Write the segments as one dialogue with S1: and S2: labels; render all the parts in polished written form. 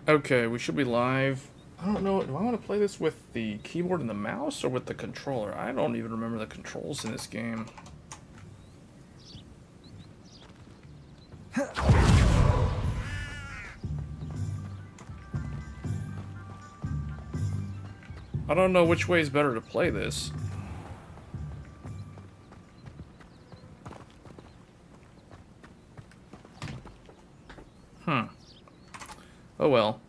S1: Okay, we should be live. I don't know. Do I want to play this with the keyboard and the mouse or with the controller? I don't even remember the controls in this game. I don't know which way is better to play this. Oh well.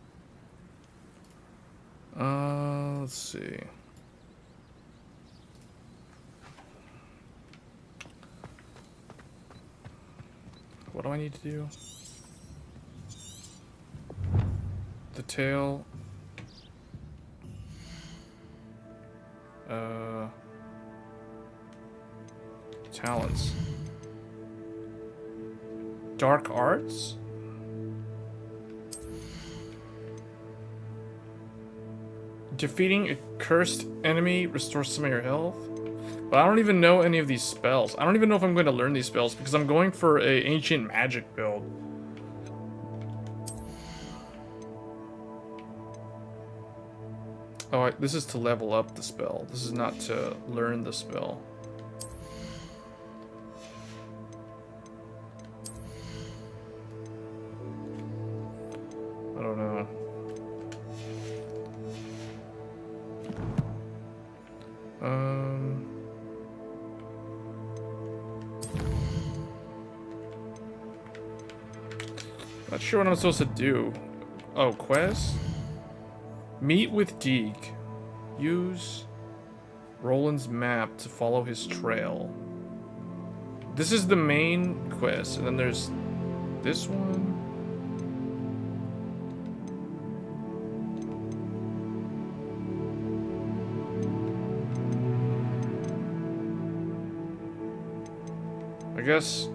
S1: Let's see. What do I need to do? The tail. Talents. Dark arts? Defeating a cursed enemy restores some of your health. But I don't even know any of these spells. I don't even know if I'm going to learn these spells because I'm going for a ancient magic build. Oh, this is to level up the spell. This is not to learn the spell. I don't know. Not sure what I'm supposed to do. Oh, quest? Meet with Deke. Use Roland's map to follow his trail. This is the main quest, and then there's this one. I guess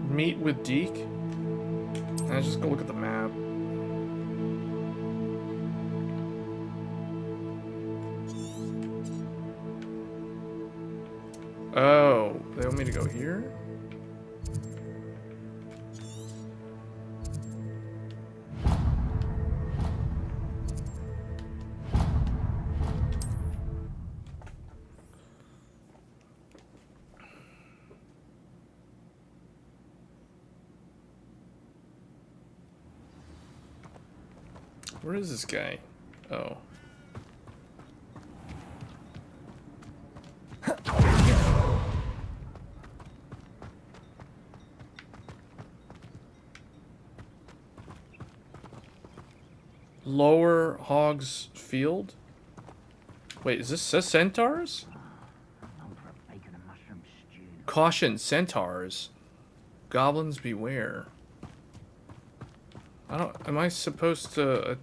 S1: meet with Deke. And I just go look at the map. Oh, they want me to go here? Where is this guy? Oh. Lower Hog's Field? Wait, is this centaurs? Caution, centaurs. Goblins beware. I don't... Am I supposed to...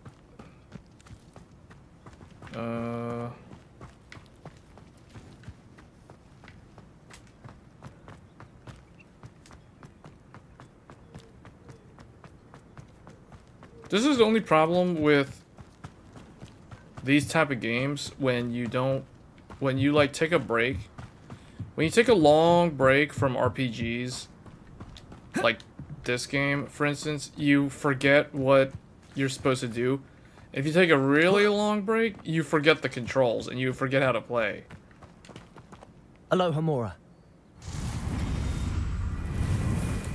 S1: This is the only problem with these type of games when you don't... When you, like, take a break. When you take a long break from RPGs, like this game, for instance, you forget what you're supposed to do. If you take a really long break, you forget the controls and you forget how to play.
S2: Aloha Mora.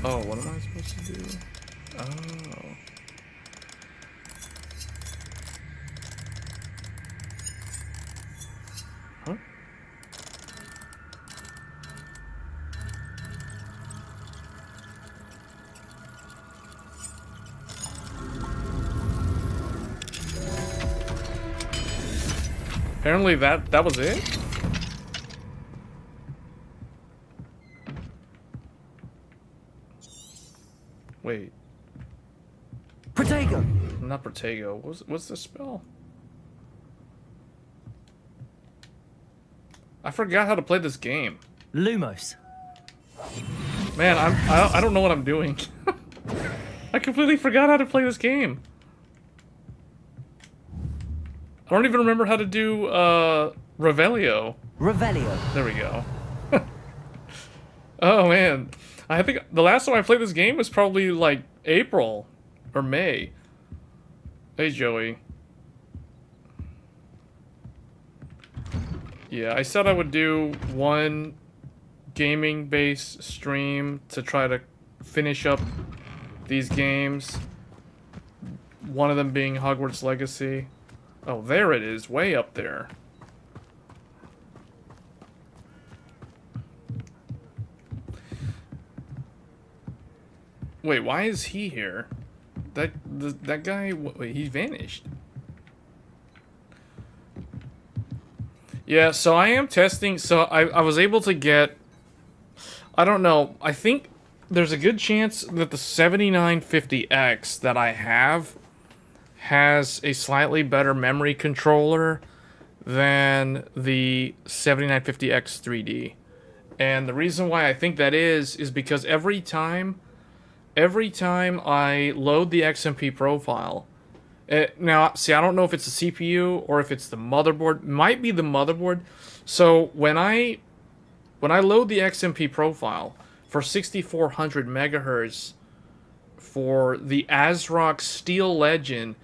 S1: Oh, what am I supposed to do? Oh. Huh? Apparently that was it? Wait.
S2: Protego.
S1: Not Protego. What's the spell? I forgot how to play this game.
S2: Lumos.
S1: Man, I don't know what I'm doing. I completely forgot how to play this game. I don't even remember how to do Revelio.
S2: Revelio.
S1: There we go. Oh man, I think the last time I played this game was probably like April or May. Hey, Joey. Yeah, I said I would do one gaming-based stream to try to finish up these games. One of them being Hogwarts Legacy. Oh, there it is, way up there. Wait, why is he here? That guy, wait, he vanished. Yeah, so I am testing, so I was able to get, I don't know, I think there's a good chance that the 7950X that I have has a slightly better memory controller than the 7950X 3D. And the reason why I think that is because every time I load the XMP profile, now, see, I don't know if it's the CPU or if it's the motherboard. Might be the motherboard. So when I load the XMP profile for 6400 megahertz for the ASRock Steel Legend,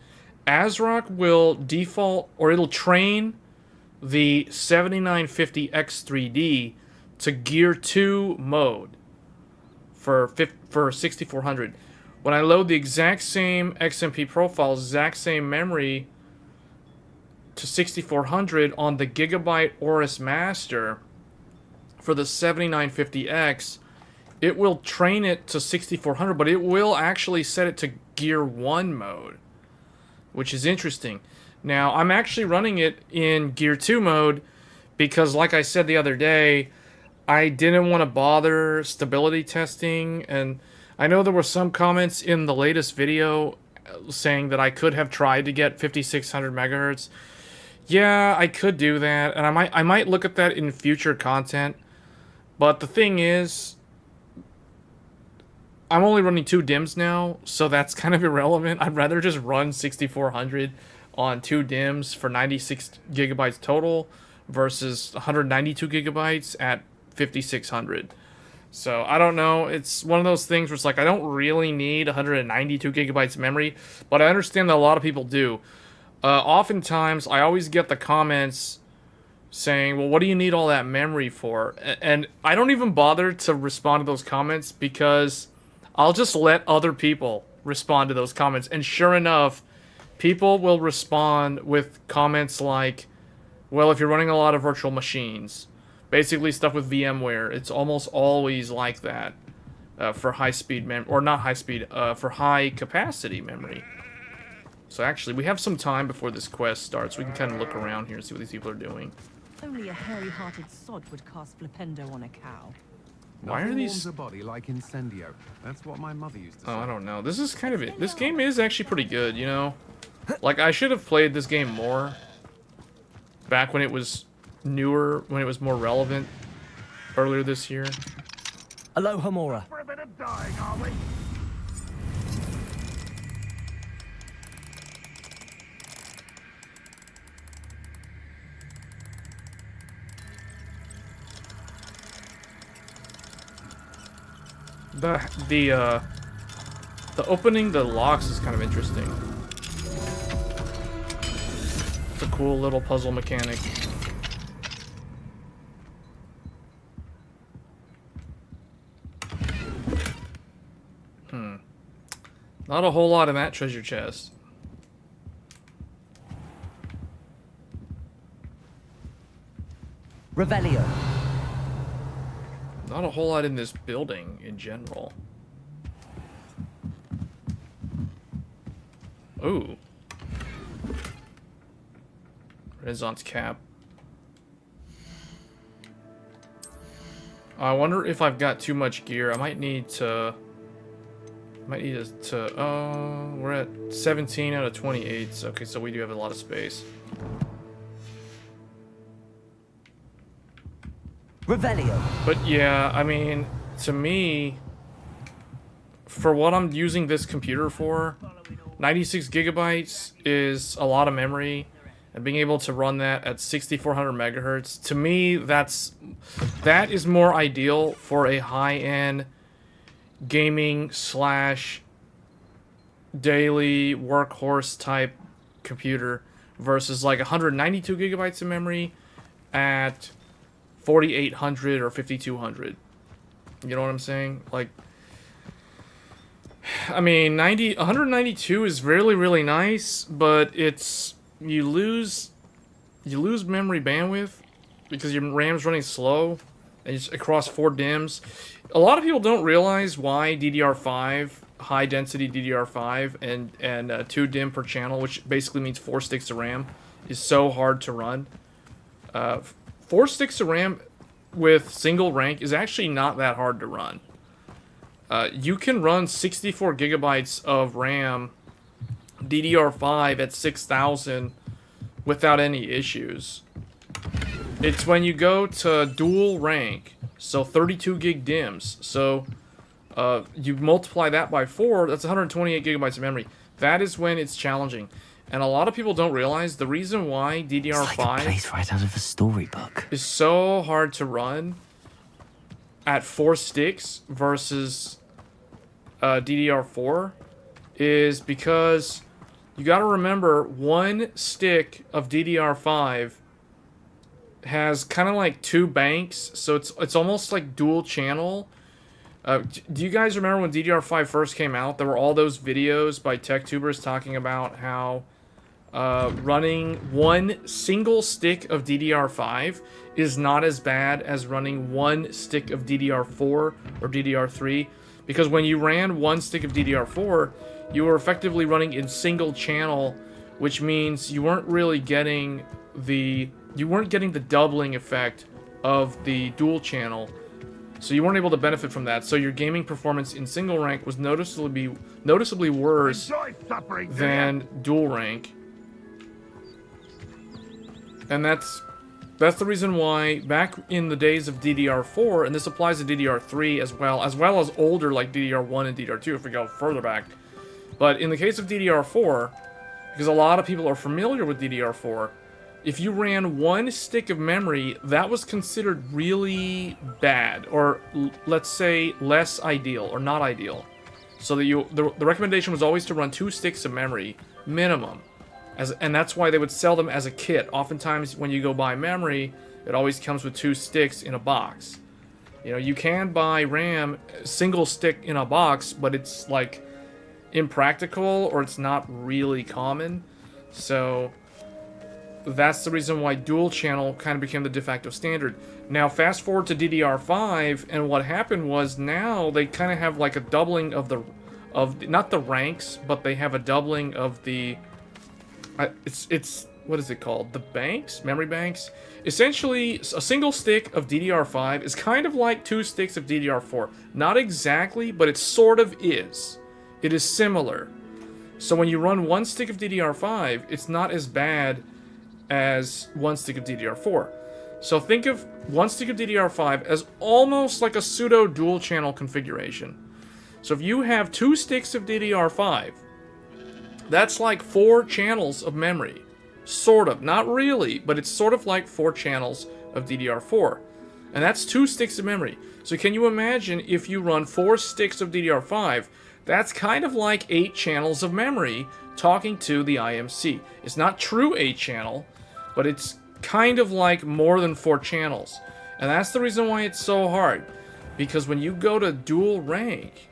S1: ASRock will default, or it'll train the 7950X3D to Gear 2 mode for 6400. When I load the exact same XMP profile, exact same memory to 6400 on the Gigabyte Aorus Master for the 7950X, it will train it to 6400, but it will actually set it to Gear 1 mode, which is interesting. Now, I'm actually running it in Gear 2 mode because, like I said the other day, I didn't want to bother stability testing, and I know there were some comments in the latest video saying that I could have tried to get 5600 megahertz. Yeah, I could do that, and I might look at that in future content. But the thing is, I'm only running 2 DIMMs now, so that's kind of irrelevant. I'd rather just run 6400 on 2 DIMMs for 96 gigabytes total versus 192 gigabytes at 5600. So, I don't know, it's one of those things where it's like, I don't really need 192 gigabytes of memory, but I understand that a lot of people do. Oftentimes, I always get the comments saying, well, what do you need all that memory for? And I don't even bother to respond to those comments because I'll just let other people respond to those comments. And sure enough, people will respond with comments like, well, if you're running a lot of virtual machines, basically stuff with VMware, it's almost always like that for high-speed memory, or not high-speed, for high-capacity memory. So actually, we have some time before this quest starts. We can kind of look around here and see what these people are doing.
S3: Only a hairy-hearted sod would cast flipendo on a cow.
S1: Why are these...
S4: a body like incendio. That's what my mother used to say.
S1: Oh, I don't know. This is kind of it. This game is actually pretty good, you know? Like, I should have played this game more back when it was newer, when it was more relevant earlier this year.
S2: Aloha Mora.
S4: For a bit of dying, are we?
S1: The opening the locks is kind of interesting. It's a cool little puzzle mechanic. Not a whole lot in that treasure chest.
S2: Revelio.
S1: Not a whole lot in this building in general. Ooh. Renaissance cap. I wonder if I've got too much gear. I might need to... we're at 17 out of 28. Okay, so we do have a lot of space.
S2: Revelio.
S1: But yeah, I mean, to me, for what I'm using this computer for, 96 gigabytes is a lot of memory, and being able to run that at 6400 megahertz, to me, that is more ideal for a high-end gaming slash daily workhorse type computer versus like 192 gigabytes of memory at 4800 or 5200. You know what I'm saying? Like, I mean, 192 is really, really nice, but it's, you lose memory bandwidth because your RAM's running slow and it's across 4 DIMMs. A lot of people don't realize why DDR5, high density DDR5 and 2 DIMM per channel, which basically means 4 sticks of RAM, is so hard to run. 4 sticks of RAM with single rank is actually not that hard to run. You can run 64 gigabytes of RAM DDR5 at 6000 without any issues. It's when you go to dual rank, so 32 gig DIMMs, so you multiply that by 4, that's 128 gigabytes of memory. That is when it's challenging. And a lot of people don't realize the reason why DDR5
S2: It's like a place right out of a storybook.
S1: is so hard to run at 4 sticks versus DDR4 is because you got to remember 1 stick of DDR5 has kind of like 2 banks, so it's almost like dual channel. Do you guys remember when DDR5 first came out? There were all those videos by tech tubers talking about how running 1 single stick of DDR5 is not as bad as running 1 stick of DDR4 or DDR3, because when you ran 1 stick of DDR4, you were effectively running in single channel, which means you weren't really getting the doubling effect of the dual channel. So you weren't able to benefit from that. So your gaming performance in single rank was noticeably worse than dual rank. And that's the reason why back in the days of DDR4, and this applies to DDR3 as well as older like DDR1 and DDR2 if we go further back. But in the case of DDR4, because a lot of people are familiar with DDR4, if you ran 1 stick of memory, that was considered really bad, or let's say less ideal, or not ideal. So that the recommendation was always to run 2 sticks of memory, minimum. And that's why they would sell them as a kit. Oftentimes, when you go buy memory, it always comes with 2 sticks in a box. You know, you can buy RAM single stick in a box, but it's like impractical, or it's not really common. So that's the reason why dual channel kind of became the de facto standard. Now fast forward to DDR5, and what happened was now they kind of have like a doubling of not the ranks, but they have a doubling of the it's what is it called? The banks? Memory banks? Essentially, a single stick of DDR5 is kind of like 2 sticks of DDR4. Not exactly, but it sort of is. It is similar. So when you run 1 stick of DDR5, it's not as bad as 1 stick of DDR4. So think of 1 stick of DDR5 as almost like a pseudo dual channel configuration. So if you have 2 sticks of DDR5, that's like 4 channels of memory. Sort of. Not really, but it's sort of like 4 channels of DDR4. And that's 2 sticks of memory. So can you imagine if you run 4 sticks of DDR5, that's kind of like 8 channels of memory talking to the IMC. It's not true 8 channel, but it's kind of like more than 4 channels. And that's the reason why it's so hard. Because when you go to dual rank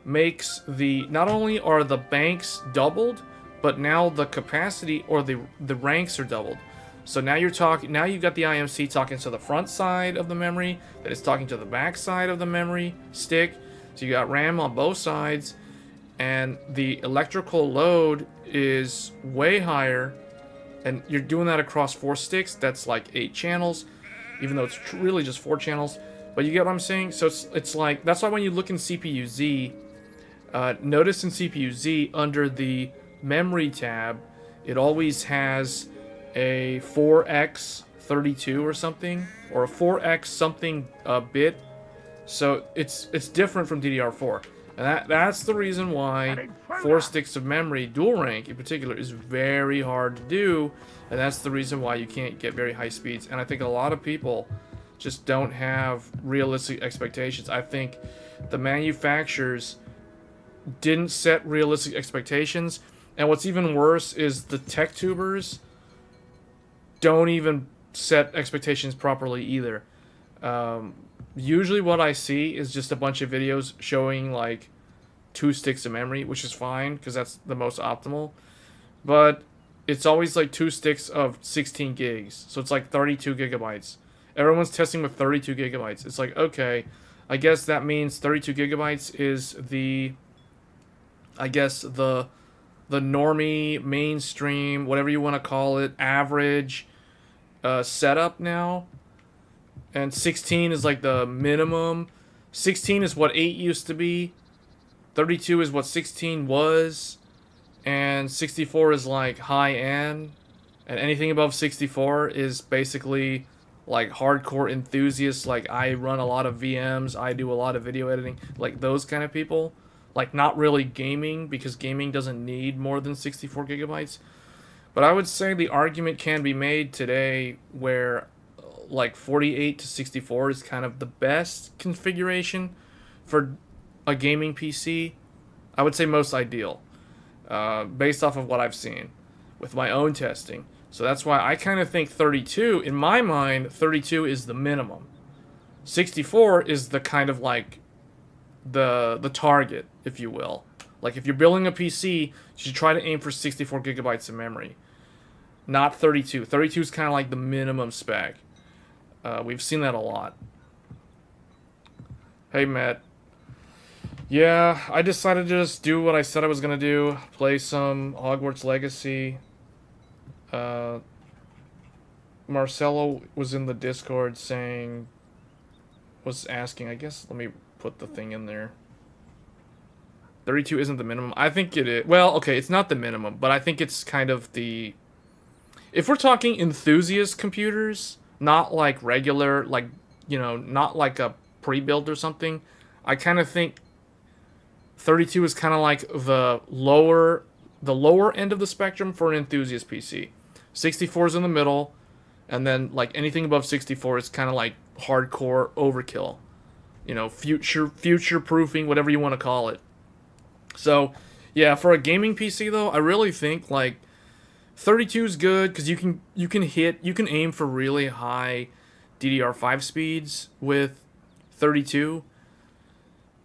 S1: makes not only are the banks doubled, but now the capacity or the ranks are doubled. So now you've got the IMC talking to the front side of the memory, that is talking to the back side of the memory stick. So you got RAM on both sides, and the electrical load is way higher, and you're doing that across 4 sticks. That's like 8 channels, even though it's really just 4 channels. But you get what I'm saying? So it's like, that's why when you look in CPU-Z, notice in CPU-Z under the memory tab, it always has a 4x32 or something, or a 4x something bit. So it's different from DDR4, and that's the reason why 4 sticks of memory, dual rank in particular, is very hard to do, and that's the reason why you can't get very high speeds. And I think a lot of people just don't have realistic expectations. I think the manufacturers didn't set realistic expectations, And what's even worse is the tech tubers don't even set expectations properly either. Usually what I see is just a bunch of videos showing like 2 sticks of memory, which is fine because that's the most optimal. But it's always like 2 sticks of 16 gigs. So it's like 32 gigabytes. Everyone's testing with 32 gigabytes. It's like, okay, I guess that means 32 gigabytes is the, I guess the normie, mainstream, whatever you want to call it, average setup now. And 16 is like the minimum. 16 is what 8 used to be. 32 is what 16 was. And 64 is like high end. And anything above 64 is basically like hardcore enthusiasts. Like I run a lot of VMs. I do a lot of video editing. Like those kind of people. Like not really gaming, because gaming doesn't need more than 64 gigabytes. But I would say the argument can be made today where like 48 to 64 is kind of the best configuration for a gaming PC. I would say most ideal, based off of what I've seen with my own testing. So that's why I kind of think 32, in my mind, 32 is the minimum. 64 is the kind of like the target, if you will. Like if you're building a PC, you should try to aim for 64 gigabytes of memory, not 32. 32 is kind of like the minimum spec. We've seen that a lot. Hey, Matt. Yeah, I decided to just do what I said I was going to do. Play some Hogwarts Legacy. Marcelo was in the Discord saying... was asking, I guess, let me put the thing in there. 32 isn't the minimum. I think it is. Well, okay, it's not the minimum, but I think it's kind of the... If we're talking enthusiast computers, not like regular, like, you know, not like a pre-build or something, I kind of think 32 is kind of like the lower end of the spectrum for an enthusiast PC. 64 is in the middle, and then like anything above 64 is kind of like hardcore overkill. You know, future proofing, whatever you want to call it. So, yeah, for a gaming PC though, I really think like 32 is good because you can aim for really high DDR5 speeds with 32.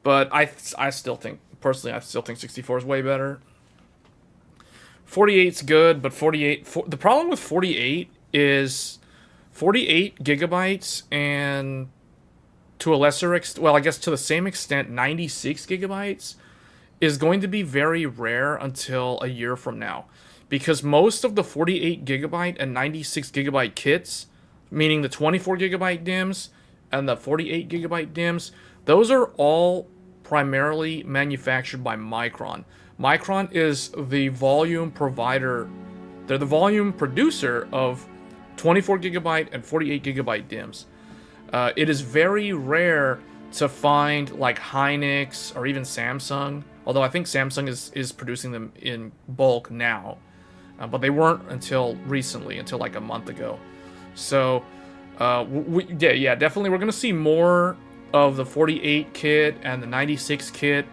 S1: But I still think, personally, I still think 64 is way better. 48's good, but the problem with 48 is 48 gigabytes and to a lesser extent, well, I guess to the same extent, 96 gigabytes is going to be very rare until a year from now. Because most of the 48 gigabyte and 96 gigabyte kits, meaning the 24 gigabyte DIMMs and the 48 gigabyte DIMMs, those are all primarily manufactured by Micron. Micron is the volume provider. They're the volume producer of 24 gigabyte and 48 gigabyte DIMMs. It is very rare to find like Hynix or even Samsung, although I think Samsung is producing them in bulk now. But they weren't until recently, until like a month ago. So, yeah, definitely we're going to see more of the 48 kit and the 96 kit.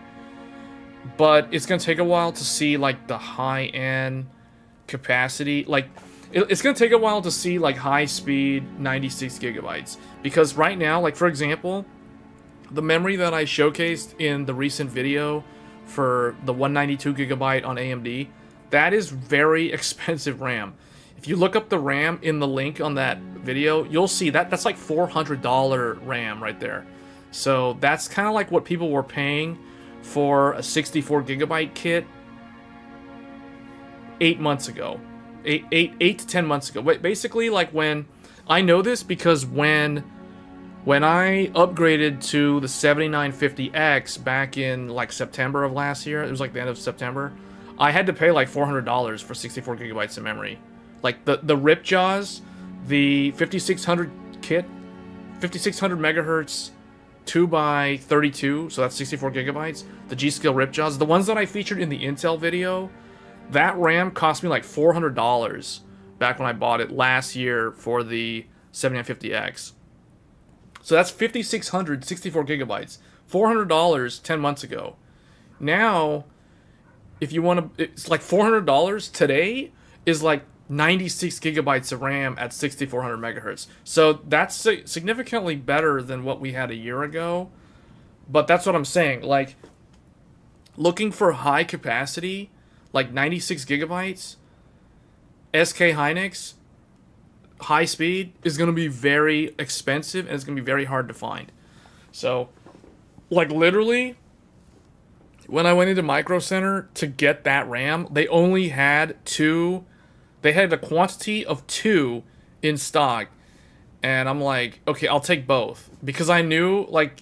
S1: But it's going to take a while to see like the high-end capacity. Like, it's going to take a while to see like high-speed 96 gigabytes. Because right now, like for example, the memory that I showcased in the recent video for the 192 gigabyte on AMD, that is very expensive RAM. If you look up the RAM in the link on that video, you'll see that's like $400 RAM right there. So that's kind of like what people were paying for a 64 gigabyte kit 8 months ago. 8 to 10 months ago. Basically, like when... I know this because when I upgraded to the 7950X back in like September of last year, it was like the end of September, I had to pay like $400 for 64 gigabytes of memory. Like the rip jaws, the 5600 kit, 5600 megahertz 2x32, so that's 64 gigabytes. The G-Skill rip jaws, the ones that I featured in the Intel video, that RAM cost me like $400 back when I bought it last year for the 7950X. So that's 5600 64 gigabytes. $400 10 months ago. Now, if you want to, it's like $400 today is like 96 gigabytes of RAM at 6400 megahertz. So that's significantly better than what we had a year ago. But that's what I'm saying. Like, looking for high capacity, like 96 gigabytes, SK Hynix, high speed is going to be very expensive and it's going to be very hard to find. So, like, literally, when I went into Micro Center to get that RAM, they only had two. They had a quantity of 2 in stock. And I'm like, okay, I'll take both. Because I knew, like,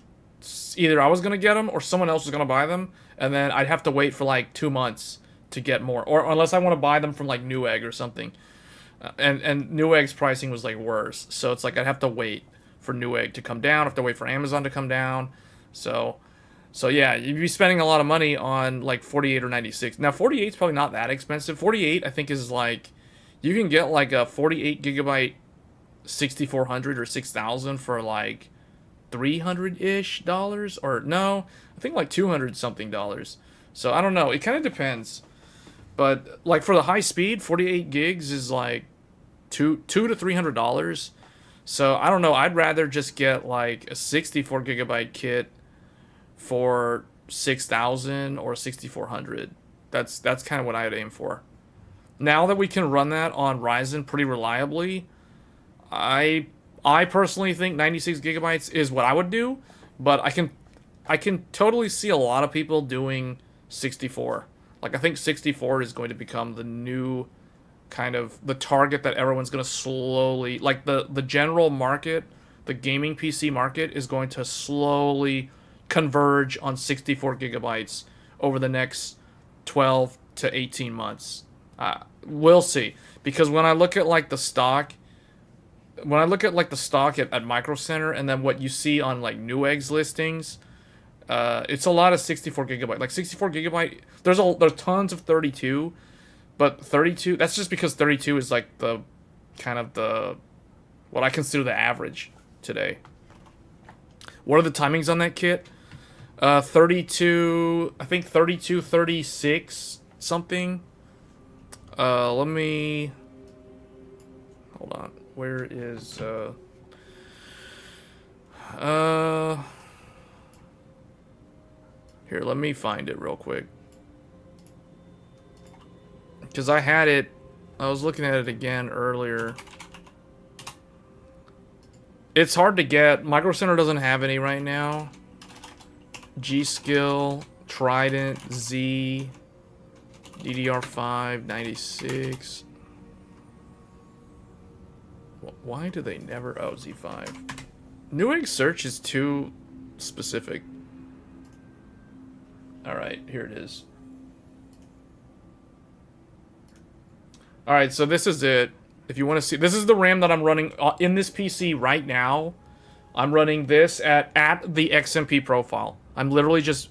S1: either I was going to get them or someone else was going to buy them. And then I'd have to wait for, like, 2 months to get more. Or unless I want to buy them from, like, Newegg or something. And Newegg's pricing was, like, worse. So it's like I'd have to wait for Newegg to come down. I have to wait for Amazon to come down. So yeah, you'd be spending a lot of money on, like, 48 or 96. Now, 48 is probably not that expensive. 48, I think, is, like... You can get, like, a 48 gigabyte 6400 or 6000 for, like, $300-ish dollars. Or, no, I think, like, 200 something dollars. So, I don't know. It kind of depends. But, like, for the high speed, 48 gigs is, like, $200 to $300. So, I don't know. I'd rather just get, like, a 64 gigabyte kit for 6000 or 6400. That's kind of what I'd aim for. Now that we can run that on Ryzen pretty reliably, I personally think 96 gigabytes is what I would do, but I can totally see a lot of people doing 64. Like, I think 64 is going to become the new kind of the target that everyone's going to slowly, like, the general market, the gaming PC market is going to slowly converge on 64 gigabytes over the next 12 to 18 months. We'll see, because when I look at, like, the stock, at Micro Center, and then what you see on, like, Newegg's listings, it's a lot of 64 gigabyte. Like, 64 gigabyte, there's tons of 32, but 32, that's just because 32 is, like, the kind of the what I consider the average today. What are the timings on that kit? 32, I think 32, 36 something. Let me... Hold on. Where is... Here, let me find it real quick. Because I had it... I was looking at it again earlier. It's hard to get. Micro Center doesn't have any right now. G-Skill, Trident, Z... DDR5, 96. Why do they never... Oh, Z5. Newegg search is too specific. Alright, here it is. Alright, so this is it. If you want to see... This is the RAM that I'm running in this PC right now. I'm running this at the XMP profile. I'm literally just...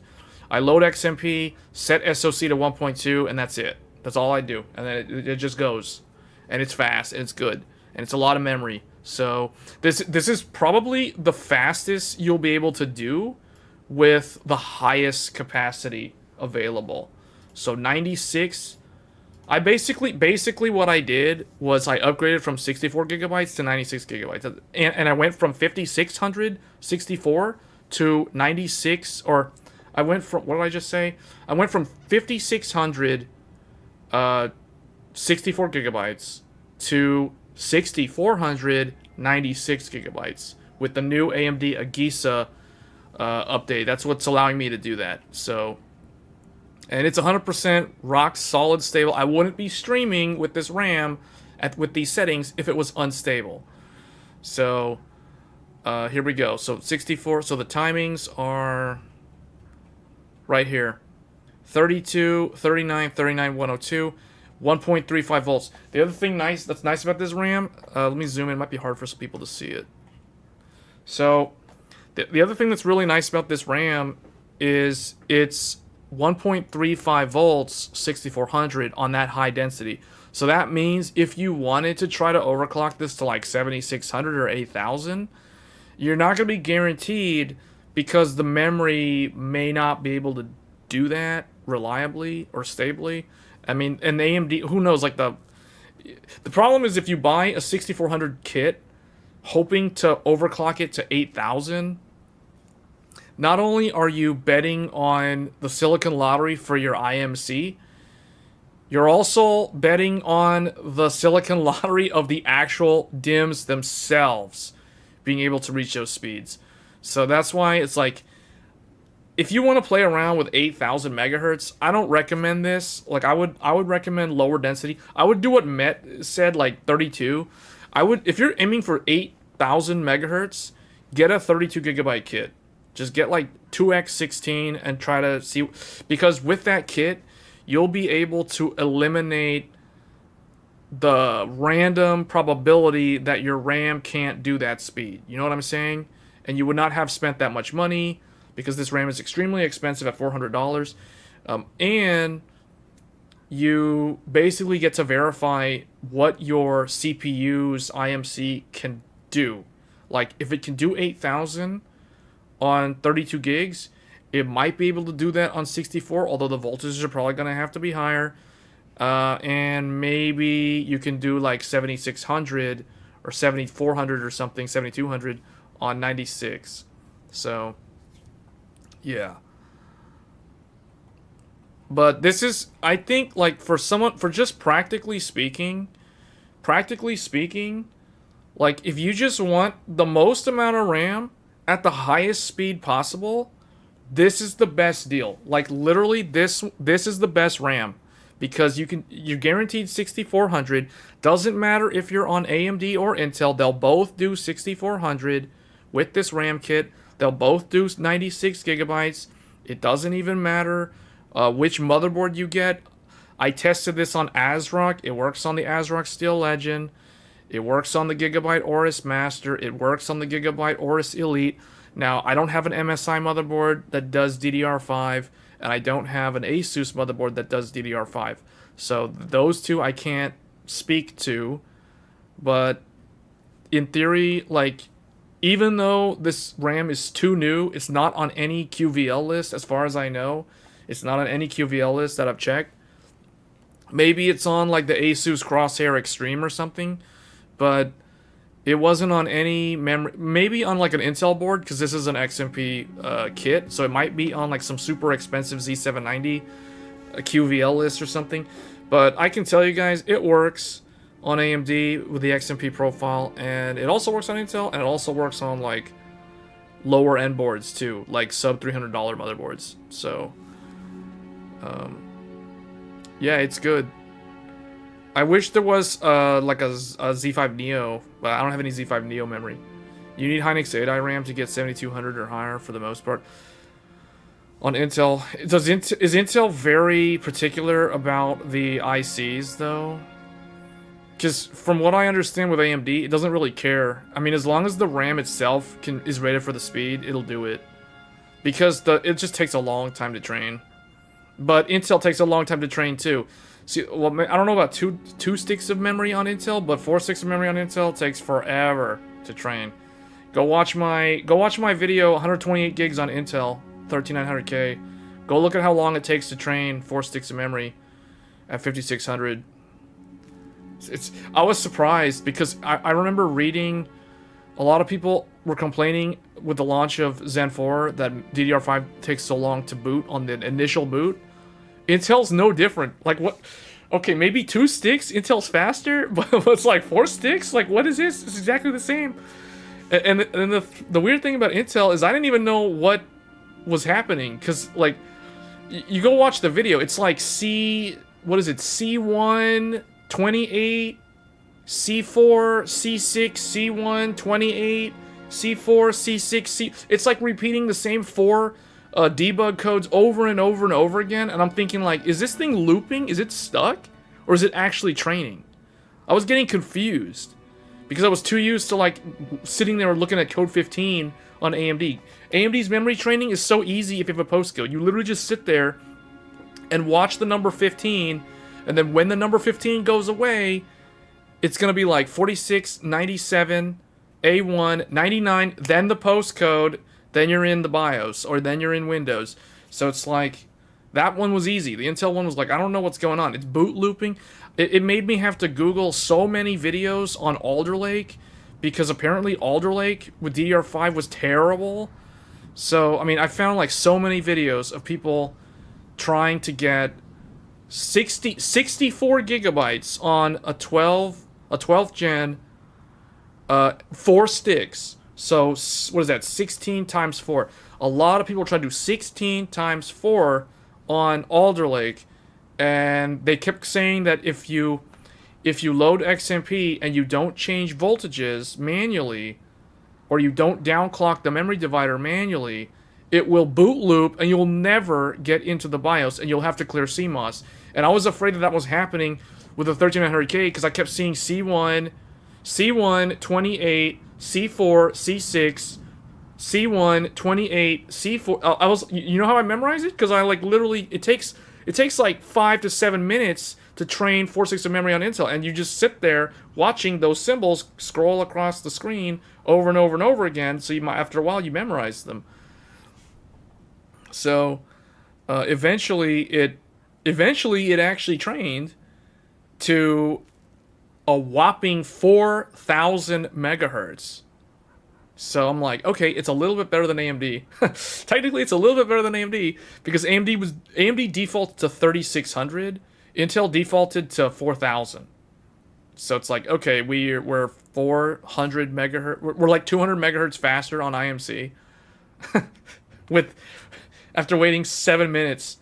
S1: I load XMP, set SoC to 1.2, and that's it. That's all I do. And then it just goes. And it's fast, and it's good. And it's a lot of memory. So this is probably the fastest you'll be able to do with the highest capacity available. So 96... I basically what I did was I upgraded from 64 gigabytes to 96 gigabytes. And I went from 5600 64 to 96... Or... I went from, what did I just say? I went from 5600 64 gigabytes to 6400 96 gigabytes with the new AMD Agisa update. That's what's allowing me to do that. So, and it's 100% rock solid stable. I wouldn't be streaming with this RAM with these settings if it was unstable. So, here we go. So 64, so the timings are... right here, 32, 39, 39, 102, 1.35 volts. The other thing that's nice about this RAM, let me zoom in. It might be hard for some people to see it. So, the other thing that's really nice about this RAM is it's 1.35 volts, 6400 on that high density. So that means if you wanted to try to overclock this to like 7600 or 8000, you're not going to be guaranteed, because the memory may not be able to do that. reliably or stably. I mean, and AMD, who knows, like the problem is if you buy a 6400 kit hoping to overclock it to 8000, not only are you betting on the Silicon Lottery for your IMC, you're also betting on the Silicon Lottery of the actual DIMMs themselves being able to reach those speeds. So that's why it's like, if you want to play around with 8000 megahertz, I don't recommend this. Like I would recommend lower density. I would do what Met said, like 32. If you're aiming for 8000 megahertz, get a 32 gigabyte kit. Just get like 2x16 and try to see, because with that kit, you'll be able to eliminate the random probability that your RAM can't do that speed. You know what I'm saying? And you would not have spent that much money, because this RAM is extremely expensive at $400. And you basically get to verify what your CPU's IMC can do. Like, if it can do 8000 on 32 gigs, it might be able to do that on 64, although the voltages are probably going to have to be higher. And maybe you can do like 7600 or 7400 or something, 7200 on 96. So, yeah. But this is, I think, like, for just practically speaking, like, if you just want the most amount of RAM at the highest speed possible, this is the best deal. Like, literally, this is the best RAM, because you're guaranteed 6400. Doesn't matter if you're on AMD or Intel, they'll both do 6400 with this RAM kit. They'll both do 96 gigabytes. It doesn't even matter which motherboard you get. I tested this on ASRock. It works on the ASRock Steel Legend. It works on the Gigabyte Aorus Master. It works on the Gigabyte Aorus Elite. Now, I don't have an MSI motherboard that does DDR5, and I don't have an Asus motherboard that does DDR5. So those two I can't speak to. But in theory, like, even though this RAM is too new, it's not on any QVL list, as far as I know. It's not on any QVL list that I've checked. Maybe it's on, like, the Asus Crosshair Extreme or something, but it wasn't on any memory. Maybe on, like, an Intel board, because this is an XMP kit, so it might be on, like, some super expensive Z790 QVL list or something. But I can tell you guys, it works on AMD with the XMP profile, and it also works on Intel, and it also works on, like, lower end boards too, like sub $300 motherboards. So yeah, it's good. I wish there was like a Z5 Neo, but I don't have any Z5 Neo memory. You need Hynix 8i RAM to get 7200 or higher for the most part. On Intel, is Intel very particular about the ICs though? Because from what I understand with AMD, it doesn't really care. I mean, as long as the RAM itself is rated for the speed, it'll do it. Because it just takes a long time to train. But Intel takes a long time to train too. See, well, I don't know about two sticks of memory on Intel, but 4 sticks of memory on Intel takes forever to train. Go watch my video, 128 gigs on Intel, 13900K. Go look at how long it takes to train 4 sticks of memory at 5600. I was surprised because I remember reading a lot of people were complaining with the launch of Zen 4 that DDR5 takes so long to boot on the initial boot. Intel's no different. Like, what? Okay, maybe 2 sticks, Intel's faster, but it's like 4 sticks? Like, what is this? It's exactly the same. And the weird thing about Intel is I didn't even know what was happening, because, like, you go watch the video, it's like C1, 28, C4, C6, C1, 28, C4, C6, C... It's like repeating the same 4 debug codes over and over and over again, and I'm thinking, like, is this thing looping? Is it stuck? Or is it actually training? I was getting confused, because I was too used to, like, sitting there looking at code 15 on AMD. AMD's memory training is so easy if you have a postcode. You literally just sit there and watch the number 15, and then when the number 15 goes away, it's going to be like 46, 97, A1, 99, then the postcode, then you're in the BIOS, or then you're in Windows. So it's like, That one was easy. The Intel one was like, I don't know what's going on. It's boot looping. It made me have to Google so many videos on Alder Lake because apparently Alder Lake with DDR5 was terrible. So, I mean, I found like so many videos of people trying to get 64 gigabytes on a 12th gen, 4 sticks. So, what is that? 16 times 4. A lot of people try to do 16 times 4 on Alder Lake, and they kept saying that if you load XMP and you don't change voltages manually, or you don't downclock the memory divider manually, it will boot loop and you'll never get into the BIOS and you'll have to clear CMOS. And I was afraid that that was happening with the 13900K because I kept seeing C1, 28, C4, C6, C1, 28, C4. I was, you know how I memorize it? Because I like literally, it takes like 5 to 7 minutes to train 4/6 of memory on Intel, and you just sit there watching those symbols scroll across the screen over and over and over again. So you might, after a while, you memorize them. So eventually it actually trained to a whopping 4,000 megahertz. So I'm like, okay, it's a little bit better than AMD. Technically, it's a little bit better than AMD because AMD defaulted to 3600, Intel defaulted to 4000. So it's like, okay, we're 400 megahertz. We're like 200 megahertz faster on IMC. After waiting 7 minutes,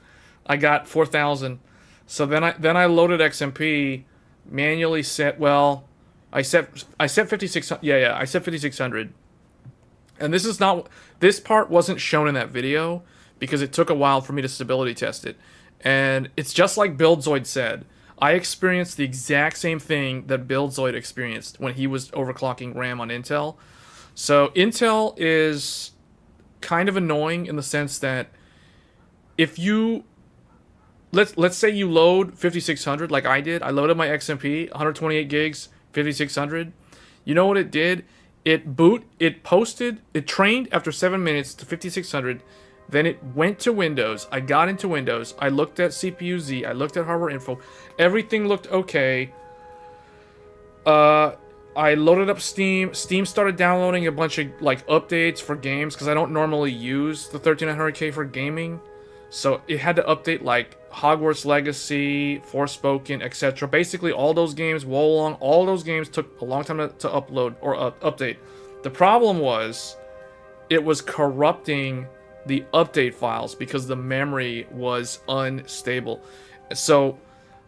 S1: I got 4000. So then I loaded XMP, manually set. Well, I set 5600. Yeah, I set 5600. And this part wasn't shown in that video because it took a while for me to stability test it. And it's just like BuildZoid said. I experienced the exact same thing that BuildZoid experienced when he was overclocking RAM on Intel. So Intel is kind of annoying in the sense that if you let's say you load 5600 like I did. I loaded my XMP 128 gigs 5600. You know what it did? It trained after 7 minutes to 5600. Then it went to Windows. I got into Windows. I looked at CPU-Z. I looked at hardware info. Everything looked okay. I loaded up Steam. Steam started downloading a bunch of like updates for games because I don't normally use the 13900K for gaming. So it had to update like Hogwarts Legacy, Forspoken, etc. Basically all those games, Wolong, all those games took a long time to upload or update. The problem was it was corrupting the update files because the memory was unstable. So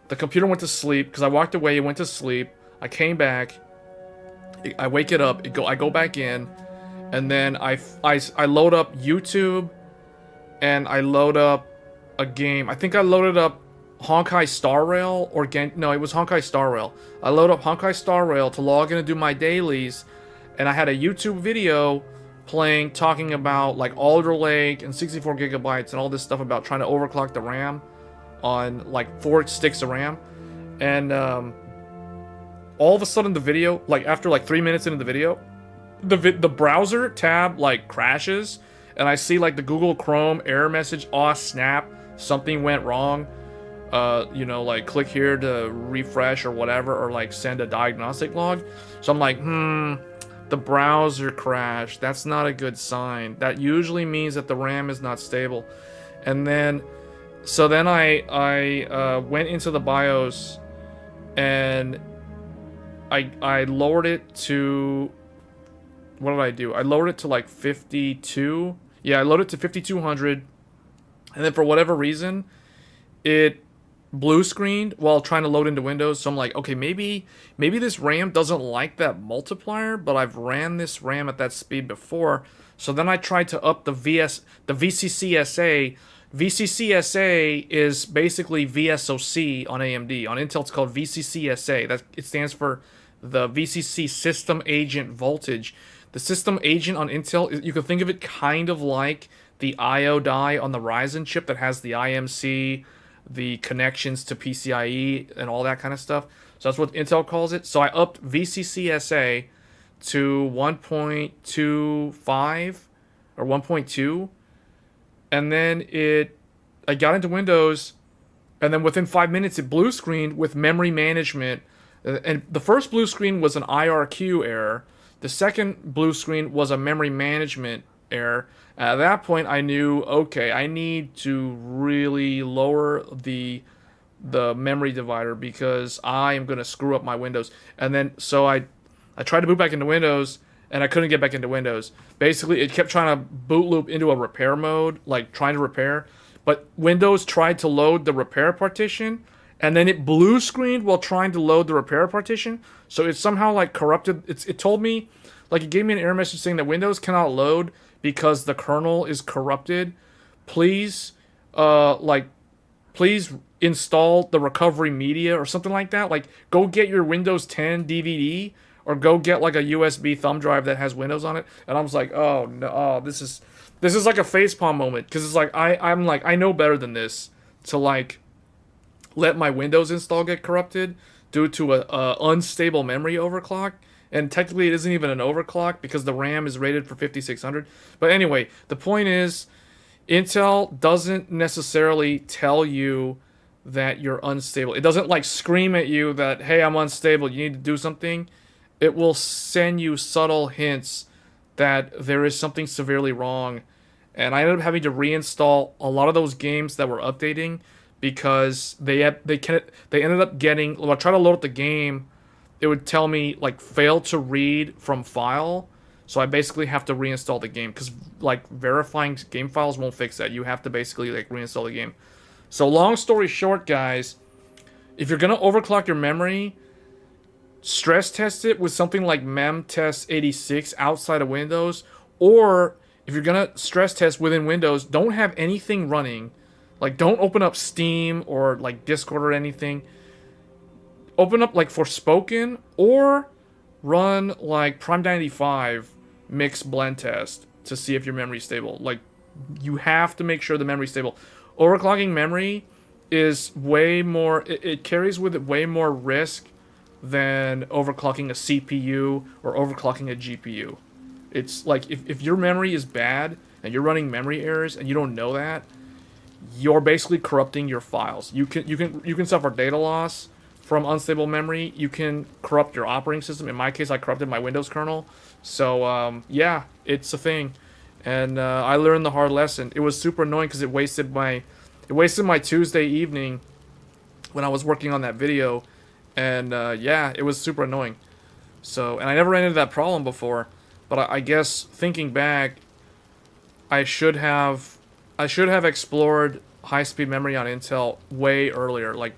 S1: the computer went to sleep because I walked away, it went to sleep. I came back, I wake it up, I go back in, and then I load up YouTube, and I load up a game. I think I loaded up Honkai Star Rail or no, it was Honkai Star Rail. I load up Honkai Star Rail to log in and do my dailies, and I had a YouTube video playing talking about like Alder Lake and 64 gigabytes and all this stuff about trying to overclock the RAM on like 4 sticks of RAM. And all of a sudden the video, like after like 3 minutes into the video, the browser tab like crashes, and I see like the Google Chrome error message, "Aw, snap, something went wrong. You know, like click here to refresh or whatever, or like send a diagnostic log." So I'm like, the browser crashed. That's not a good sign. That usually means that the RAM is not stable. And then, so then I went into the BIOS and I lowered it to, what did I do? I lowered it to like 52. Yeah, I loaded it to 5200. And then for whatever reason, it blue screened while trying to load into Windows. So I'm like, okay, maybe this RAM doesn't like that multiplier, but I've ran this RAM at that speed before. So then I tried to up the VCCSA. VCCSA is basically VSOC on AMD. On Intel, it's called VCCSA. It stands for the VCC System Agent Voltage. The System Agent on Intel, you can think of it kind of like the I/O die on the Ryzen chip that has the IMC, the connections to PCIe, and all that kind of stuff. So that's what Intel calls it. So I upped VCCSA to 1.25 or 1.2, and then it I got into Windows, and then within 5 minutes it blue screened with memory management. And the first blue screen was an IRQ error. The second blue screen was a memory management error. At that point, I knew, okay, I need to really lower the memory divider because I am going to screw up my Windows. And then, so I tried to boot back into Windows, and I couldn't get back into Windows. Basically, it kept trying to boot loop into a repair mode, like trying to repair. But Windows tried to load the repair partition, and then it blue screened while trying to load the repair partition. So it somehow like corrupted. It told me, like it gave me an error message saying that Windows cannot load because the kernel is corrupted. Please, please install the recovery media or something like that. Like go get your Windows 10 DVD or go get like a USB thumb drive that has Windows on it. And I was like, oh no, oh, this is like a facepalm moment because it's like I'm like I know better than this to like let my Windows install get corrupted due to a unstable memory overclock. And technically it isn't even an overclock because the RAM is rated for 5600. But anyway, the point is Intel doesn't necessarily tell you that you're unstable. It doesn't like scream at you that, hey, I'm unstable, you need to do something. It will send you subtle hints that there is something severely wrong. And I ended up having to reinstall a lot of those games that were updating because they ended up getting, when I tried to load up the game, it would tell me like fail to read from file. So I basically have to reinstall the game because like verifying game files won't fix that. You have to basically like reinstall the game. So long story short, guys, if you're gonna overclock your memory, stress test it with something like memtest 86 outside of Windows, or if you're gonna stress test within Windows, don't have anything running. Like don't open up Steam or like Discord or anything. Open up like Forspoken or run like Prime 95 mix blend test to see if your memory's stable. Like you have to make sure the memory's stable. Overclocking memory is way more, it carries with it way more risk than overclocking a CPU or overclocking a GPU. It's like if your memory is bad and you're running memory errors and you don't know that, you're basically corrupting your files. You can suffer data loss from unstable memory. You can corrupt your operating system. In my case, I corrupted my Windows kernel. So yeah, it's a thing, and I learned the hard lesson. It was super annoying because it wasted my Tuesday evening when I was working on that video, and yeah, it was super annoying. So, and I never ran into that problem before, but I guess thinking back, I should have explored high-speed memory on Intel way earlier, like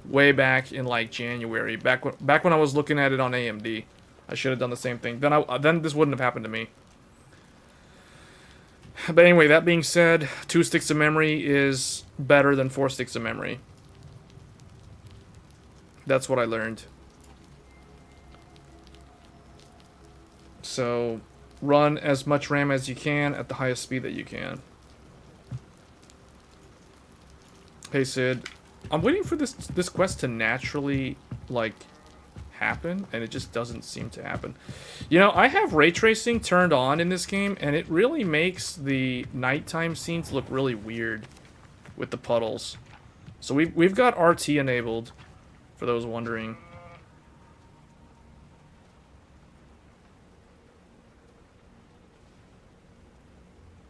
S1: way back in like January, back when I was looking at it on AMD. I should have done the same thing. Then this wouldn't have happened to me. But anyway, that being said, 2 sticks of memory is better than 4 sticks of memory. That's what I learned. So, run as much RAM as you can at the highest speed that you can. Hey Sid, I'm waiting for this quest to naturally, like, happen, and it just doesn't seem to happen. You know, I have ray tracing turned on in this game, and it really makes the nighttime scenes look really weird with the puddles. So we've got RT enabled, for those wondering.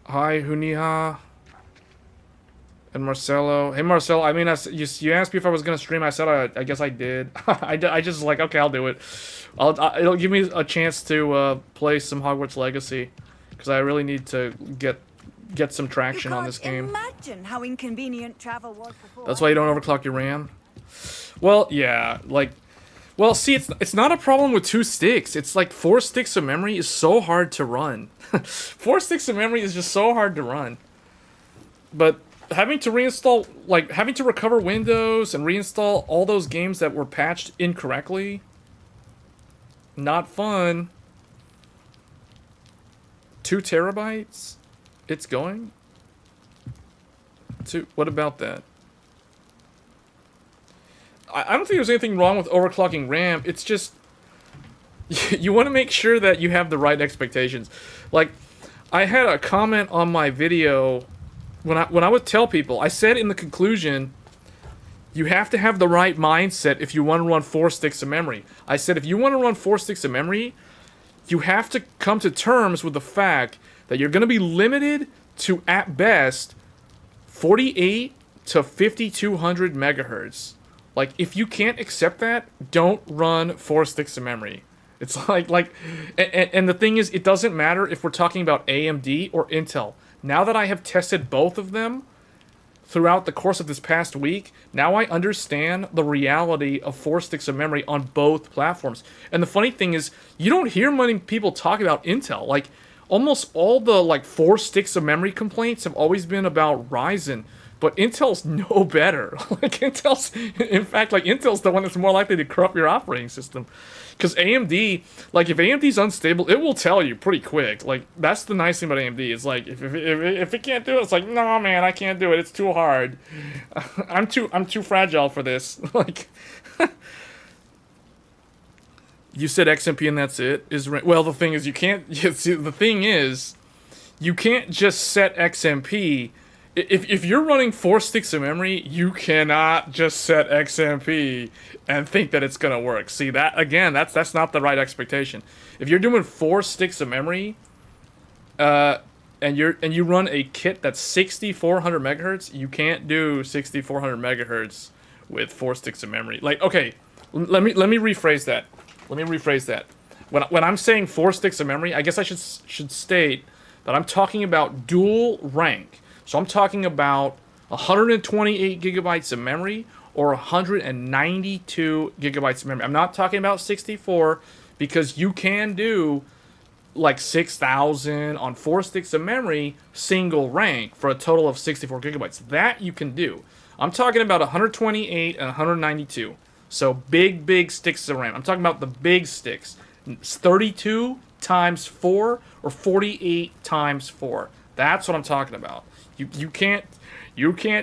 S1: Hi, Huniha. And Marcelo. Hey, Marcelo, I mean, you asked me if I was going to stream. I said I guess I did. I just like, okay, I'll do it. It'll give me a chance to play some Hogwarts Legacy. Because I really need to get some traction on this game.
S5: Imagine how inconvenient travel was before.
S1: That's why you don't overclock your RAM? Well, yeah, like... Well, see, it's not a problem with 2 sticks. It's like 4 sticks of memory is so hard to run. 4 sticks of memory is just so hard to run. But having to reinstall, like, having to recover Windows and reinstall all those games that were patched incorrectly, not fun. 2 terabytes? It's going? What about that? I don't think there's anything wrong with overclocking RAM. It's just you want to make sure that you have the right expectations. Like, I had a comment on my video when I would tell people, I said in the conclusion, you have to have the right mindset if you want to run 4 sticks of memory. I said if you want to run 4 sticks of memory, you have to come to terms with the fact that you're going to be limited to, at best, 48 to 5200 megahertz. Like, if you can't accept that, don't run 4 sticks of memory. It's and the thing is, it doesn't matter if we're talking about AMD or Intel. Now that I have tested both of them throughout the course of this past week, now I understand the reality of 4 sticks of memory on both platforms. And the funny thing is, you don't hear many people talk about Intel. Like, almost all the 4 sticks of memory complaints have always been about Ryzen. But Intel's no better. In fact, Intel's the one that's more likely to corrupt your operating system. Because AMD, if AMD's unstable, it will tell you pretty quick. That's the nice thing about AMD. It's if it can't do it, it's no, man, I can't do it. It's too hard. I'm too fragile for this. You said XMP and that's it. Well, the thing is, you can't. The thing is, you can't just set XMP. If you're running 4 sticks of memory, you cannot just set XMP and think that it's gonna work. See, that again, that's not the right expectation. If you're doing 4 sticks of memory, and you run a kit that's 6400 megahertz, you can't do 6400 megahertz with 4 sticks of memory. Okay, let me rephrase that. When I'm saying 4 sticks of memory, I guess I should state that I'm talking about dual rank. So I'm talking about 128 gigabytes of memory or 192 gigabytes of memory. I'm not talking about 64 because you can do 6,000 on 4 sticks of memory single rank for a total of 64 gigabytes. That you can do. I'm talking about 128 and 192. So big sticks of RAM. I'm talking about the big sticks. 32 times 4 or 48 times 4. That's what I'm talking about. You can't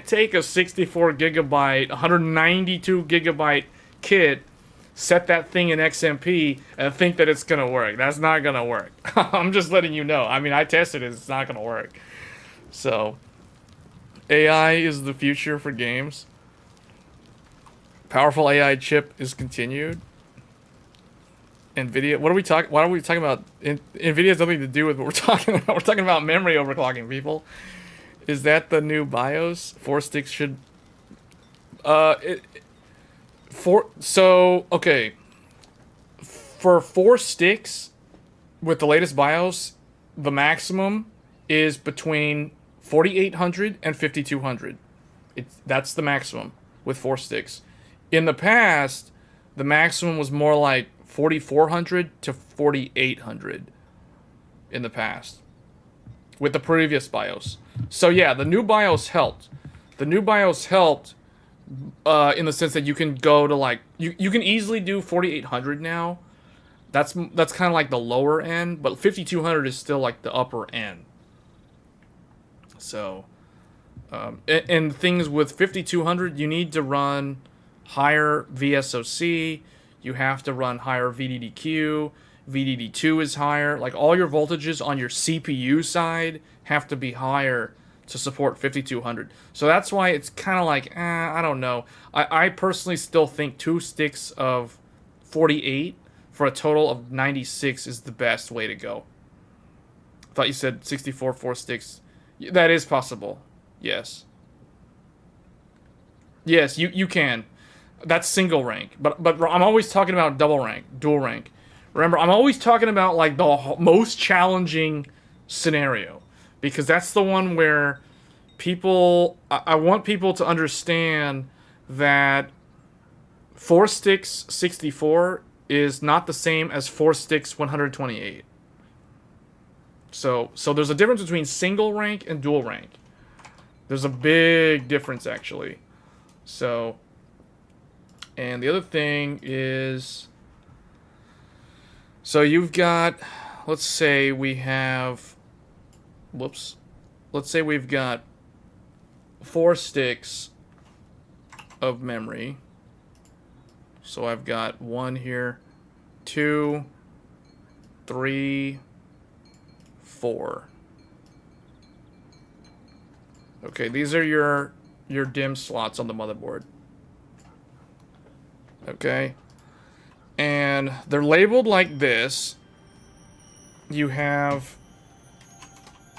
S1: take a 64 gigabyte, 192 gigabyte kit, set that thing in XMP, and think that it's gonna work. That's not gonna work. I'm just letting you know. I mean, I tested it. It's not gonna work. So, AI is the future for games. Powerful AI chip is continued. NVIDIA. What are we talking? Why are we talking about? NVIDIA has nothing to do with what we're talking about. We're talking about memory overclocking, people. Is that the new BIOS? 4 sticks should. Okay. For 4 sticks, with the latest BIOS, the maximum is between 4800 and 5200. That's the maximum with 4 sticks. In the past, the maximum was more like 4400 to 4800 in the past with the previous BIOS. So yeah, the new BIOS helped. The new BIOS helped in the sense that you can go to you can easily do 4800 now. That's kind of like the lower end, but 5200 is still like the upper end. So and things with 5200, you need to run higher VSOC, you have to run higher VDDQ, VDD2 is higher, all your voltages on your CPU side have to be higher to support 5200. So that's why it's kind of I don't know. I personally still think 2 sticks of 48 for a total of 96 is the best way to go. I thought you said 64 4 sticks. That is possible. Yes. Yes, you can. That's single rank, but I'm always talking about double rank, dual rank. Remember, I'm always talking about the most challenging scenario because that's the one where I want people to understand that 4 sticks 64 is not the same as 4 sticks 128. So there's a difference between single rank and dual rank. There's a big difference actually. So. And the other thing is, so you've got, let's say we have, let's say we've got 4 sticks of memory. So I've got 1 here, 2, 3, 4. Okay, these are your DIMM slots on the motherboard. Okay. And they're labeled like this. You have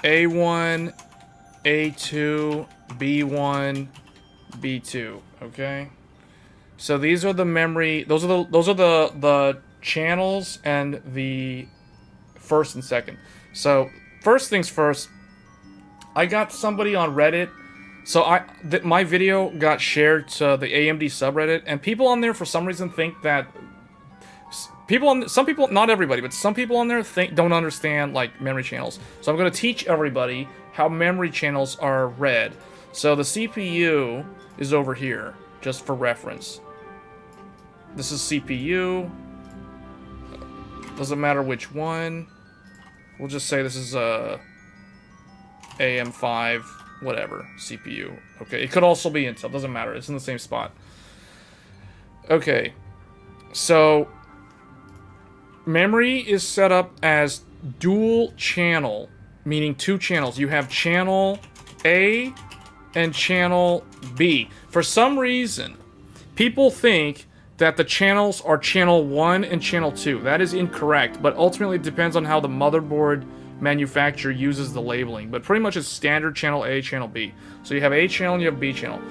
S1: A1, A2, B1, B2, okay? So these are the memory, those are the channels and the first and second. So first things first, I got somebody on Reddit. So my video got shared to the AMD subreddit, and people on there for some reason think that some people, not everybody, but some people on there don't understand like memory channels. So I'm going to teach everybody how memory channels are read. So the CPU is over here, just for reference. This is CPU. Doesn't matter which one. We'll just say this is a AM5, whatever, CPU. Okay, it could also be Intel, doesn't matter. It's in the same spot. Okay, so memory is set up as dual channel, meaning two channels. You have channel A and channel B. For some reason, people think that the channels are channel 1 and channel 2. That is incorrect, but ultimately it depends on how the motherboard manufacturer uses the labeling. But pretty much it's standard channel A, channel B. So you have A channel and you have B channel.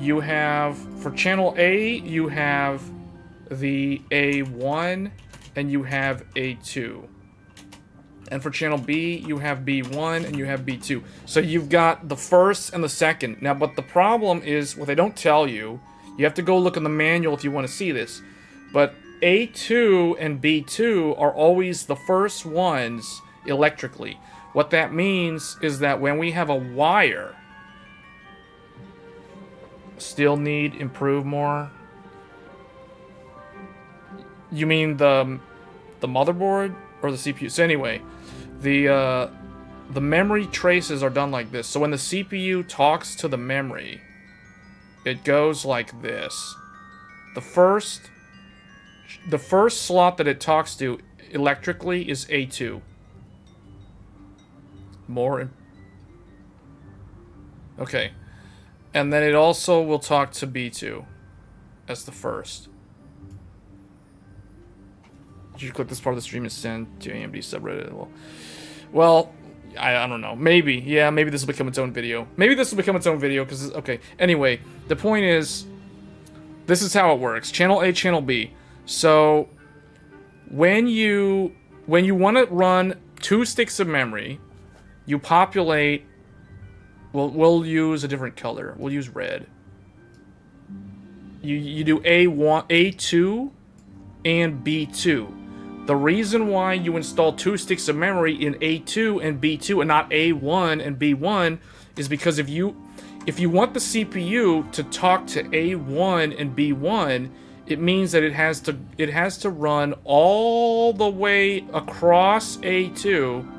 S1: You have, for channel A, you have the A1 and you have A2. And for channel B, you have B1 and you have B2. So you've got the first and the second. Now, but the problem is, what they don't tell you, you have to go look in the manual if you want to see this, but A2 and B2 are always the first ones electrically. What that means is that when we have a wire, still need improve more. You mean the motherboard or the CPU? So anyway, the memory traces are done like this. So when the CPU talks to the memory, it goes like this. The first slot that it talks to electrically is A2. Okay. And then it also will talk to B2 as the first. You should click this part of the stream and send to AMD subreddit. Well, I don't know. Maybe. Yeah, maybe this will become its own video. Maybe this will become its own video because, okay. Anyway, the point is, this is how it works. Channel A, channel B. So, when you want to run 2 sticks of memory, you populate, well, we'll use a different color. We'll use red. You do A1, A2 and B2. The reason why you install 2 sticks of memory in A2 and B2 and not A1 and B1 is because if you want the CPU to talk to A1 and B1, it means that it has to run all the way across A2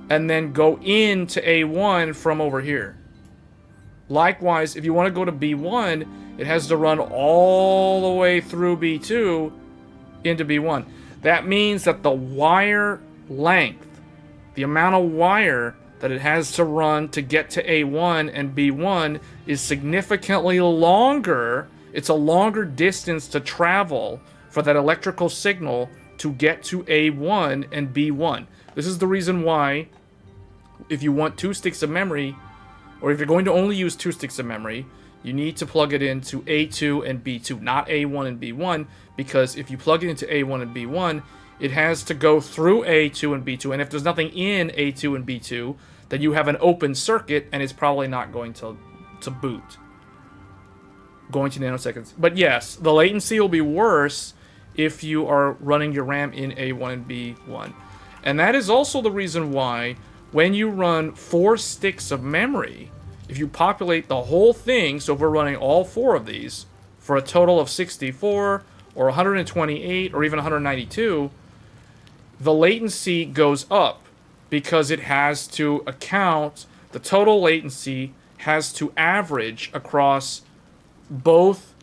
S1: and then go into A1 from over here. Likewise, if you want to go to B1, it has to run all the way through B2 into B1. That means that the wire length, the amount of wire that it has to run to get to A1 and B1 is significantly longer. It's a longer distance to travel for that electrical signal to get to A1 and B1. This is the reason why, if you want 2 sticks of memory, or if you're going to only use 2 sticks of memory, you need to plug it into A2 and B2, not A1 and B1, because if you plug it into A1 and B1, it has to go through A2 and B2, and if there's nothing in A2 and B2, then you have an open circuit, and it's probably not going to boot. Going to nanoseconds. But yes, the latency will be worse if you are running your RAM in A1 and B1. And that is also the reason why when you run 4 sticks of memory, if you populate the whole thing, so if we're running all 4 of these for a total of 64 or 128 or even 192, the latency goes up because it has to account, the total latency has to average across both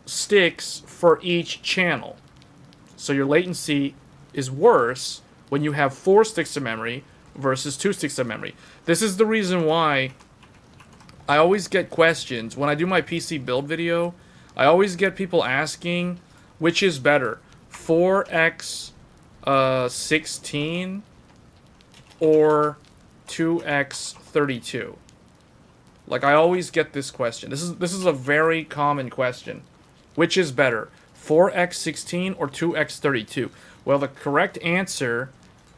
S1: sticks for each channel. So your latency is worse when you have 4 sticks of memory versus 2 sticks of memory. This is the reason why I always get questions when I do my PC build video. I always get people asking which is better, 4x 16 or 2x 32. Like, I always get this question. This is a very common question. Which is better, 4x 16 or 2x 32? Well, the correct answer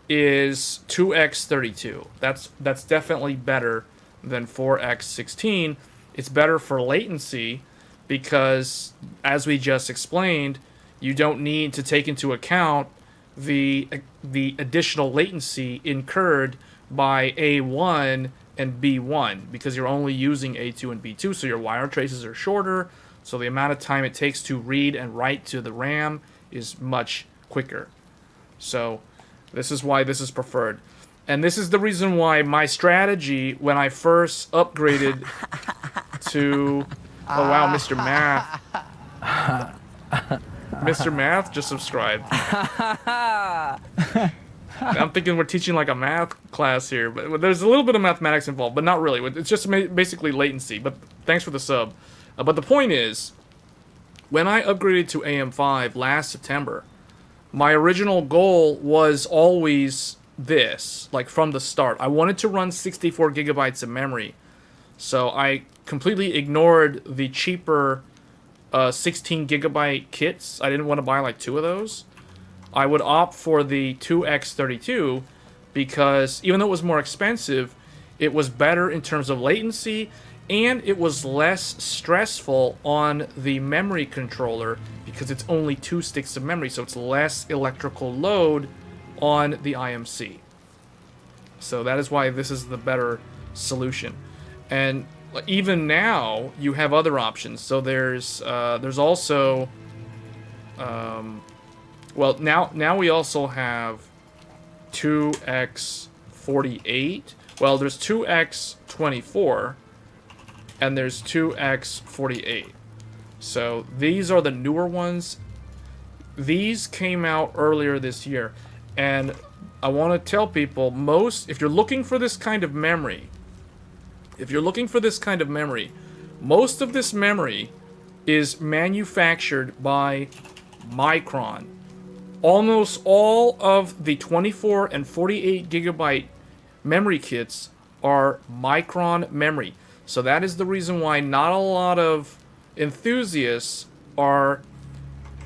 S1: is 2x 32. That's definitely better than 4x 16. It's better for latency because, as we just explained, you don't need to take into account the additional latency incurred by A1 and B1 because you're only using A2 and B2, so your wire traces are shorter, so the amount of time it takes to read and write to the RAM is much quicker. So this is why this is preferred. And this is the reason why my strategy when I first upgraded to... Oh wow, Mr. Math. Mr. Math just subscribed. I'm thinking we're teaching like a math class here, but there's a little bit of mathematics involved, but not really. It's just basically latency, but thanks for the sub. But the point is, when I upgraded to AM5 last September, my original goal was always this, like from the start. I wanted to run 64 gigabytes of memory, so I completely ignored the cheaper 16 gigabyte kits. I didn't want to buy like 2 of those. I would opt for the 2x32 because even though it was more expensive, it was better in terms of latency and it was less stressful on the memory controller because it's only 2 sticks of memory, so it's less electrical load on the IMC. So that is why this is the better solution. And even now, you have other options. So there's also... well, now we also have 2x48. Well, there's 2x24, and there's 2x48. So these are the newer ones. These came out earlier this year, and I want to tell people, if you're looking for this kind of memory, most of this memory is manufactured by Micron. Almost all of the 24 and 48 gigabyte memory kits are Micron memory. So that is the reason why not a lot of enthusiasts are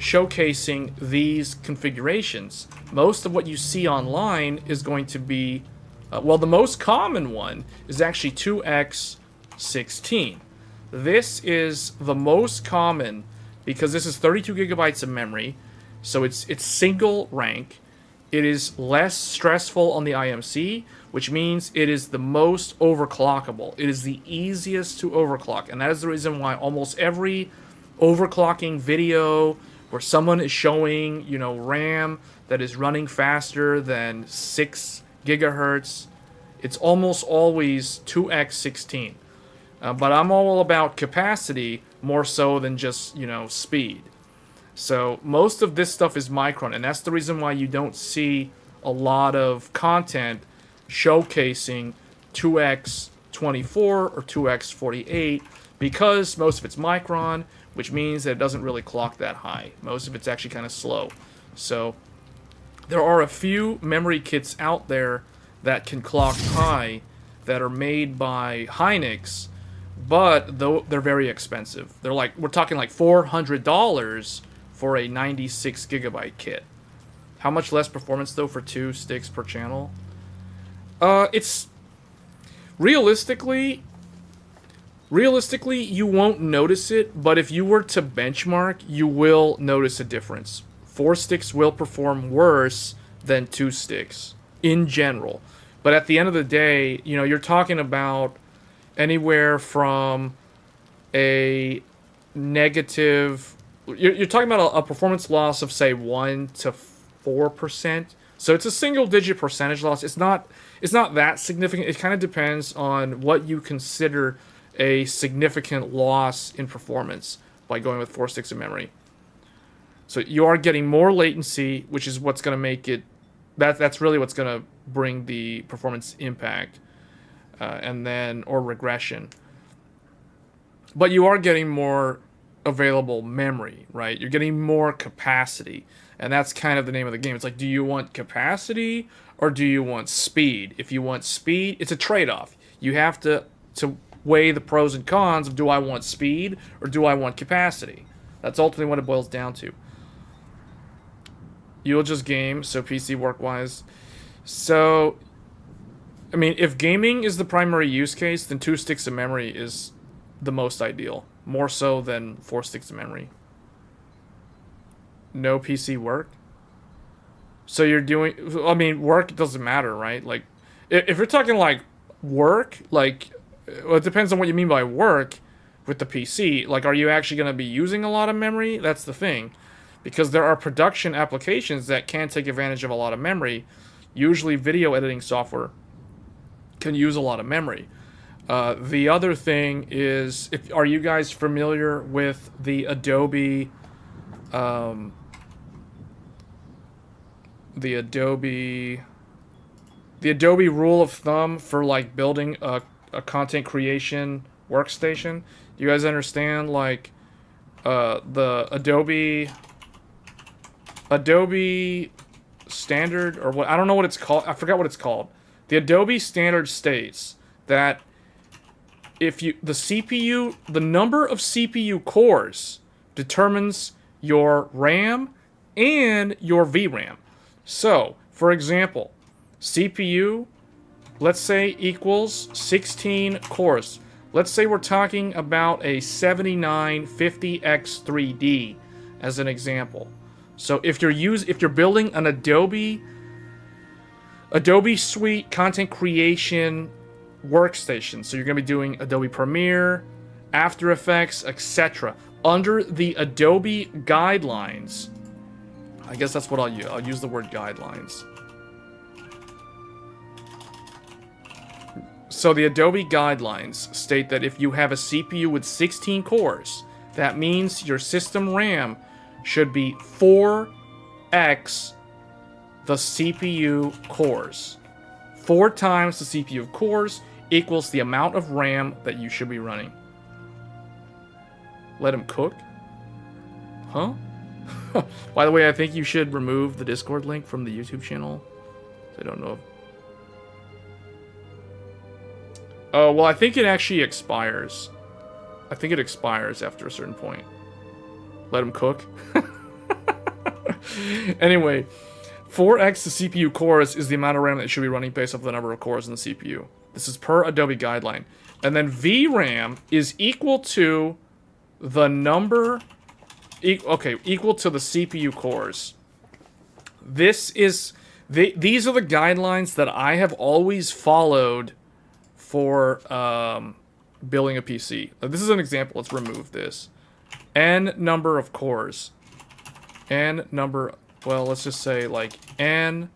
S1: showcasing these configurations. Most of what you see online is going to be, well, the most common one is actually 2x16. This is the most common because this is 32 gigabytes of memory. So it's single rank. It is less stressful on the IMC, which means it is the most overclockable. It is the easiest to overclock, and that is the reason why almost every overclocking video where someone is showing, RAM that is running faster than 6 gigahertz, it's almost always 2x16. But I'm all about capacity more so than just, speed. So most of this stuff is Micron, and that's the reason why you don't see a lot of content showcasing 2x24 or 2x48 because most of it's Micron, which means that it doesn't really clock that high. Most of it's actually kind of slow. So there are a few memory kits out there that can clock high that are made by Hynix, but though they're very expensive. We're talking like $400 for a 96 gigabyte kit. How much less performance though for 2 sticks per channel? It's realistically you won't notice it, but if you were to benchmark, you will notice a difference. 4 sticks will perform worse than 2 sticks in general. But at the end of the day, you're talking about anywhere from a negative... You're talking about a performance loss of, say, 1 to 4%. So it's a single-digit percentage loss. It's not that significant. It kind of depends on what you consider a significant loss in performance by going with 4 sticks of memory. So you are getting more latency, which is what's going to make it That's really what's going to bring the performance impact, and then or regression. But you are getting more available memory, right? You're getting more capacity, and that's kind of the name of the game. It's like, do you want capacity or do you want speed? If you want speed, it's a trade-off. You have to weigh the pros and cons of, do I want speed or do I want capacity? That's ultimately what it boils down to. You'll just game, so PC work-wise. So, I mean, if gaming is the primary use case, then 2 sticks of memory is the most ideal. More so than 4 sticks of memory. No PC work? So you're doing... I mean, work doesn't matter, right? Like, if you're talking, like, work, like... Well, it depends on what you mean by work with the PC. Like, are you actually going to be using a lot of memory? That's the thing. Because there are production applications that can take advantage of a lot of memory. Usually video editing software can use a lot of memory. The other thing is, are you guys familiar with the Adobe... the Adobe rule of thumb for, like, building a content creation workstation? Do you guys understand, like, the Adobe standard, or what? I don't know what it's called. I forgot what it's called. The Adobe standard states that if the CPU, the number of CPU cores determines your RAM and your VRAM. So, for example, CPU, let's say, equals 16 cores. Let's say we're talking about a 7950X3D as an example. So if you're building an Adobe Suite content creation workstation, so you're going to be doing Adobe Premiere, After Effects, etc. Under the Adobe guidelines, I guess that's what I'll use. I'll use the word guidelines. So the Adobe guidelines state that if you have a CPU with 16 cores, that means your system RAM should be 4x the CPU cores. 4 times the CPU cores equals the amount of RAM that you should be running. Let him cook? Huh? By the way, I think you should remove the Discord link from the YouTube channel. I don't know if... Oh, well, I think it actually expires. I think it expires after a certain point. Let him cook. Anyway, 4x the CPU cores is the amount of RAM that you should be running based off the number of cores in the CPU. This is per Adobe guideline. And then VRAM is equal to the number... equal to the CPU cores. These are the guidelines that I have always followed for building a PC. This is an example. Let's remove this. N number of cores. N number... Well, let's just say, like, N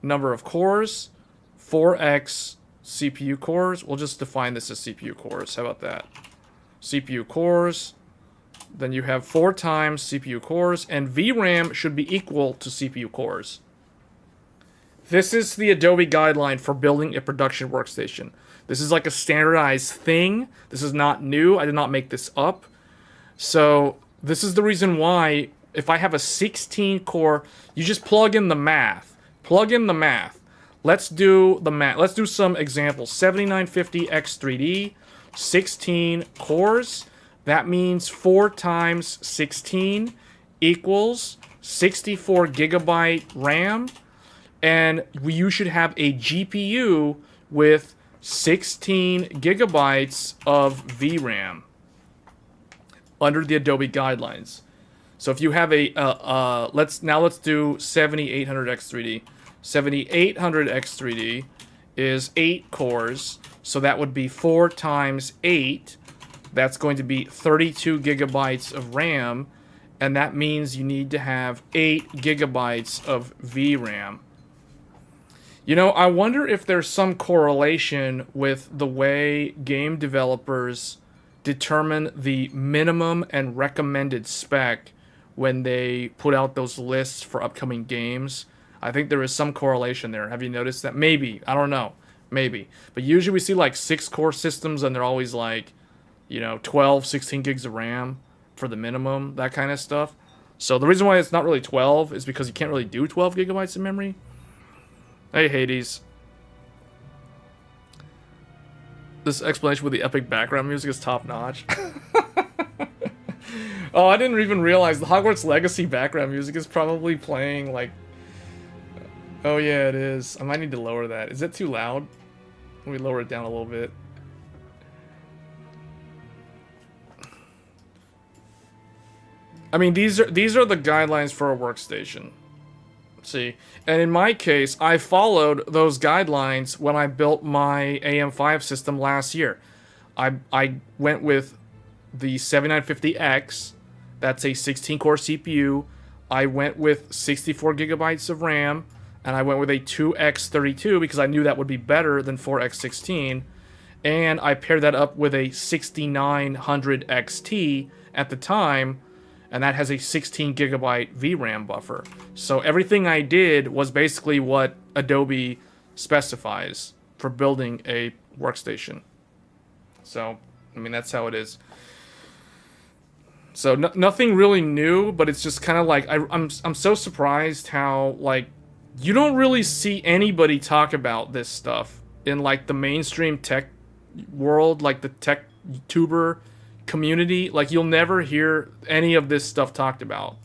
S1: number of cores. 4x CPU cores. We'll just define this as CPU cores. How about that? CPU cores. Then you have 4 times CPU cores. And VRAM should be equal to CPU cores. This is the Adobe guideline for building a production workstation. This is like a standardized thing. This is not new. I did not make this up. So this is the reason why if I have a 16 core, you just plug in the math. Plug in the math. Let's do the math. Let's do some examples. 7950X3D, 16 cores. That means 4 times 16 equals 64 gigabyte RAM. And you should have a GPU with 16 gigabytes of VRAM under the Adobe guidelines. So if you have a let's do 7800X3D. 7800X3D is 8 cores, so that would be 4 times 8. That's going to be 32 gigabytes of RAM, and that means you need to have 8 gigabytes of VRAM. You know, I wonder if there's some correlation with the way game developers determine the minimum and recommended spec when they put out those lists for upcoming games. I think there is some correlation there. Have you noticed that? Maybe. I don't know. Maybe. But usually we see like 6-core systems and they're always like, you know, 12, 16 gigs of RAM for the minimum, that kind of stuff. So the reason why it's not really 12 is because you can't really do 12 gigabytes of memory. Hey, Hades. This explanation with the epic background music is top notch. Oh, I didn't even realize the Hogwarts Legacy background music is probably playing like... Oh yeah, it is. I might need to lower that. Is it too loud? Let me lower it down a little bit. I mean, these are the guidelines for a workstation. See, and in my case, I followed those guidelines when I built my AM5 system last year. I went with the 7950X. That's a 16-core CPU. I went with 64 gigabytes of RAM, and I went with a 2x32 because I knew that would be better than 4x16. And I paired that up with a 6900 XT at the time, and that has a 16 gigabyte VRAM buffer. So everything I did was basically what Adobe specifies for building a workstation. So, I mean, that's how it is. So nothing really new, but it's just kind of like I'm so surprised how like you don't really see anybody talk about this stuff in like the mainstream tech world, like the tech tuber community. Like you'll never hear any of this stuff talked about.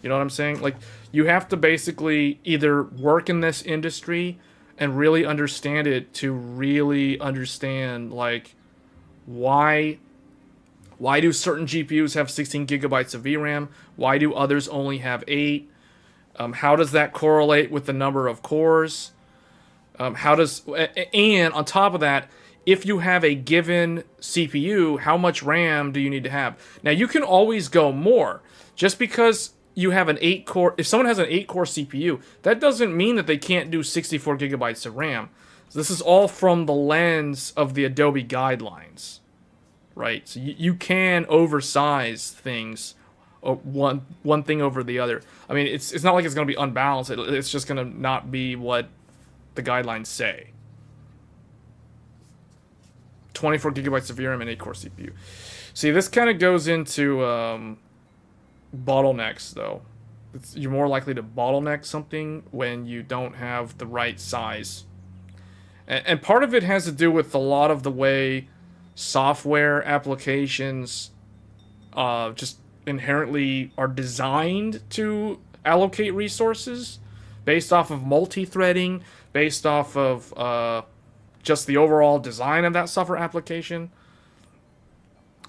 S1: You know what I'm saying? Like you have to basically either work in this industry and really understand it to really understand like why do certain GPUs have 16 gigabytes of VRAM? Why do others only have 8? How does that correlate with the number of cores? And on top of that, if you have a given CPU, how much RAM do you need to have? Now, you can always go more. Just because you have an 8-core... If someone has an 8-core CPU, that doesn't mean that they can't do 64 gigabytes of RAM. So this is all from the lens of the Adobe guidelines. Right? So you can oversize things, one thing over the other. I mean, it's not like it's going to be unbalanced. It's just going to not be what the guidelines say. 24 gigabytes of VRAM and 8-core CPU. See, this kind of goes into bottlenecks, though. You're more likely to bottleneck something when you don't have the right size. And part of it has to do with a lot of the way software applications just inherently are designed to allocate resources based off of multi-threading, based off of just the overall design of that software application.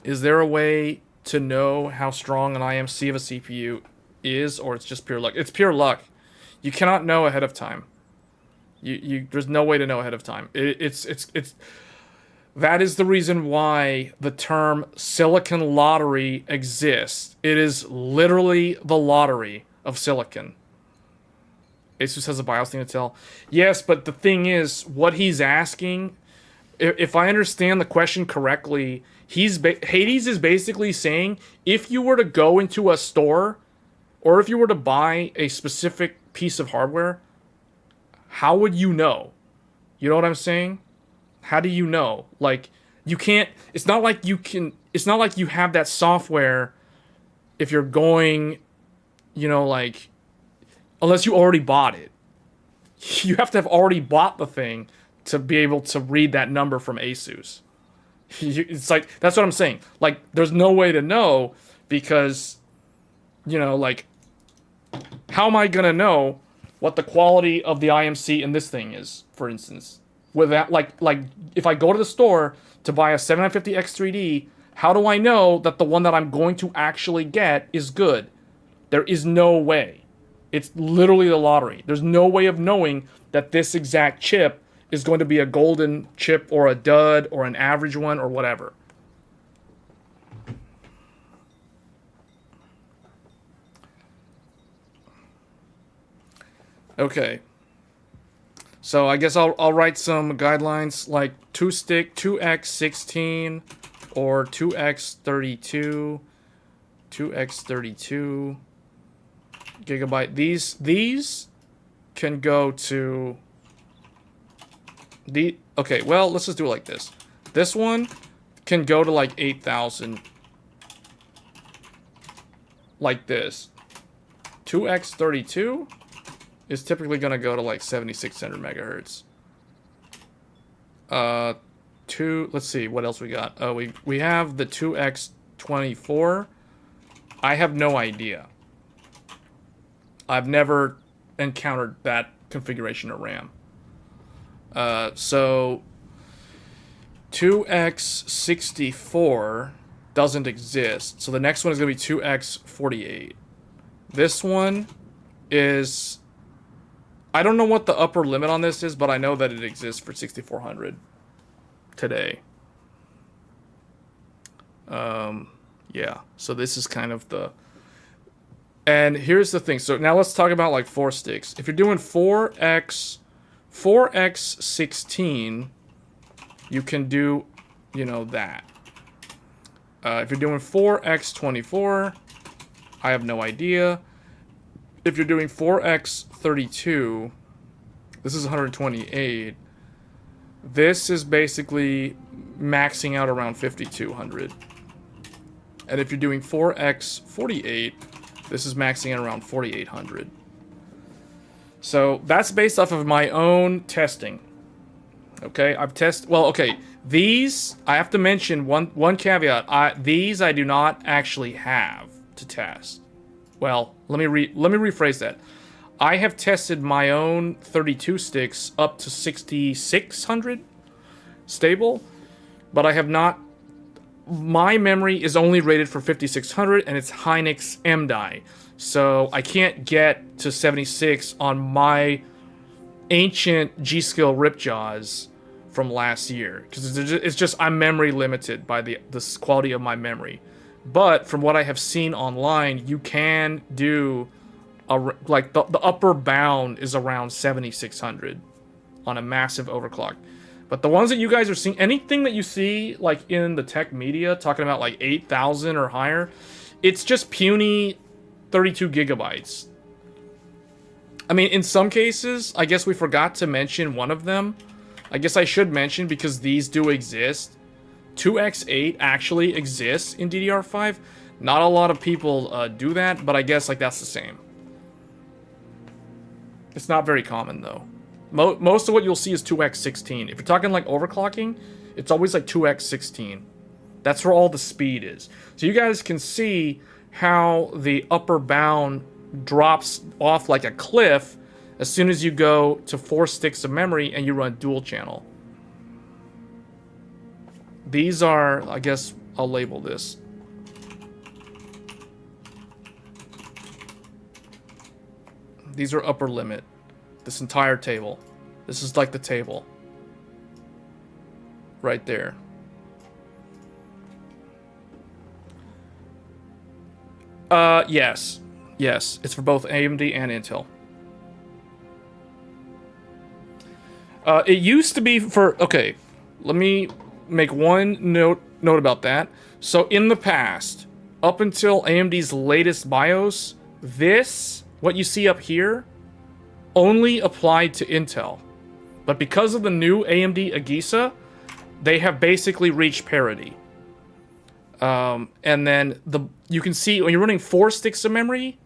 S1: Is there a way to know how strong an IMC of a CPU is, or it's just pure luck? It's pure luck. You cannot know ahead of time. There's no way to know ahead of time. It's that is the reason why the term silicon lottery exists. It is literally the lottery of silicon. Asus has a BIOS thing to tell. Yes, but the thing is, what he's asking, if I understand the question correctly, Hades is basically saying, if you were to go into a store, or if you were to buy a specific piece of hardware, how would you know? You know what I'm saying? How do you know? Like, you can't... It's not like you can... It's not like you have that software if you're going, you know, like... Unless you already bought it. You have to have already bought the thing to be able to read that number from Asus. It's like... That's what I'm saying. Like, there's no way to know because, you know, like... How am I going to know what the quality of the IMC in this thing is, for instance? Without, like if I go to the store to buy a 7950X3D, how do I know that the one that I'm going to actually get is good? There is no way. It's literally the lottery. There's no way of knowing that this exact chip is going to be a golden chip or a dud or an average one or whatever. Okay. So I guess I'll write some guidelines like 2-stick, 2x16, or 2x32, 2x32 gigabyte. These can go to the... Okay, well, let's just do it like this. This one can go to like 8,000. Like this. 2x32 is typically going to go to like 7,600 megahertz. Let's see, what else we got? Oh, we have the 2x24. I have no idea. I've never encountered that configuration of RAM. So 2x64 doesn't exist. So the next one is going to be 2x48. This one is... I don't know what the upper limit on this is, but I know that it exists for 6400 today. Yeah, so this is kind of the... And here's the thing. So now let's talk about like 4 sticks. If you're doing 4x16, you can do, you know, that. If you're doing 4x24, I have no idea. If you're doing 4x32, this is 128. This is basically maxing out around 5200. And if you're doing 4x48, this is maxing out around 4800. So that's based off of my own testing. Okay, I've tested... Well, okay, these, I have to mention one caveat. These I do not actually have to test. Well, let me rephrase that. I have tested my own 32 sticks up to 6600 stable, but I have not... My memory is only rated for 5600, and it's Hynix MDI. So I can't get to 76 on my ancient G-Skill Ripjaws from last year. Because it's just, I'm memory limited by the quality of my memory. But from what I have seen online, you can do... like, the upper bound is around 7600 on a massive overclock. But the ones that you guys are seeing, anything that you see, like, in the tech media, talking about, like, 8,000 or higher, it's just puny 32 gigabytes. I mean, in some cases, I guess we forgot to mention one of them. I guess I should mention, because these do exist. 2x8 actually exists in DDR5. Not a lot of people do that, but I guess, like, that's the same. It's not very common, though. Most of what you'll see is 2x16. If you're talking like overclocking, it's always like 2x16. That's where all the speed is. So you guys can see how the upper bound drops off like a cliff as soon as you go to 4 sticks of memory and you run dual channel. These are, I guess I'll label this. These are upper limit. This entire table. This is like the table. Right there. Yes. Yes, it's for both AMD and Intel. It used to be for... Okay, let me make one note about that. So in the past, up until AMD's latest BIOS, this, what you see up here, only applied to Intel. But because of the new AMD Agisa, they have basically reached parity. And then you can see when you're running 4 sticks of memory,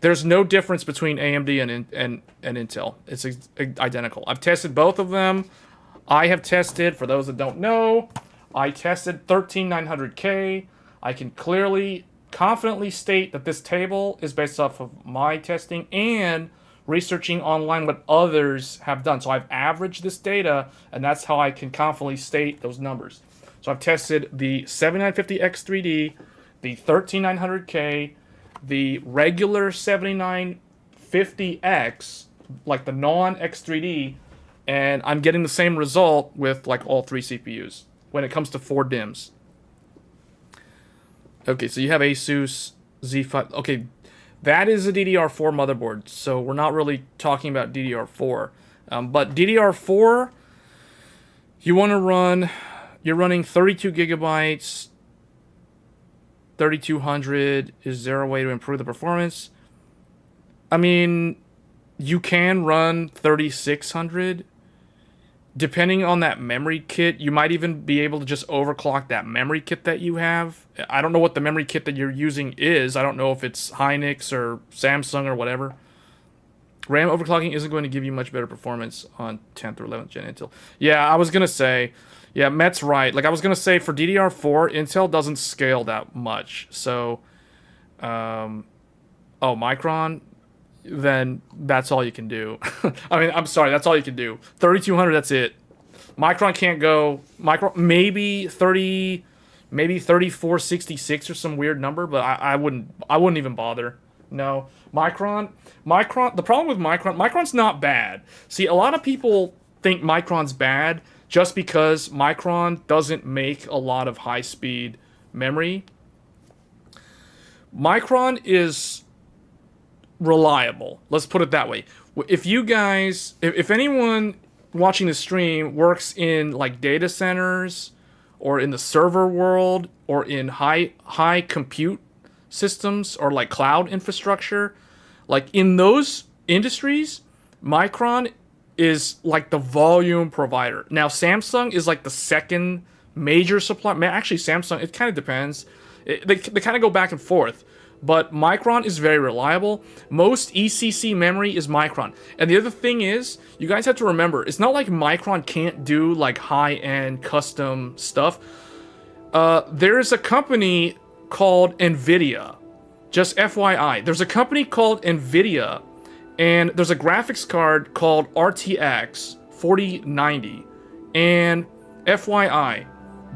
S1: there's no difference between AMD and Intel. It's identical. I've tested both of them. I have tested, for those that don't know, I tested 13900K. I can clearly, confidently state that this table is based off of my testing and researching online what others have done. So I've averaged this data, and that's how I can confidently state those numbers. So I've tested the 7950X3D, the 13900K, the regular 7950X, like the non-X3D, and I'm getting the same result with like all 3 CPUs when it comes to 4 DIMMs. Okay, so you have Asus Z5. Okay, that is a DDR4 motherboard, so we're not really talking about DDR4. But DDR4, you want to run, you're running 32 gigabytes, 3200. Is there a way to improve the performance? I mean, you can run 3600. Depending on that memory kit, you might even be able to just overclock that memory kit that you have. I don't know what the memory kit that you're using is. I don't know if it's Hynix or Samsung or whatever. RAM overclocking isn't going to give you much better performance on 10th or 11th gen Intel. Yeah, I was going to say, yeah, Matt's right. Like, I was going to say, for DDR4, Intel doesn't scale that much. So, Micron, then that's all you can do. I mean, I'm sorry, that's all you can do. 3200, that's it. Micron can't go. Micron, maybe 3466 or some weird number, but I wouldn't even bother. No. Micron, the problem with Micron's not bad. See, a lot of people think Micron's bad just because Micron doesn't make a lot of high-speed memory. Micron is reliable. Let's put it that way. If you guys, if anyone watching the stream works in like data centers or in the server world or in high compute systems or like cloud infrastructure, like in those industries, Micron is like the volume provider. Now Samsung is like the second major supplier. Actually, Samsung, it kind of depends. They kind of go back and forth. But Micron is very reliable. Most ECC memory is Micron. And the other thing is, you guys have to remember, it's not like Micron can't do like high-end custom stuff. There's a company called NVIDIA. Just FYI. There's a company called NVIDIA, and there's a graphics card called RTX 4090. And FYI,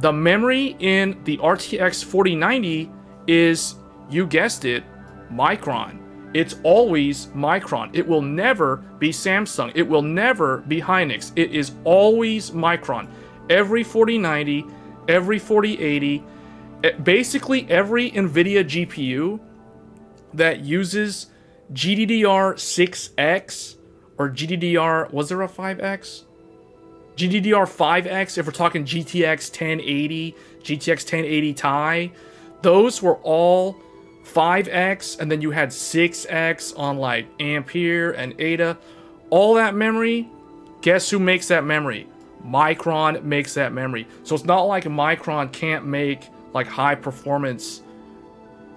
S1: the memory in the RTX 4090 is, you guessed it, Micron. It's always Micron. It will never be Samsung. It will never be Hynix. It is always Micron. Every 4090, every 4080, basically every NVIDIA GPU that uses GDDR6X or GDDR, was there a 5X? GDDR5X, if we're talking GTX 1080, GTX 1080 Ti, those were all 5X, and then you had 6X on like Ampere and Ada. All that memory, guess who makes that memory? Micron makes that memory. So it's not like Micron can't make like high performance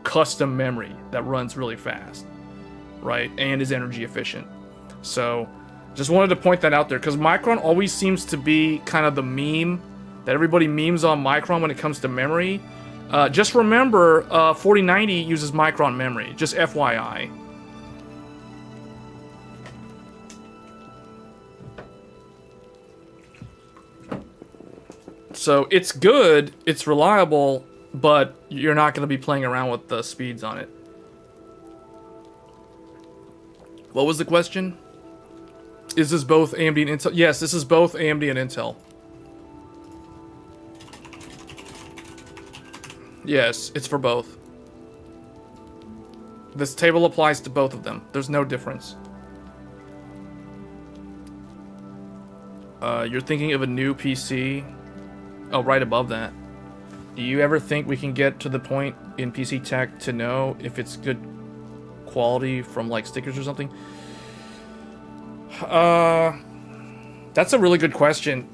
S1: custom memory that runs really fast, right? And is energy efficient. So just wanted to point that out there because Micron always seems to be kind of the meme that everybody memes on Micron when it comes to memory. Just remember, 4090 uses Micron memory. Just FYI. So it's good, it's reliable, but you're not going to be playing around with the speeds on it. What was the question? Is this both AMD and Intel? Yes, this is both AMD and Intel. Yes, it's for both. This table applies to both of them. There's no difference. You're thinking of a new PC? Oh, right above that. Do you ever think we can get to the point in PC tech to know if it's good quality from like stickers or something? That's a really good question.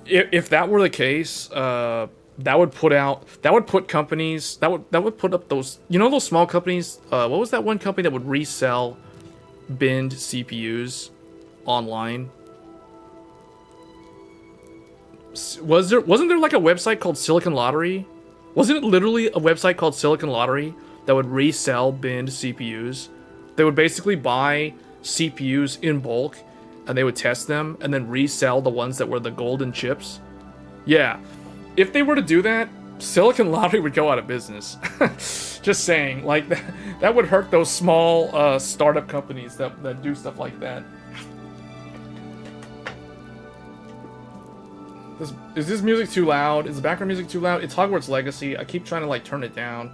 S1: If that were the case, that would put companies, that would put up those, you know, those small companies. What was that one company that would resell binned CPUs online? Wasn't there like a website called Silicon Lottery? Wasn't it literally a website called Silicon Lottery that would resell binned CPUs? They would basically buy CPUs in bulk and they would test them and then resell the ones that were the golden chips. Yeah. If they were to do that, Silicon Lottery would go out of business. Just saying, like, that would hurt those small startup companies that do stuff like that. Is this music too loud? Is the background music too loud? It's Hogwarts Legacy. I keep trying to, like, turn it down.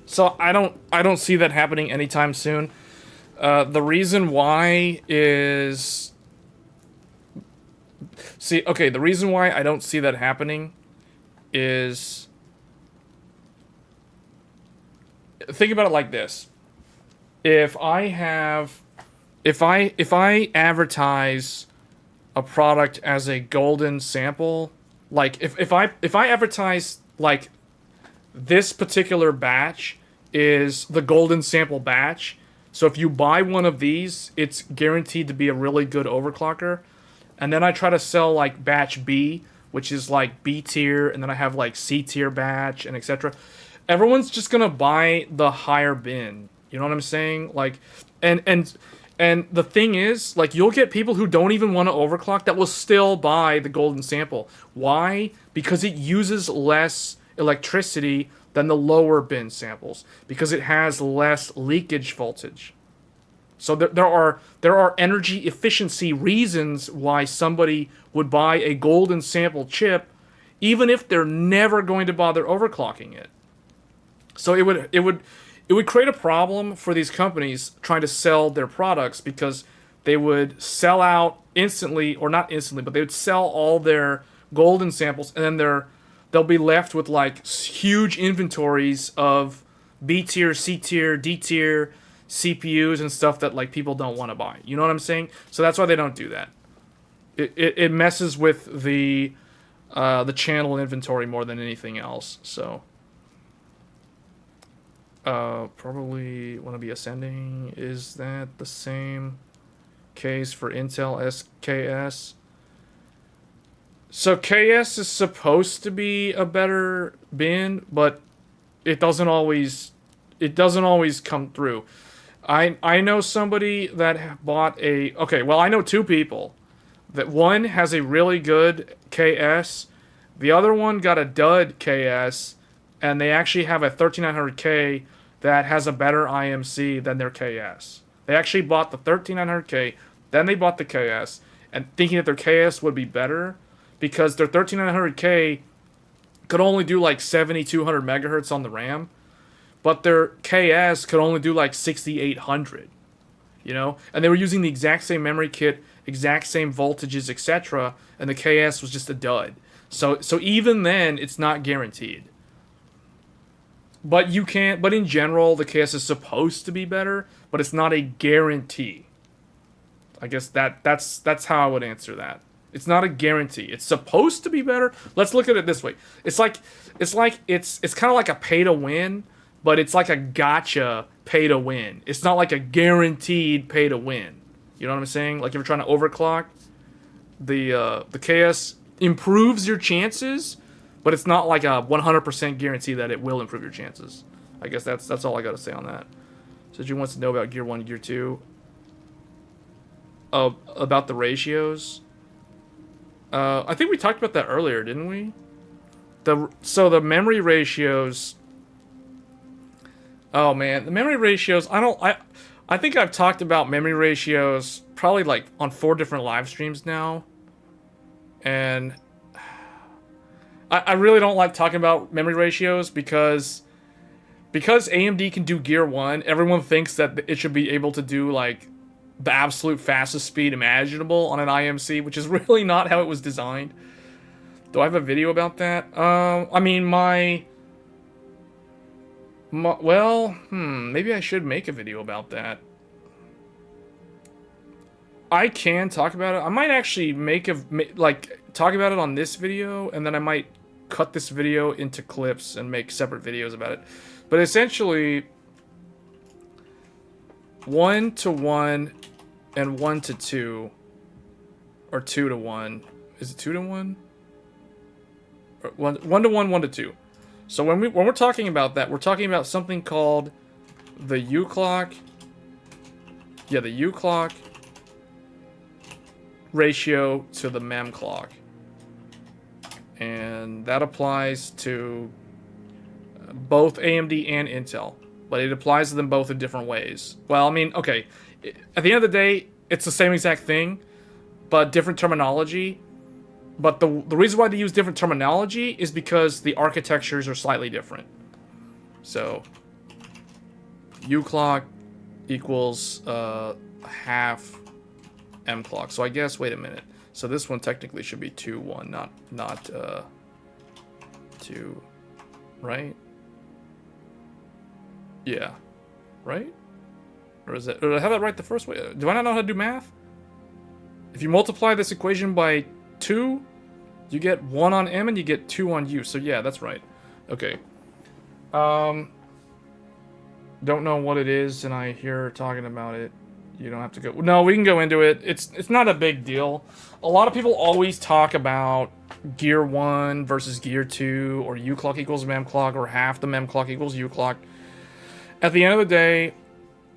S1: So I don't see that happening anytime soon. The reason why is... the reason why I don't see that happening is... think about it like this. If I advertise a product as a golden sample, like if I advertise like this particular batch is the golden sample batch, so if you buy one of these, it's guaranteed to be a really good overclocker. And then I try to sell like batch B, which is like B tier, and then I have like C tier batch and etc. Everyone's just gonna buy the higher bin. You know what I'm saying? Like, and the thing is, like, you'll get people who don't even want to overclock that will still buy the golden sample. Why? Because it uses less electricity than the lower bin samples, because it has less leakage voltage. So there are energy efficiency reasons why somebody would buy a golden sample chip, even if they're never going to bother overclocking it. So it would create a problem for these companies trying to sell their products, because they would sell out instantly, or not instantly, but they would sell all their golden samples, and then they'll be left with like huge inventories of B tier, C tier, D tier CPUs and stuff that like people don't want to buy. You know what I'm saying? So that's why they don't do that. It messes with the channel inventory more than anything else. So probably want to be ascending. Is that the same case for Intel SKS? So KS is supposed to be a better bin, but it doesn't always come through. I know somebody that bought a... Okay, well, I know two people. That one has a really good KS. The other one got a dud KS, and they actually have a 3900K that has a better IMC than their KS. They actually bought the 3900K, then they bought the KS, and thinking that their KS would be better, because their 3900K could only do like 7200 megahertz on the RAM, but their KS could only do like 6800, you know? And they were using the exact same memory kit, exact same voltages, etc., and the KS was just a dud. So even then, it's not guaranteed. But in general, the KS is supposed to be better, but it's not a guarantee. I guess that's how I would answer that. It's not a guarantee. It's supposed to be better. Let's look at it this way. It's kind of like a pay to win, but it's like a gotcha pay to win. It's not like a guaranteed pay to win. You know what I'm saying? Like if you're trying to overclock, the KS improves your chances, but it's not like a 100% guarantee that it will improve your chances. I guess that's all I got to say on that. So June wants to know about Gear 1 and Gear 2. About the ratios. I think we talked about that earlier, didn't we? So the memory ratios... Oh man, the memory ratios, I think I've talked about memory ratios probably like on 4 different live streams now. And I really don't like talking about memory ratios because AMD can do Gear 1, everyone thinks that it should be able to do like the absolute fastest speed imaginable on an IMC, which is really not how it was designed. Do I have a video about that? I mean, maybe I should make a video about that. I can talk about it. I might actually talk about it on this video, and then I might cut this video into clips and make separate videos about it. But essentially, 1-to-1 and 1-to-2, or 2-to-1. Is it 2-to-1? 1-to-1, 1-to-2. So when we're talking about that, we're talking about something called the U clock. Yeah, the U clock ratio to the mem clock. And that applies to both AMD and Intel, but it applies to them both in different ways. Well, I mean, okay, at the end of the day, it's the same exact thing, but different terminology. But the reason why they use different terminology is because the architectures are slightly different. So, U clock equals half M clock. So I guess, wait a minute. So this one technically should be 2-1, not 2, right? Yeah. Right? Or is it? Or did I have that right the first way? Do I not know how to do math? If you multiply this equation by 2, you get 1 on M and you get 2 on U. So yeah, that's right. Okay. Don't know what it is, and I hear talking about it. You don't have to go. No, we can go into it. It's not a big deal. A lot of people always talk about Gear 1 versus Gear 2, or U clock equals mem clock, or half the mem clock equals U clock. At the end of the day,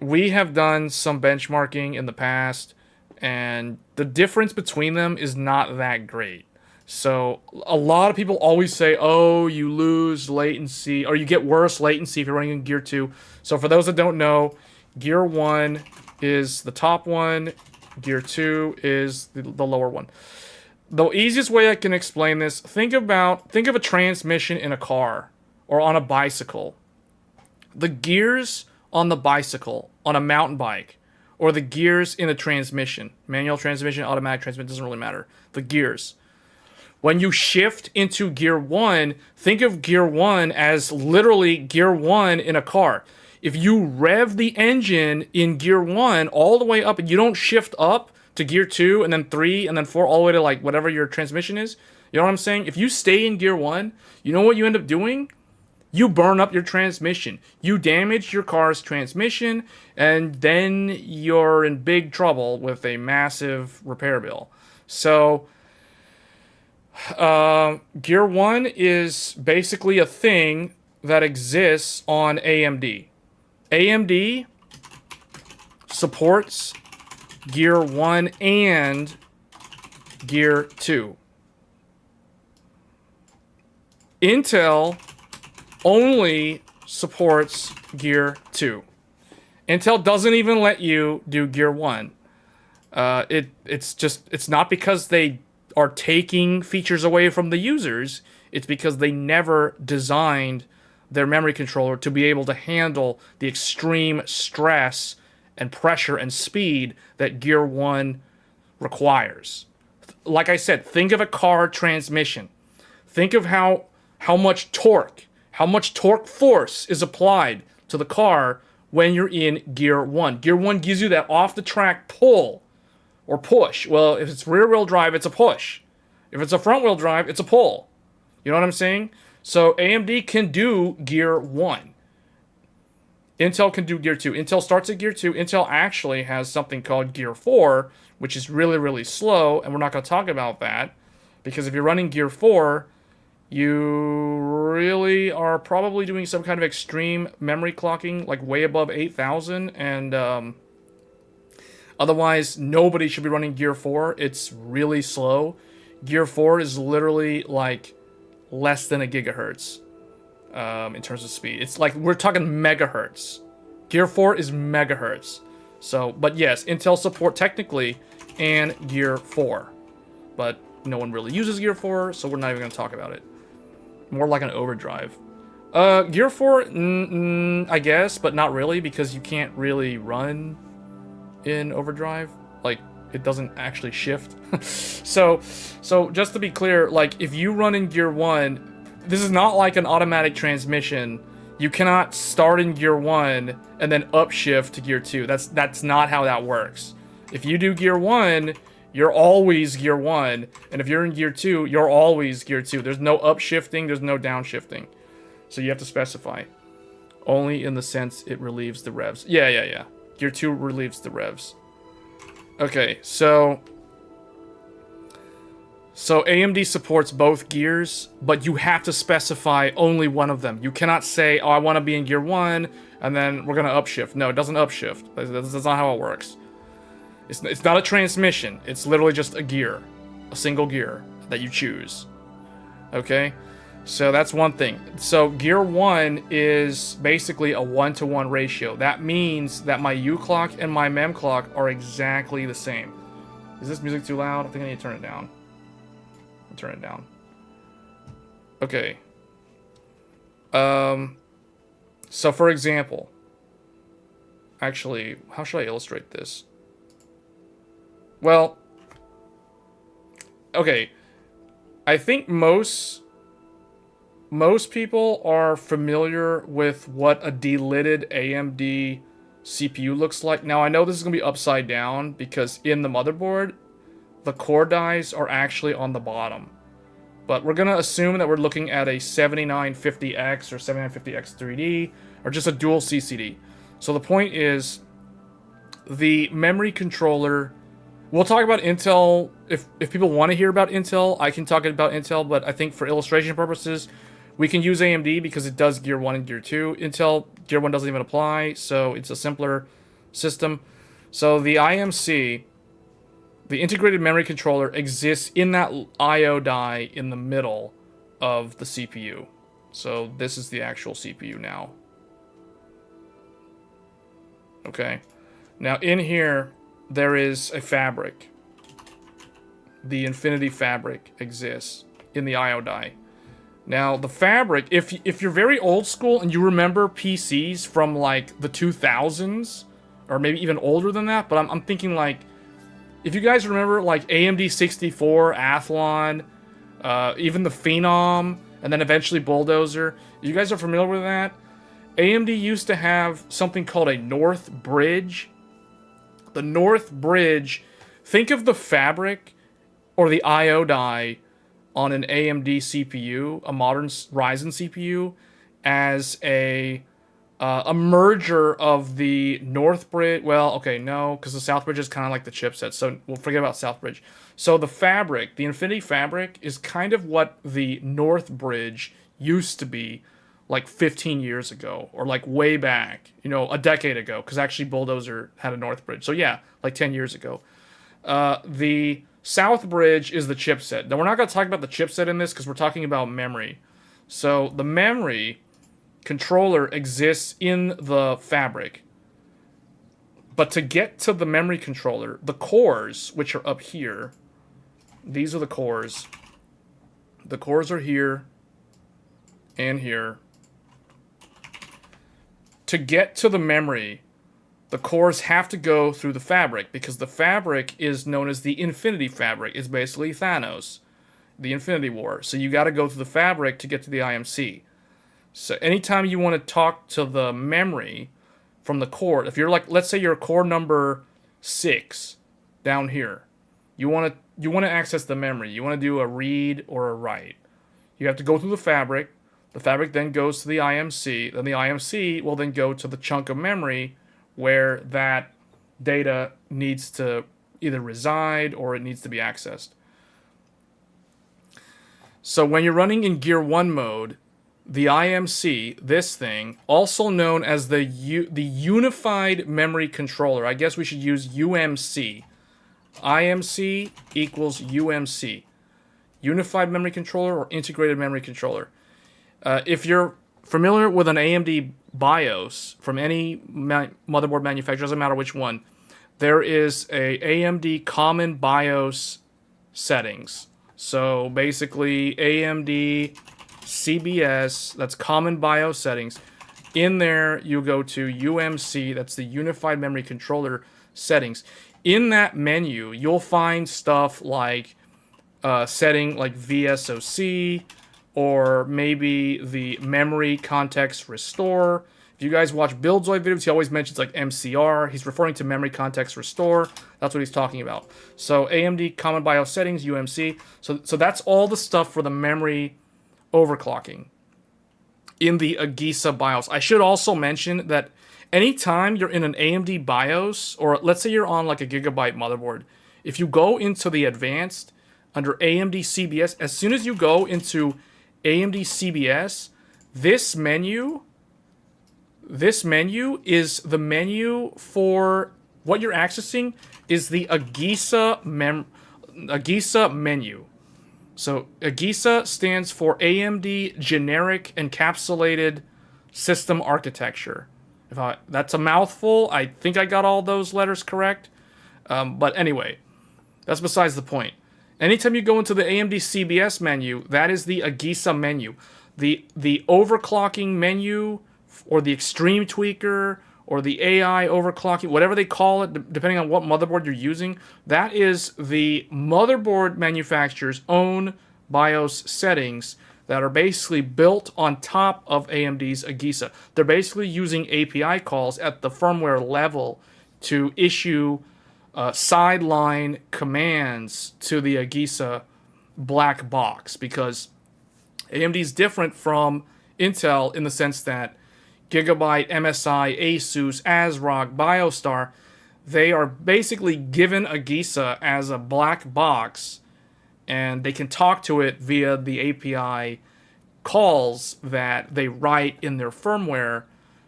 S1: we have done some benchmarking in the past, and the difference between them is not that great. So a lot of people always say, oh, you lose latency, or you get worse latency if you're running in Gear 2. So for those that don't know, Gear 1 is the top one, Gear 2 is the lower one. The easiest way I can explain this, think of a transmission in a car or on a bicycle. The gears on the bicycle, on a mountain bike, or the gears in a transmission, manual transmission, automatic transmission, doesn't really matter. The gears. When you shift into Gear 1, think of Gear 1 as literally Gear 1 in a car. If you rev the engine in Gear 1 all the way up and you don't shift up to Gear 2 and then 3 and then 4 all the way to like whatever your transmission is, you know what I'm saying? If you stay in Gear 1, you know what you end up doing? You burn up your transmission. You damage your car's transmission, and then you're in big trouble with a massive repair bill. So Gear 1 is basically a thing that exists on AMD. AMD supports Gear 1 and Gear 2. Intel only supports Gear 2. Intel doesn't even let you do Gear 1. It's not because they are taking features away from the users. It's because they never designed their memory controller to be able to handle the extreme stress and pressure and speed that Gear 1 requires. Like I said, think of a car transmission. Think of how much torque force is applied to the car when you're in Gear 1. Gear 1 gives you that off-the-track pull or push. Well, if it's rear-wheel drive, it's a push. If it's a front-wheel drive, it's a pull. You know what I'm saying? So AMD can do Gear 1. Intel can do Gear 2. Intel starts at Gear 2. Intel actually has something called Gear 4, which is really, really slow, and we're not going to talk about that, because if you're running Gear 4, you really are probably doing some kind of extreme memory clocking, like way above 8,000, and otherwise, nobody should be running Gear 4. It's really slow. Gear 4 is literally like less than a gigahertz in terms of speed. It's like we're talking megahertz. Gear 4 is megahertz. So, but yes, Intel support technically and Gear 4, but no one really uses Gear 4, so we're not even going to talk about it. More like an overdrive. Gear 4, I guess, but not really, because you can't really run in overdrive. Like, it doesn't actually shift. So just to be clear, like, if you run in Gear 1, this is not like an automatic transmission. You cannot start in Gear 1 and then upshift to Gear 2. That's not how that works. If you do Gear 1, you're always Gear 1, and if you're in Gear 2, you're always Gear 2. There's no upshifting, there's no downshifting. So you have to specify. Only in the sense it relieves the revs. Yeah. Gear 2 relieves the revs. Okay, so AMD supports both gears, but you have to specify only one of them. You cannot say, oh, I want to be in Gear 1, and then we're going to upshift. No, it doesn't upshift. That's not how it works. It's not a transmission. It's literally just a gear. A single gear that you choose. Okay? So that's one thing. So Gear 1 is basically a 1-to-1 ratio. That means that my U clock and my mem clock are exactly the same. Is this music too loud? I think I need to turn it down. I'll turn it down. Okay. So for example, actually, how should I illustrate this? Well, okay. I think most most people are familiar with what a delidded AMD CPU looks like. Now, I know this is going to be upside down because in the motherboard, the core dies are actually on the bottom. But we're going to assume that we're looking at a 7950X or 7950X 3D or just a dual CCD. So the point is, the memory controller... We'll talk about Intel. If people want to hear about Intel, I can talk about Intel, but I think for illustration purposes, we can use AMD because it does Gear 1 and Gear 2. Intel, Gear 1 doesn't even apply, so it's a simpler system. So the IMC, the integrated memory controller, exists in that I/O die in the middle of the CPU. So this is the actual CPU now. Okay. Now in here, there is a fabric. The Infinity Fabric exists in the I/O die. Now, the fabric, if you're very old school and you remember PCs from like the 2000s, or maybe even older than that, but I'm thinking like, if you guys remember like AMD 64, Athlon, even the Phenom, and then eventually Bulldozer, you guys are familiar with that? AMD used to have something called a North Bridge. The North Bridge, think of the fabric or the I/O die on an AMD CPU, a modern Ryzen CPU, as a merger of the North Bridge. Well, okay, no, because the South Bridge is kind of like the chipset, so we'll forget about South Bridge. So the fabric, the Infinity Fabric, is kind of what the North Bridge used to be like 15 years ago, or like way back, you know, a decade ago, because actually Bulldozer had a North Bridge. So yeah, like 10 years ago. The South Bridge is the chipset. Now, we're not going to talk about the chipset in this because we're talking about memory. So the memory controller exists in the fabric. But to get to the memory controller, the cores, which are up here, these are the cores. The cores are here and here. To get to the memory, the cores have to go through the fabric because the fabric is known as the Infinity Fabric. It's basically Thanos, the Infinity War. So you got to go through the fabric to get to the IMC. So anytime you want to talk to the memory from the core, if you're like, let's say you're core number 6 down here, you want to access the memory. You want to do a read or a write. You have to go through the fabric. The fabric then goes to the IMC. Then the IMC will then go to the chunk of memory where that data needs to either reside or it needs to be accessed. So when you're running in Gear 1 mode, the IMC, this thing, also known as the Unified Memory Controller, I guess we should use UMC. IMC equals UMC. Unified Memory Controller or Integrated Memory Controller. If you're familiar with an AMD BIOS from any motherboard manufacturer, doesn't matter which one, there is a AMD common BIOS settings. So basically AMD CBS, that's common BIOS settings. In there you go to UMC, that's the Unified Memory Controller settings. In that menu you'll find stuff like setting like VSOC, or maybe the memory context restore. If you guys watch Buildzoid videos, he always mentions like MCR. He's referring to memory context restore. That's what he's talking about. So AMD Common BIOS settings, UMC. So that's all the stuff for the memory overclocking in the Agisa BIOS. I should also mention that anytime you're in an AMD BIOS, or let's say you're on like a Gigabyte motherboard, if you go into the advanced under AMD CBS, as soon as you go into AMD CBS, this menu is the menu for what you're accessing is the Agisa menu. So Agisa stands for AMD Generic Encapsulated System Architecture. That's a mouthful. I think I got all those letters correct. But anyway, that's besides the point. Anytime you go into the AMD CBS menu, that is the Agisa menu. The overclocking menu, or the extreme tweaker, or the AI overclocking, whatever they call it, depending on what motherboard you're using, that is the motherboard manufacturer's own BIOS settings that are basically built on top of AMD's AGISA. They're basically using API calls at the firmware level to issue sideline commands to the AGISA black box, because AMD is different from Intel in the sense that Gigabyte, MSI, Asus, ASRock, BioStar, they are basically given AGISA as a black box, and they can talk to it via the API calls that they write in their firmware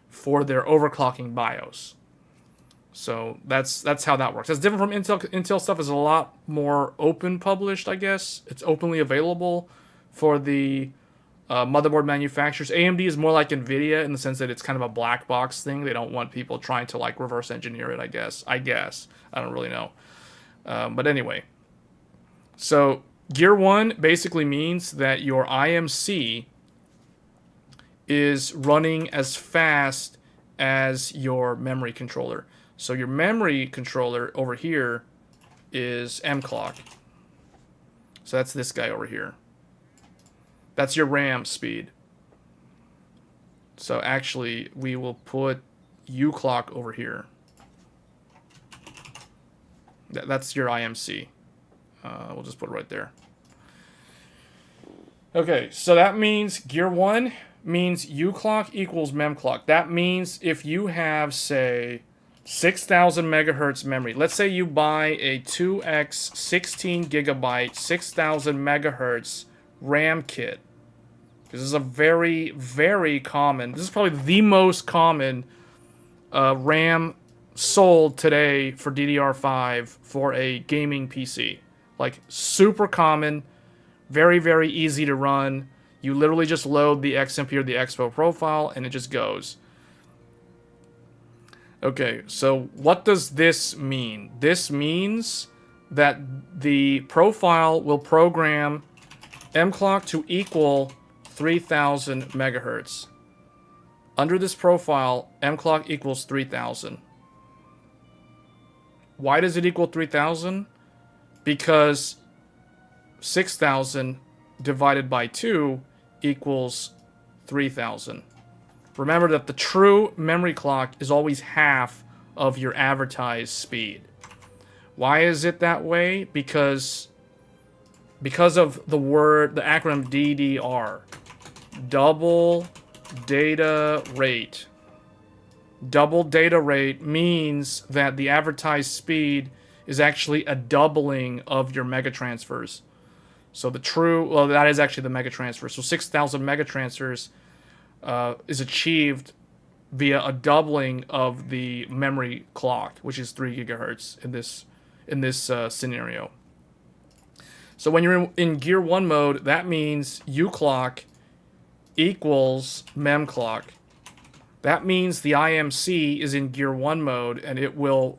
S1: for their overclocking BIOS. So that's how that works. That's different from Intel. Intel stuff is a lot more open published, I guess. It's openly available for the motherboard manufacturers. AMD is more like NVIDIA in the sense that it's kind of a black box thing. They don't want people trying to like reverse engineer it, I guess. I don't really know. But anyway. So Gear 1 basically means that your IMC is running as fast as your memory controller. So your memory controller over here is M-clock. So that's this guy over here. That's your RAM speed. So actually, we will put U-clock over here. That's your IMC. We'll just put it right there. Okay, so that means Gear 1 means U-clock equals mem-clock. That means if you have, say, 6,000 megahertz memory. Let's say you buy a 2x 16 gigabyte 6,000 megahertz RAM kit. This is a very, very common. This is probably the most common RAM sold today for DDR5 for a gaming PC. Like super common, very, very easy to run. You literally just load the XMP or the Expo profile and it just goes. Okay, so what does this mean? This means that the profile will program M-clock to equal 3,000 megahertz. Under this profile, M-clock equals 3,000. Why does it equal 3,000? Because 6,000 divided by 2 equals 3,000. Remember that the true memory clock is always half of your advertised speed. Why is it that way? Because of the acronym DDR. Double data rate. Double data rate means that the advertised speed is actually a doubling of your megatransfers. So that is actually the megatransfer. So 6,000 megatransfers is achieved via a doubling of the memory clock, which is 3 gigahertz in this scenario. So when you're in Gear 1 mode, that means U-clock equals mem-clock. That means the IMC is in Gear 1 mode, and it will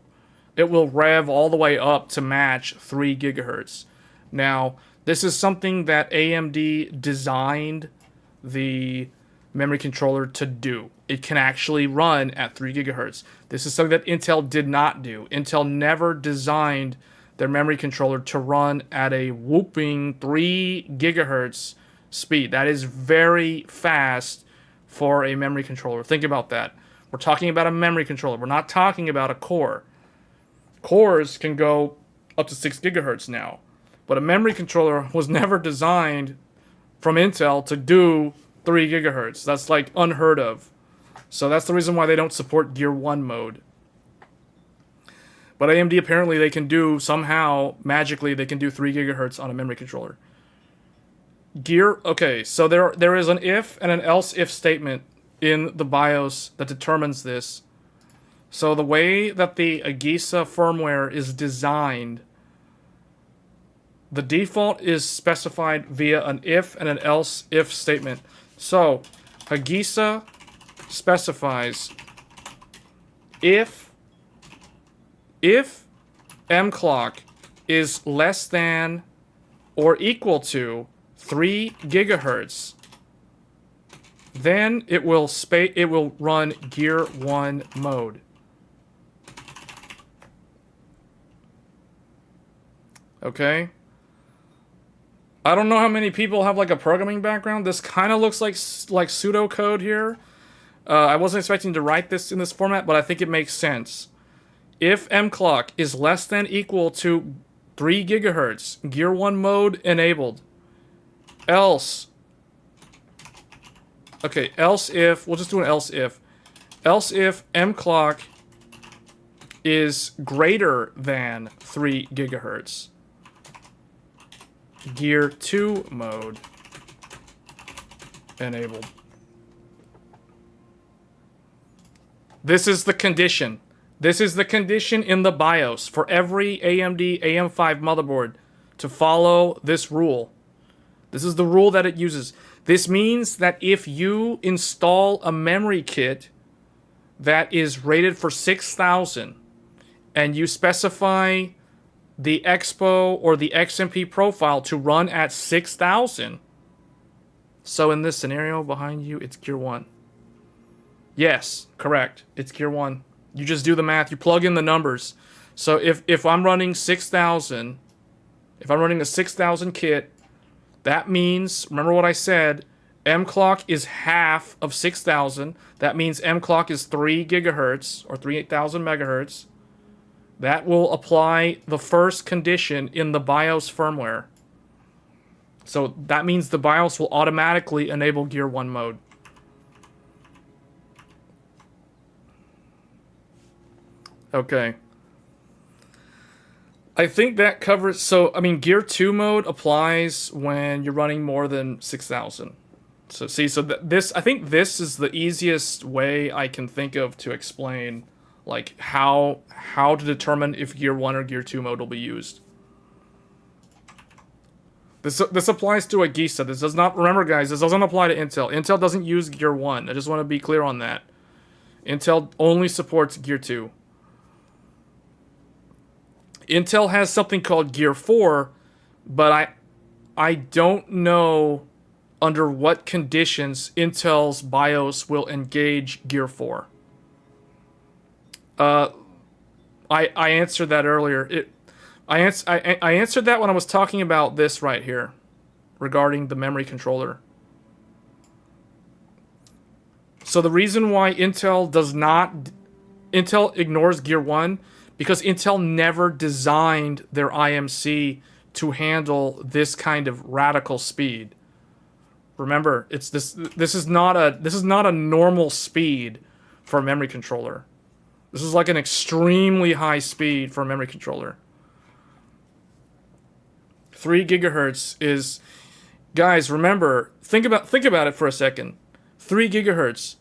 S1: rev all the way up to match 3 gigahertz. Now, this is something that AMD designed the memory controller to do. It can actually run at 3 gigahertz. This is something that Intel did not do. Intel never designed their memory controller to run at a whooping 3 gigahertz speed. That is very fast for a memory controller. Think about that. We're talking about a memory controller. We're not talking about a core. Cores can go up to 6 gigahertz now. But a memory controller was never designed from Intel to do 3 gigahertz. That's like unheard of. So that's the reason why they don't support Gear 1 mode. But AMD apparently they can do, somehow, magically, they can do 3 gigahertz on a memory controller. Okay, so there is an if and an else if statement in the BIOS that determines this. So the way that the AGISA firmware is designed, the default is specified via an if and an else if statement. So AGISA specifies if M-clock is less than or equal to 3 gigahertz, then it will run Gear 1 mode. Okay? I don't know how many people have like a programming background. This kind of looks like pseudocode here. I wasn't expecting to write this in this format, but I think it makes sense. If M clock is less than equal to 3 gigahertz, Gear 1 mode enabled. Else. Okay, else if, we'll just do an else if. Else if M clock is greater than 3 gigahertz. Gear 2 mode enabled. This is the condition. This is the condition in the BIOS for every AMD AM5 motherboard to follow this rule. This is the rule that it uses. This means that if you install a memory kit that is rated for 6,000 and you specify the Expo or the XMP profile to run at 6,000, so in this scenario behind you, it's Gear 1. Yes, correct. It's Gear 1. You just do the math. You plug in the numbers. So if I'm running 6,000, if I'm running a 6,000 kit, that means, remember what I said, M clock is half of 6,000. That means M clock is 3 gigahertz or 3,000 megahertz. That will apply the first condition in the BIOS firmware. So that means the BIOS will automatically enable Gear 1 mode. Okay. I think that covers... So, I mean, Gear 2 mode applies when you're running more than 6,000. So, see, so this... I think this is the easiest way I can think of to explain, like, how to determine if Gear 1 or Gear 2 mode will be used. This applies to a Gisa. This does not... Remember, guys, this doesn't apply to Intel. Intel doesn't use Gear 1. I just want to be clear on that. Intel only supports Gear 2. Intel has something called Gear 4, but I don't know under what conditions Intel's BIOS will engage Gear 4. I answered that earlier. I answered that when I was talking about this right here, regarding the memory controller. So the reason why Intel ignores Gear 1, because Intel never designed their IMC to handle this kind of radical speed. Remember, it's this is not a normal speed for a memory controller. This is like an extremely high speed for a memory controller. 3 gigahertz is, guys, remember, think about it for a second. 3 gigahertz.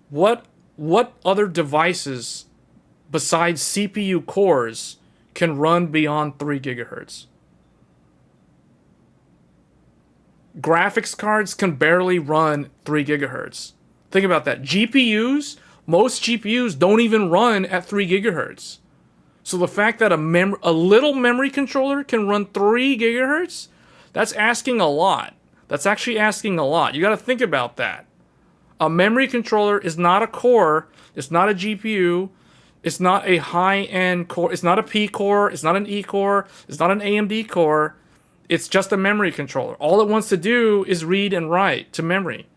S1: What other devices besides CPU cores can run beyond 3 gigahertz? Graphics cards can barely run 3 gigahertz. Think about that. GPUs, most GPUs don't even run at 3 gigahertz. So the fact that a little memory controller can run 3 gigahertz, that's asking a lot. That's actually asking a lot. You got to think about that. A memory controller is not a core, it's not a GPU, it's not a high-end core. It's not a P core. It's not an E core. It's not an AMD core. It's just a memory controller. All it wants to do is read and write to memory.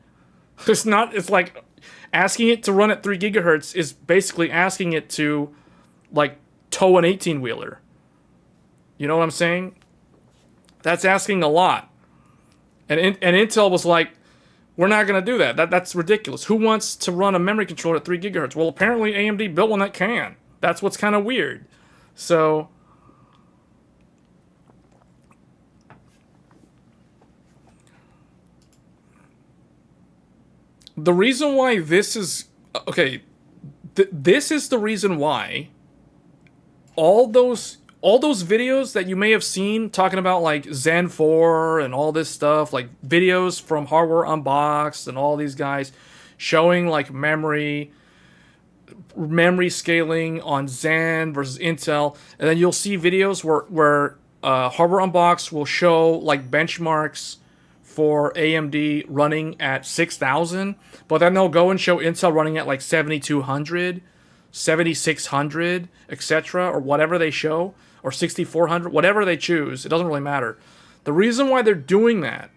S1: It's like asking it to run at 3 gigahertz is basically asking it to, like, tow an 18-wheeler. You know what I'm saying? That's asking a lot. And Intel was like, we're not going to do that. That's ridiculous. Who wants to run a memory controller at 3 gigahertz? Well, apparently AMD built one that can. That's what's kind of weird. So, the reason why this is... Okay, this is the reason why all those videos that you may have seen talking about, like, Zen 4 and all this stuff, like videos from Hardware Unboxed and all these guys showing, like, memory scaling on Zen versus Intel, and then you'll see videos where Hardware Unboxed will show, like, benchmarks for AMD running at 6,000, but then they'll go and show Intel running at, like, 7,200, 7,600, etc., or whatever they show, or 6,400, whatever they choose. It doesn't really matter. The reason why they're doing that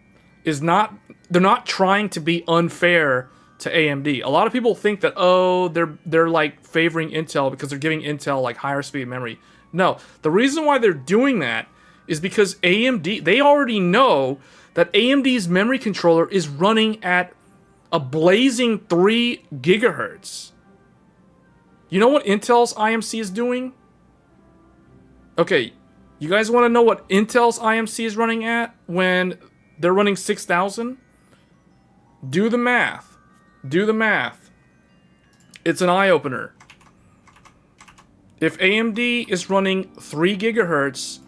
S1: is they're not trying to be unfair to AMD. A lot of people think that, oh, they're like favoring Intel because they're giving Intel like higher speed memory. No, the reason why they're doing that is because AMD, they already know that AMD's memory controller is running at a blazing 3 gigahertz. You know what Intel's IMC is doing? Okay, you guys want to know what Intel's IMC is running at when they're running 6,000? Do the math. Do the math. It's an eye-opener. If AMD is running 3 gigahertz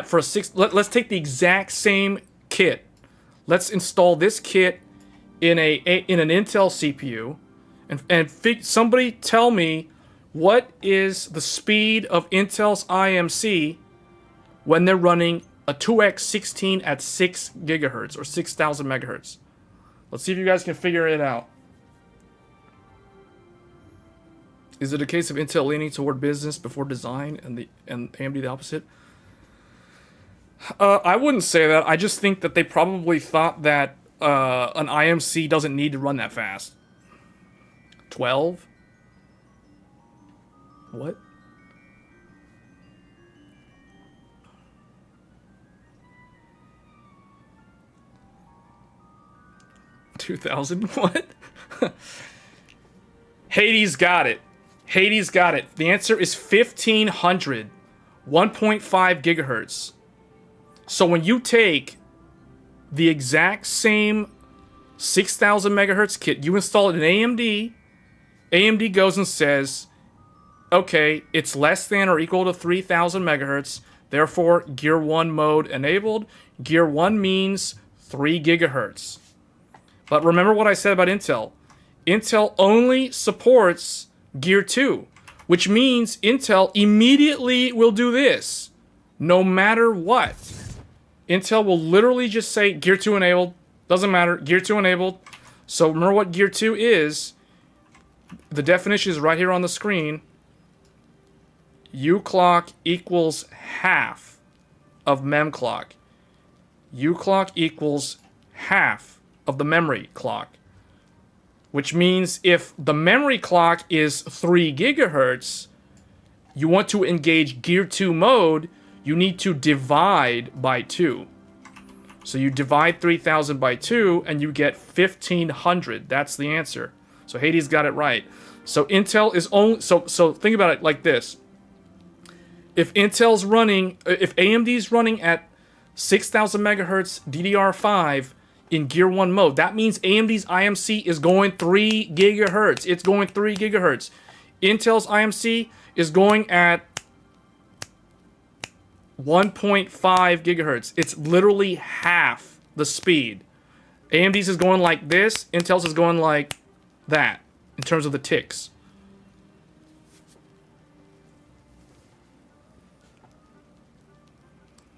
S1: for a 6, let's take the exact same kit. Let's install this kit in an Intel CPU, and somebody tell me what is the speed of Intel's IMC when they're running a 2x16 at 6 gigahertz or 6,000 megahertz. Let's see if you guys can figure it out. Is it a case of Intel leaning toward business before design and AMD the opposite? I wouldn't say that. I just think that they probably thought that an IMC doesn't need to run that fast. 12? What? $2,000? What? Hades got it. Hades got it. The answer is 1,500. 1.5 gigahertz. So when you take the exact same 6,000 megahertz kit, you install it in AMD, AMD goes and says, okay, it's less than or equal to 3,000 megahertz, therefore Gear 1 mode enabled. Gear 1 means 3 gigahertz. But remember what I said about Intel. Intel only supports Gear 2, which means Intel immediately will do this, no matter what. Intel will literally just say Gear 2 enabled, doesn't matter, Gear 2 enabled. So remember what Gear 2 is. The definition is right here on the screen. U clock equals half of mem clock. U clock equals half of the memory clock. Which means if the memory clock is 3 gigahertz, you want to engage Gear 2 mode, you need to divide by 2. So you divide 3,000 by 2 and you get 1,500. That's the answer. So Hades got it right. So Intel is only... So think about it like this. If Intel's running... If AMD's running at 6,000 megahertz DDR5 in Gear 1 mode, that means AMD's IMC is going 3 gigahertz. It's going 3 gigahertz. Intel's IMC is going at 1.5 gigahertz. It's literally half the speed. AMD's is going like this. Intel's is going like that in terms of the ticks.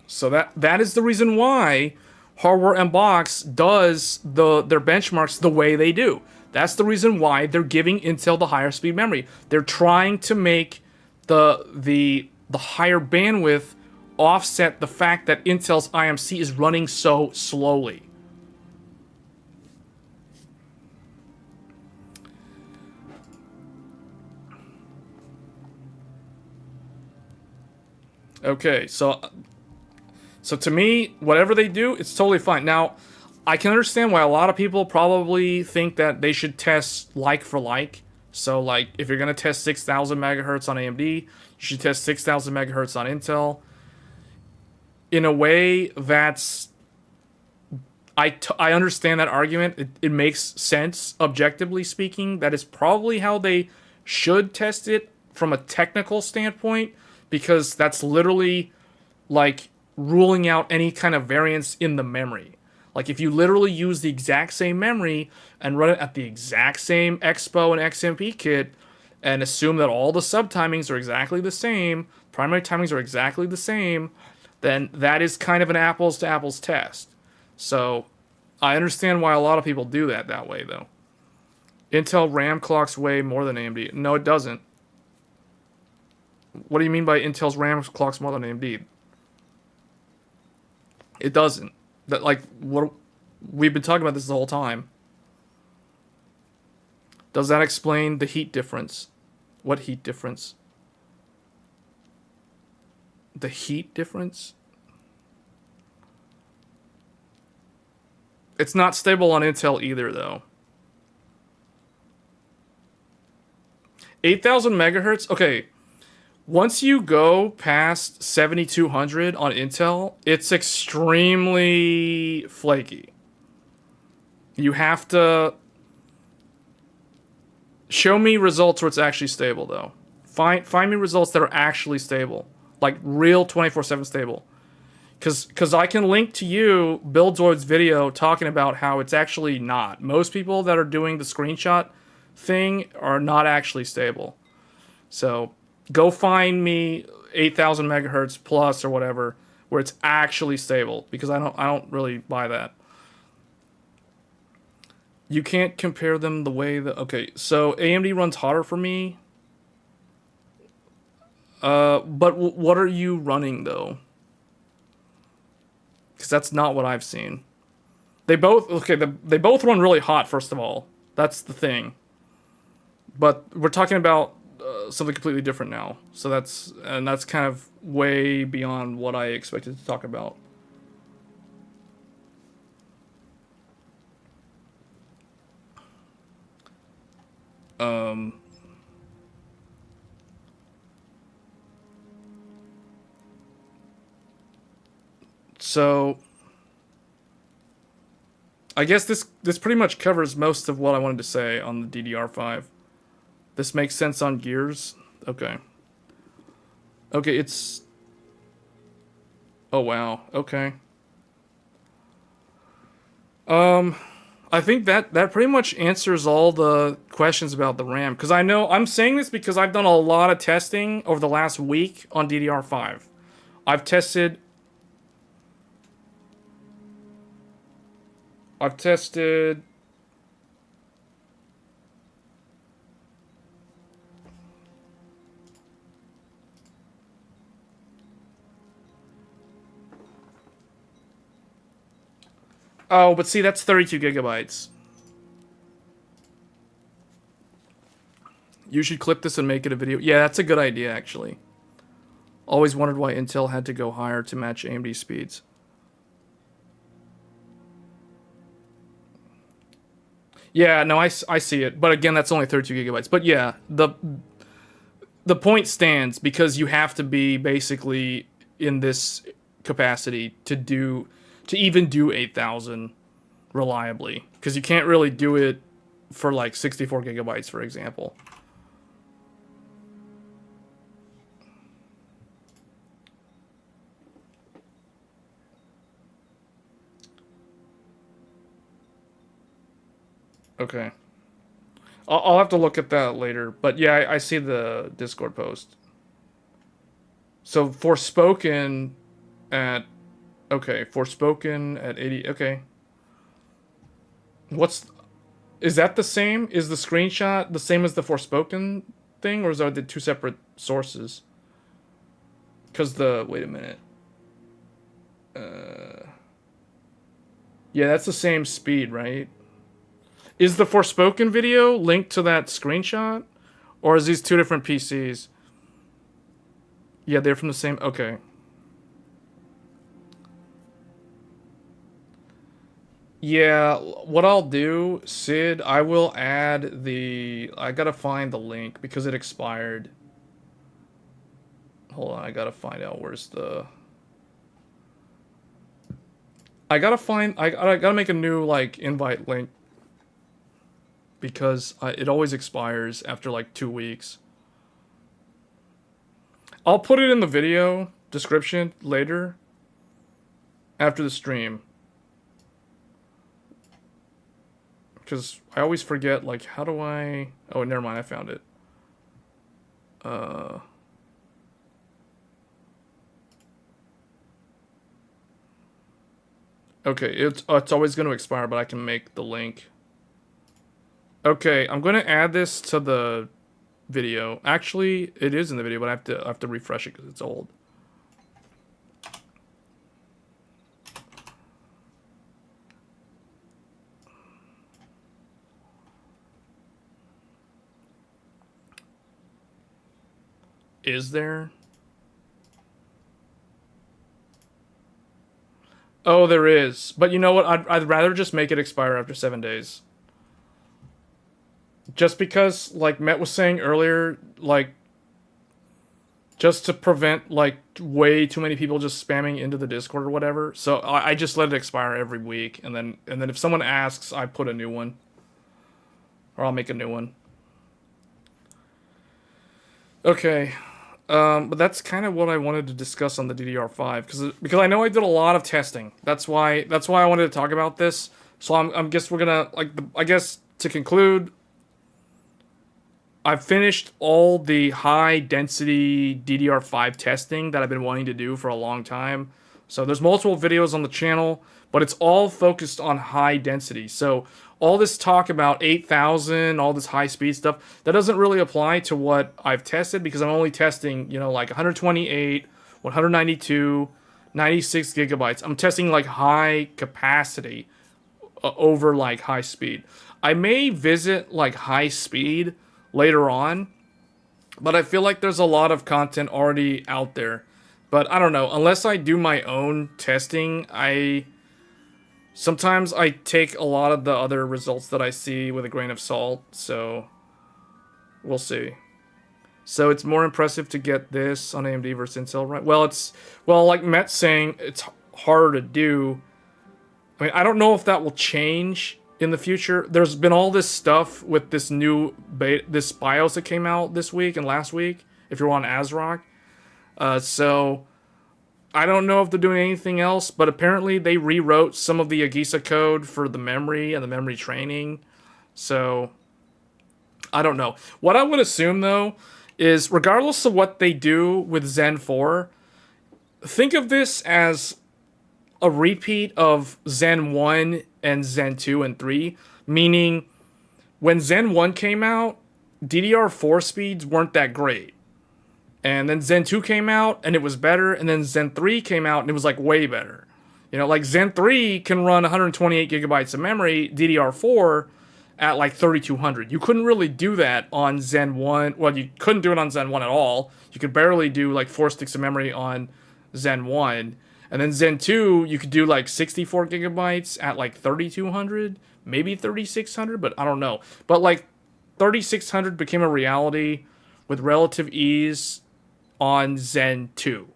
S1: So that is the reason why Hardware Unbox does their benchmarks the way they do. That's the reason why they're giving Intel the higher speed memory. They're trying to make the higher bandwidth offset the fact that Intel's IMC is running so slowly. Okay, so to me, whatever they do, it's totally fine. Now, I can understand why a lot of people probably think that they should test like for like. So, like, if you're going to test 6,000 megahertz on AMD, you should test 6,000 megahertz on Intel. In a way, that's... I understand that argument. It makes sense, objectively speaking. That is probably how they should test it from a technical standpoint, because that's literally, like, ruling out any kind of variance in the memory. Like, if you literally use the exact same memory and run it at the exact same Expo and XMP kit and assume that all the subtimings are exactly the same, primary timings are exactly the same, then that is kind of an apples-to-apples test. So, I understand why a lot of people do that way, though. Intel RAM clocks way more than AMD. No, it doesn't. What do you mean by Intel's RAM clocks more than AMD? It doesn't. That like what we've been talking about this the whole time. Does that explain the heat difference? What heat difference? The heat difference? It's not stable on Intel either, though. 8,000 megahertz? Okay. Once you go past 7200 on Intel, it's extremely flaky. You have to show me results where it's actually stable, though. Find me results that are actually stable. Like, real 24/7 stable. Because I can link to you Buildzoid's video talking about how it's actually not. Most people that are doing the screenshot thing are not actually stable. So go find me 8,000 megahertz plus or whatever where it's actually stable, because I don't really buy that. You can't compare them the way that... Okay, so AMD runs hotter for me. But what are you running, though? Because that's not what I've seen. They both... Okay, they both run really hot, first of all. That's the thing. But we're talking about something completely different now. So that's... And that's kind of way beyond what I expected to talk about. So I guess this pretty much covers most of what I wanted to say on the DDR5. This makes sense on Gears. Okay. Okay, it's... Oh, wow. Okay. I think that pretty much answers all the questions about the RAM. Because I know... I'm saying this because I've done a lot of testing over the last week on DDR5. I've tested... Oh, but see, that's 32 gigabytes. You should clip this and make it a video. Yeah, that's a good idea, actually. Always wondered why Intel had to go higher to match AMD speeds. Yeah, no, I see it. But again, that's only 32 gigabytes. But yeah, the point stands, because you have to be basically in this capacity to even do 8,000 reliably. Because you can't really do it for like 64 gigabytes, for example. Okay. I'll have to look at that later. But yeah, I see the Discord post. So Forspoken at... Okay, Forspoken at 80... Okay. What's... Is that the same? Is the screenshot the same as the Forspoken thing? Or are they two separate sources? Because the... Wait a minute. Yeah, that's the same speed, right? Is the Forspoken video linked to that screenshot? Or is these two different PCs? Yeah, they're from the same... Okay. Yeah, what I'll do, Sid, I will add the... I gotta find the link because it expired. Hold on, I gotta find out where's the... I gotta find... I gotta make a new, like, invite link. Because it always expires after like 2 weeks. I'll put it in the video description later. After the stream. Because I always forget, like, how do I... Oh, never mind, I found it. Okay, it's always going to expire, but I can make the link. Okay, I'm going to add this to the video. Actually, it is in the video, but I have to refresh it because it's old. Is there? Oh, there is. But you know what? I'd rather just make it expire after 7 days. Just because, like Met was saying earlier, like, just to prevent, like, way too many people just spamming into the Discord or whatever. So I just let it expire every week, and then if someone asks, I put a new one. Or I'll make a new one. Okay. But that's kind of what I wanted to discuss on the DDR5 because I know I did a lot of testing. That's why I wanted to talk about this. So I'm guess we're gonna I guess to conclude, I've finished all the high density DDR5 testing that I've been wanting to do for a long time. So there's multiple videos on the channel, but it's all focused on high density. So all this talk about 8,000, all this high speed stuff, that doesn't really apply to what I've tested because I'm only testing, you know, like 128, 192, 96 gigabytes. I'm testing like high capacity over like high speed. I may visit like high speed later on, but I feel like there's a lot of content already out there. But I don't know, unless I do my own testing, sometimes I take a lot of the other results that I see with a grain of salt, so we'll see. So it's more impressive to get this on AMD versus Intel, right? Well, like Matt's saying, it's harder to do. I mean, I don't know if that will change in the future. There's been all this stuff with this new this BIOS that came out this week and last week, if you're on ASRock. So I don't know if they're doing anything else, but apparently they rewrote some of the Agisa code for the memory and the memory training. So I don't know. What I would assume, though, is regardless of what they do with Zen 4, think of this as a repeat of Zen 1 and Zen 2 and 3, meaning when Zen 1 came out, DDR4 speeds weren't that great. And then Zen 2 came out, and it was better. And then Zen 3 came out, and it was, like, way better. You know, like, Zen 3 can run 128 gigabytes of memory, DDR4, at, like, 3200. You couldn't really do that on Zen 1. Well, you couldn't do it on Zen 1 at all. You could barely do, like, 4 sticks of memory on Zen 1. And then Zen 2, you could do, like, 64 gigabytes at, like, 3200. Maybe 3600, but I don't know. But, like, 3600 became a reality with relative ease on Zen 2.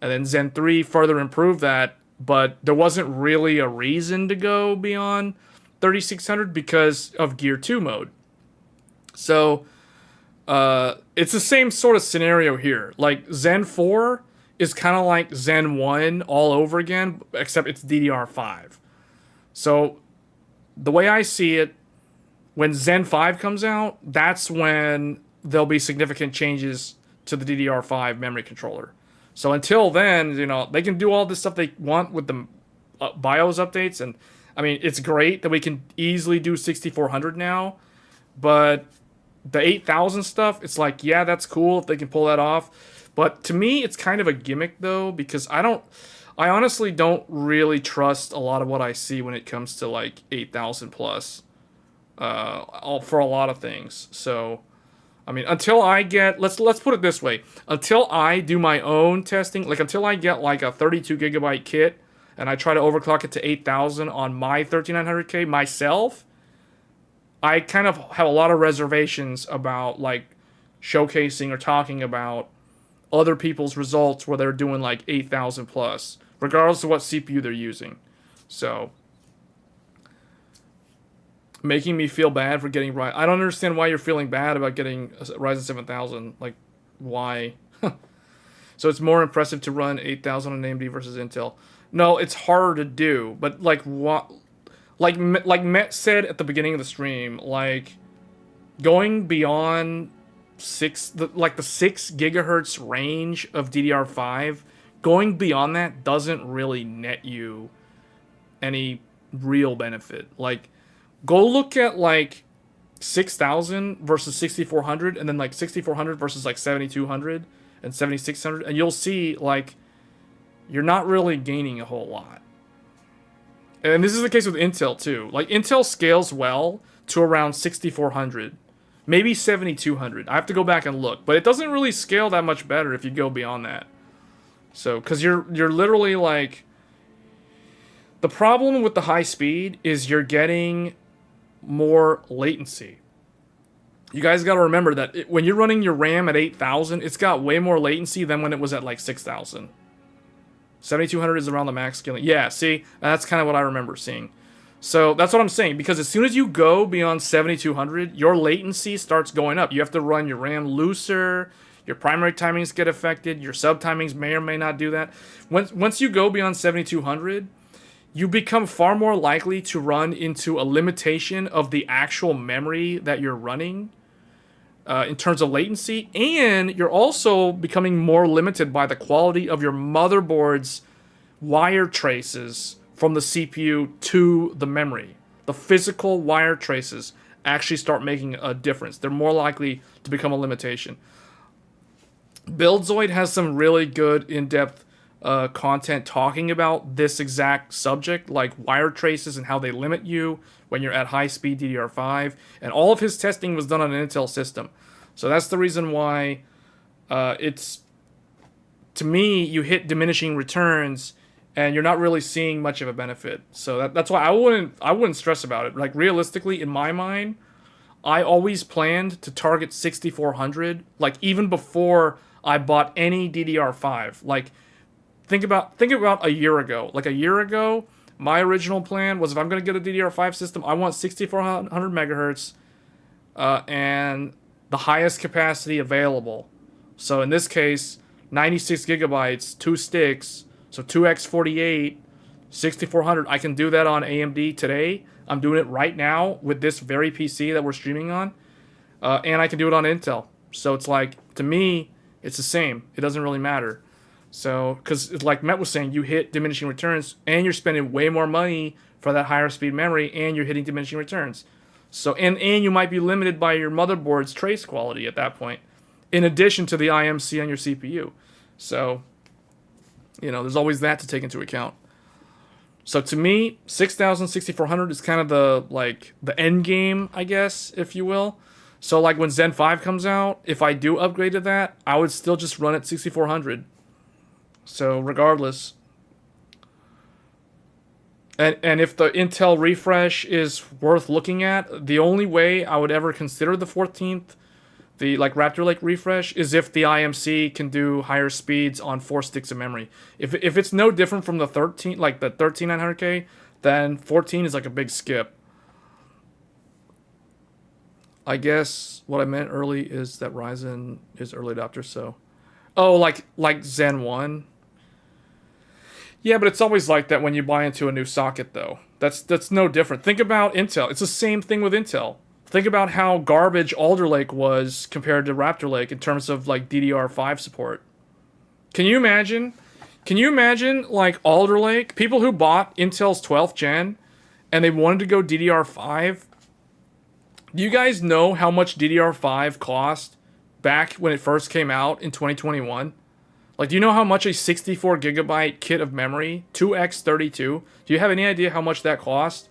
S1: And then Zen 3 further improved that, but there wasn't really a reason to go beyond 3600 because of Gear 2 mode. So, it's the same sort of scenario here. Like, Zen 4 is kind of like Zen 1 all over again, except it's DDR5. So, the way I see it, when Zen 5 comes out, that's when there'll be significant changes to the DDR5 memory controller. So until then, you know, they can do all this stuff they want with the BIOS updates. And, I mean, it's great that we can easily do 6400 now. But the 8000 stuff, it's like, yeah, that's cool if they can pull that off. But to me, it's kind of a gimmick, though, because I honestly don't really trust a lot of what I see when it comes to, like, 8000 plus for a lot of things. So, I mean, until I get, let's put it this way, until I do my own testing, like until I get like a 32 gigabyte kit and I try to overclock it to 8000 on my 3900K myself, I kind of have a lot of reservations about like showcasing or talking about other people's results where they're doing like 8000 plus, regardless of what CPU they're using. So, making me feel bad for getting Ryzen. I don't understand why you're feeling bad about getting a Ryzen 7000. Like, why? So it's more impressive to run 8000 on AMD versus Intel. No, it's harder to do. But like what? Like Met said at the beginning of the stream, like going beyond the 6 gigahertz range of DDR5, going beyond that doesn't really net you any real benefit. Like, go look at, like, 6000 versus 6400, and then, like, 6400 versus, like, 7200 and 7600, and you'll see, like, you're not really gaining a whole lot. And this is the case with Intel, too. Like, Intel scales well to around 6400 Maybe 7200. I have to go back and look, but it doesn't really scale that much better if you go beyond that. So, because you're literally like, the problem with the high speed is you're getting more latency. You guys got to remember that when you're running your RAM at 8000, it's got way more latency than when it was at like 6000. 7200 is around the max scaling. Yeah, see, that's kind of what I remember seeing. So that's what I'm saying, because as soon as you go beyond 7200, your latency starts going up. You have to run your RAM looser, your primary timings get affected, your sub timings may or may not do that. Once you go beyond 7200, you become far more likely to run into a limitation of the actual memory that you're running in terms of latency, and you're also becoming more limited by the quality of your motherboard's wire traces from the CPU to the memory. The physical wire traces actually start making a difference. They're more likely to become a limitation. Buildzoid has some really good in-depth content talking about this exact subject, like wire traces and how they limit you when you're at high-speed DDR5. And all of his testing was done on an Intel system. So that's the reason why it's, to me, you hit diminishing returns and you're not really seeing much of a benefit. So that's why I wouldn't stress about it. Like, realistically, in my mind, I always planned to target 6400, like even before I bought any DDR5. Like, think about a year ago. Like, a year ago, my original plan was, if I'm going to get a DDR5 system, I want 6400 megahertz and the highest capacity available. So in this case, 96 gigabytes, 2 sticks, so 2x48, 6400. I can do that on AMD today. I'm doing it right now with this very PC that we're streaming on. And I can do it on Intel. So it's like, to me, it's the same. It doesn't really matter. So, because like Matt was saying, you hit diminishing returns and you're spending way more money for that higher speed memory and you're hitting diminishing returns. So, and you might be limited by your motherboard's trace quality at that point, in addition to the IMC on your CPU. So, you know, there's always that to take into account. So to me, 6000, 6400 is kind of the end game, I guess, if you will. So like when Zen 5 comes out, if I do upgrade to that, I would still just run at 6400. So regardless. And if the Intel refresh is worth looking at, the only way I would ever consider the 14th, the like Raptor Lake refresh, is if the IMC can do higher speeds on 4 sticks of memory. If it's no different from the 13, like the 13900K, then 14 is like a big skip. I guess what I meant early is that Ryzen is early adopter, so... Oh, like Zen 1? Yeah, but it's always like that when you buy into a new socket, though. That's no different. Think about Intel. It's the same thing with Intel. Think about how garbage Alder Lake was compared to Raptor Lake in terms of like DDR5 support. Can you imagine? Can you imagine like Alder Lake, people who bought Intel's 12th gen and they wanted to go DDR5? Do you guys know how much DDR5 cost back when it first came out in 2021? Like, do you know how much a 64 gigabyte kit of memory, 2x32, do you have any idea how much that cost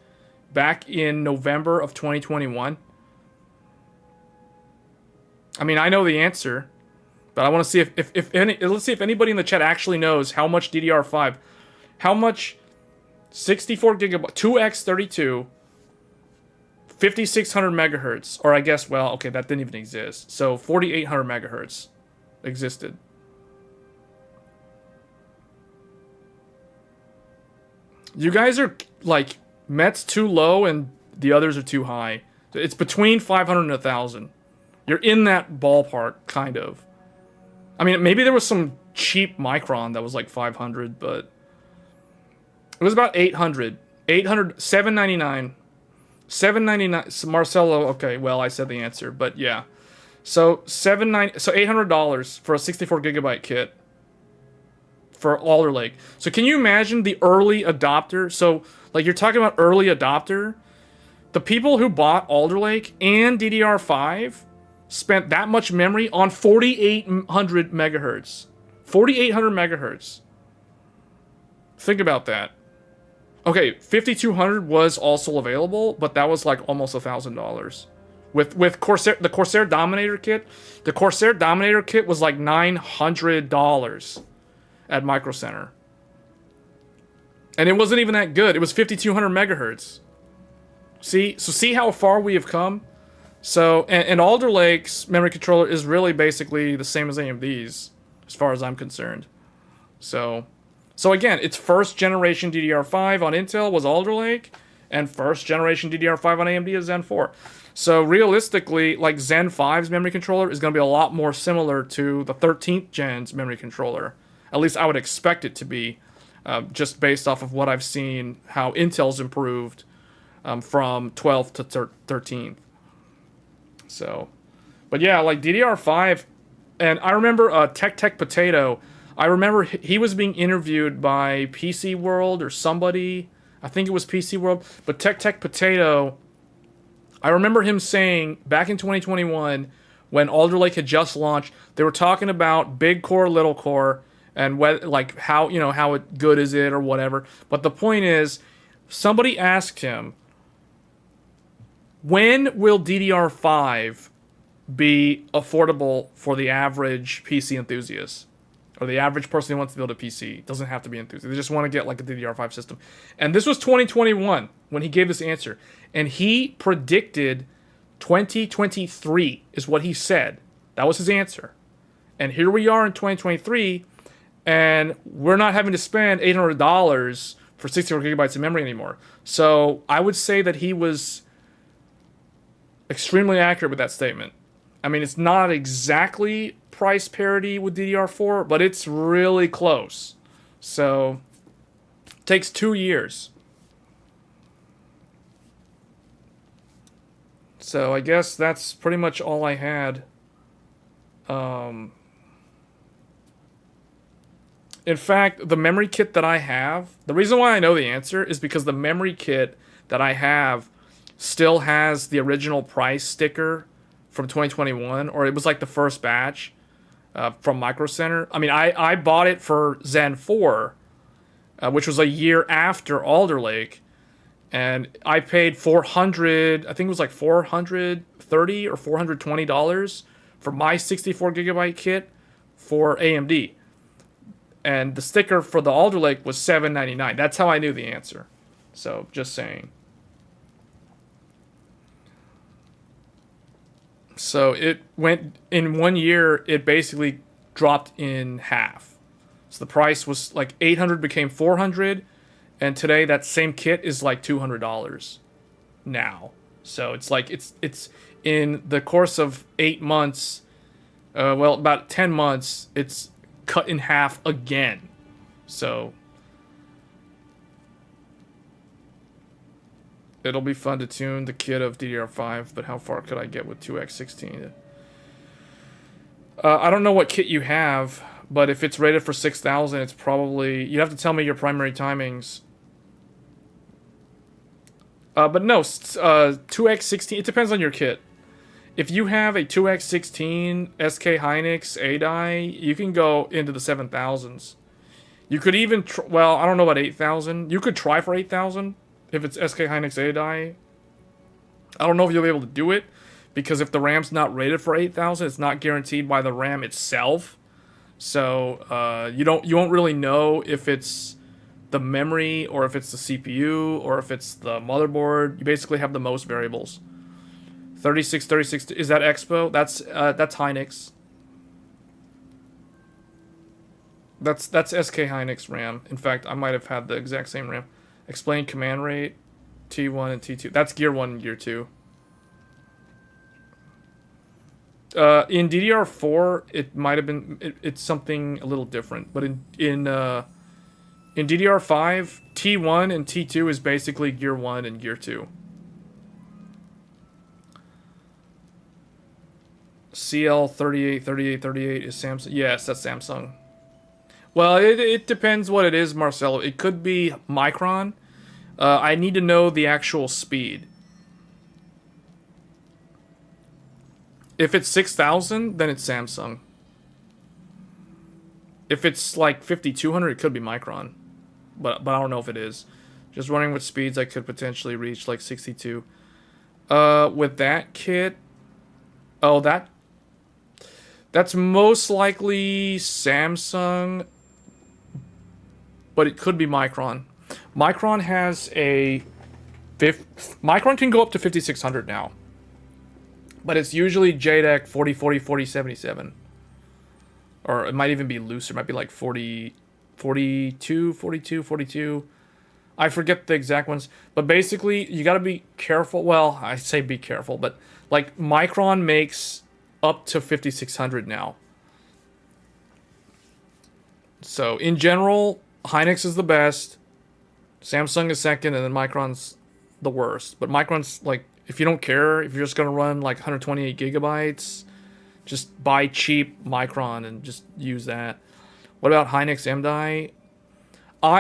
S1: back in November of 2021? I mean, I know the answer, but I want to see let's see if anybody in the chat actually knows how much DDR5, how much 64 gigabyte, 2x32, 5600 megahertz, or I guess, well, okay, that didn't even exist. So 4800 megahertz existed. You guys are like, Met's too low and the others are too high. It's between 500 and 1000. You're in that ballpark, kind of. I mean, maybe there was some cheap Micron that was like 500, but it was about 800. 800, 799. 799. So Marcelo, okay, well, I said the answer, but yeah. So $800 for a 64 gigabyte kit for Alder Lake. So can you imagine the early adopter? So like, you're talking about early adopter. The people who bought Alder Lake and DDR5 spent that much memory on 4800 megahertz. 4800 megahertz. Think about that. Okay, 5200 was also available, but that was like almost $1,000. With Corsair, the Corsair Dominator kit, the Corsair Dominator kit was like $900 at Micro Center. And it wasn't even that good. It was 5200 megahertz. See how far we have come? So, and Alder Lake's memory controller is really basically the same as AMD's, as far as I'm concerned. So again, its first generation DDR5 on Intel was Alder Lake, and first generation DDR5 on AMD is Zen 4. So realistically, like Zen 5's memory controller is going to be a lot more similar to the 13th gen's memory controller. At least I would expect it to be, just based off of what I've seen, how Intel's improved from 12th to 13th. So, but yeah, like DDR5, and I remember Tech Potato. I remember he was being interviewed by PC World or somebody. I think it was PC World. But Tech Potato, I remember him saying back in 2021 when Alder Lake had just launched, they were talking about big core, little core, and like how good is it or whatever. But the point is, somebody asked him, when will DDR5 be affordable for the average PC enthusiast? Or the average person who wants to build a PC. It doesn't have to be enthusiast. They just want to get like a DDR5 system. And this was 2021 when he gave this answer. And he predicted 2023 is what he said. That was his answer. And here we are in 2023, and we're not having to spend $800 for 64 gigabytes of memory anymore. So I would say that he was extremely accurate with that statement. I mean, it's not exactly price parity with DDR4, but it's really close. So, it takes 2 years. So, I guess that's pretty much all I had. In fact, the memory kit that I have, the reason why I know the answer is because the memory kit that I have still has the original price sticker from 2021, or it was like the first batch from Micro Center. I mean, I bought it for Zen 4, which was a year after Alder Lake, and I paid $400, I think it was like $430 or $420 for my 64 gigabyte kit for AMD. And the sticker for the Alder Lake was $799. That's how I knew the answer. So, just saying. So it went, in 1 year, it basically dropped in half. So the price was like 800 became 400, and today that same kit is like $200 now. So it's like, it's in the course of 8 months, well, about 10 months, it's cut in half again. So it'll be fun to tune the kit of DDR5, but how far could I get with 2x16? I don't know what kit you have, but if it's rated for 6,000, it's probably... You have to tell me your primary timings. But no, 2x16, it depends on your kit. If you have a 2x16 SK Hynix A die, you can go into the 7,000s. You could even... well, I don't know about 8,000. You could try for 8,000. If it's SK Hynix A die. I don't know if you'll be able to do it, because if the RAM's not rated for 8,000, it's not guaranteed by the RAM itself. So you won't really know if it's the memory, or if it's the CPU, or if it's the motherboard. You basically have the most variables. 36, is that Expo? That's Hynix. That's SK Hynix RAM. In fact, I might have had the exact same RAM. Explain command rate, T1 and T2. That's Gear 1 and Gear 2. In DDR4, it might have been... It's something a little different. But in DDR5, T1 and T2 is basically Gear 1 and Gear 2. CL383838 is Samsung. Yes, that's Samsung. Well, it depends what it is, Marcelo. It could be Micron. I need to know the actual speed. If it's 6,000, then it's Samsung. If it's like 5,200, it could be Micron. But I don't know if it is. Just running with speeds I could potentially reach like 62. With that kit, Oh, that's most likely Samsung, but it could be Micron. Micron has a Micron can go up to 5600 now, but it's usually JEDEC 4040 4077, or it might even be looser. It might be like 40 42 42 42. I forget the exact ones, but basically you got to be careful. Well, I say be careful, but like Micron makes up to 5600 now. So in general, Hynix is the best, Samsung is second, and then Micron's the worst. But Micron's like, if you don't care, if you're just gonna run like 128 gigabytes, just buy cheap Micron and just use that. What about Hynix MDI?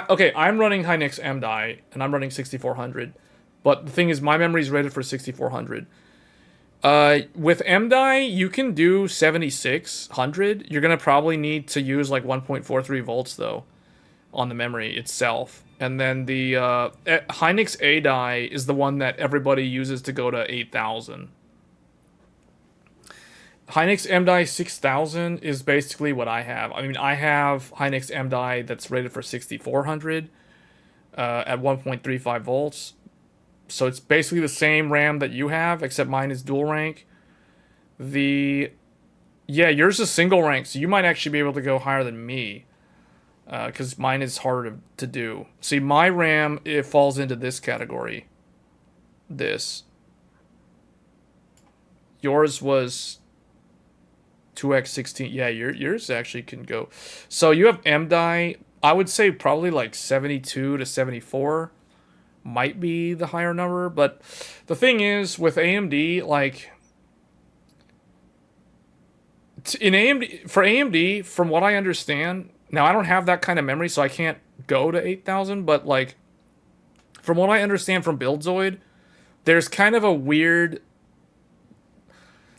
S1: Okay, I'm running Hynix MDI and I'm running 6400, but the thing is, my memory is rated for 6400. With MDI, you can do 7600. You're gonna probably need to use like 1.43 volts though on the memory itself. And then the Hynix A-Die is the one that everybody uses to go to 8000. Hynix MDI 6000 is basically what I have. I mean, I have Hynix MDI that's rated for 6400 at 1.35 volts. So it's basically the same RAM that you have, except mine is dual rank. Yeah, yours is single rank, so you might actually be able to go higher than me. Because mine is harder to do. See, my RAM, it falls into this category. This. Yours was 2x16. Yeah, yours actually can go. So you have MDI. I would say probably like 72 to 74 might be the higher number. But the thing is, with AMD, like... for AMD, from what I understand... Now, I don't have that kind of memory, so I can't go to 8000, but, like, from what I understand from BuildZoid, there's kind of a weird...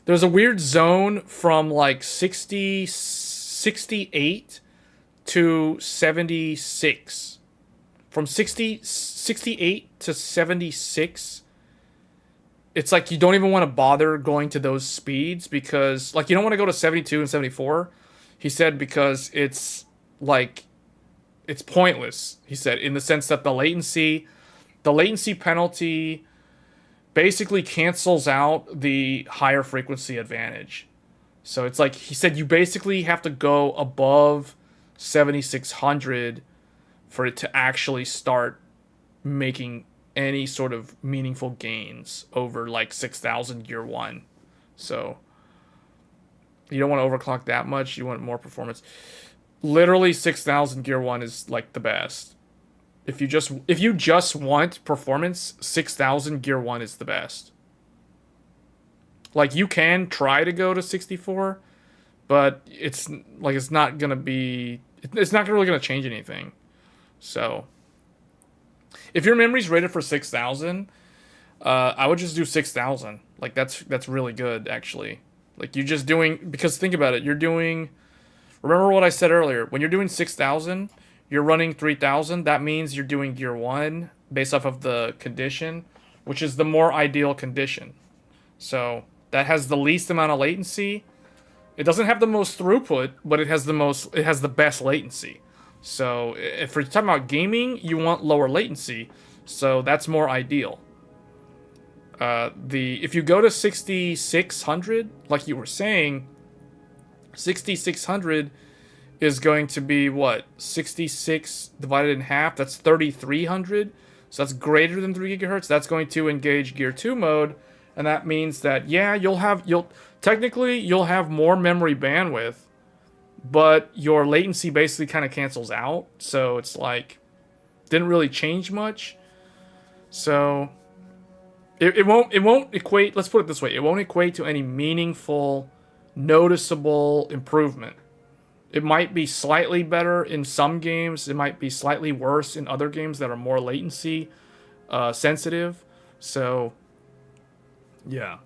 S1: There's a weird zone from, like, 68 to 76. From 68 to 76, it's like you don't even want to bother going to those speeds because, like, you don't want to go to 72 and 74, he said, because it's... like, it's pointless, he said, in the sense that the latency penalty basically cancels out the higher frequency advantage. So it's like, he said, you basically have to go above 7600 for it to actually start making any sort of meaningful gains over like 6000 year one. So you don't want to overclock that much, you want more performance. Literally 6000 gear 1 is like the best. If you just want performance, 6000 gear 1 is the best. Like, you can try to go to 64, but it's like it's not really gonna change anything. So if your memory's rated for 6000, I would just do 6000. Like, that's really good actually. Like, you're just doing, because think about it, you're doing, remember what I said earlier, when you're doing 6000, you're running 3000, that means you're doing gear 1 based off of the condition, which is the more ideal condition. So that has the least amount of latency. It doesn't have the most throughput, but it has the best latency. So if we're talking about gaming, you want lower latency, so that's more ideal. If you go to 6600, like you were saying, 6600 is going to be what? 66 divided in half, that's 3300. So that's greater than 3 gigahertz. That's going to engage gear 2 mode, and that means that, yeah, you'll have more memory bandwidth, but your latency basically kind of cancels out. So it's like, didn't really change much. So it won't equate, let's put it this way, it won't equate to any meaningful, noticeable improvement. It might be slightly better in some games, it might be slightly worse in other games that are more latency sensitive. So yeah.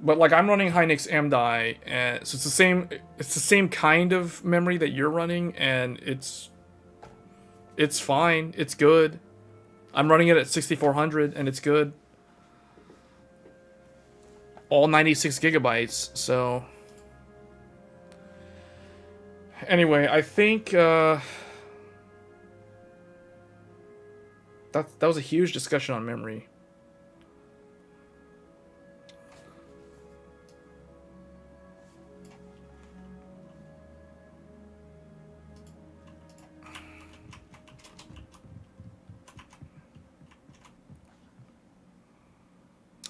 S1: But like, I'm running Hynix MDI, and so it's the same kind of memory that you're running, and it's fine, it's good. I'm running it at 6400 and it's good. all 96 gigabytes. So anyway, I think that was a huge discussion on memory.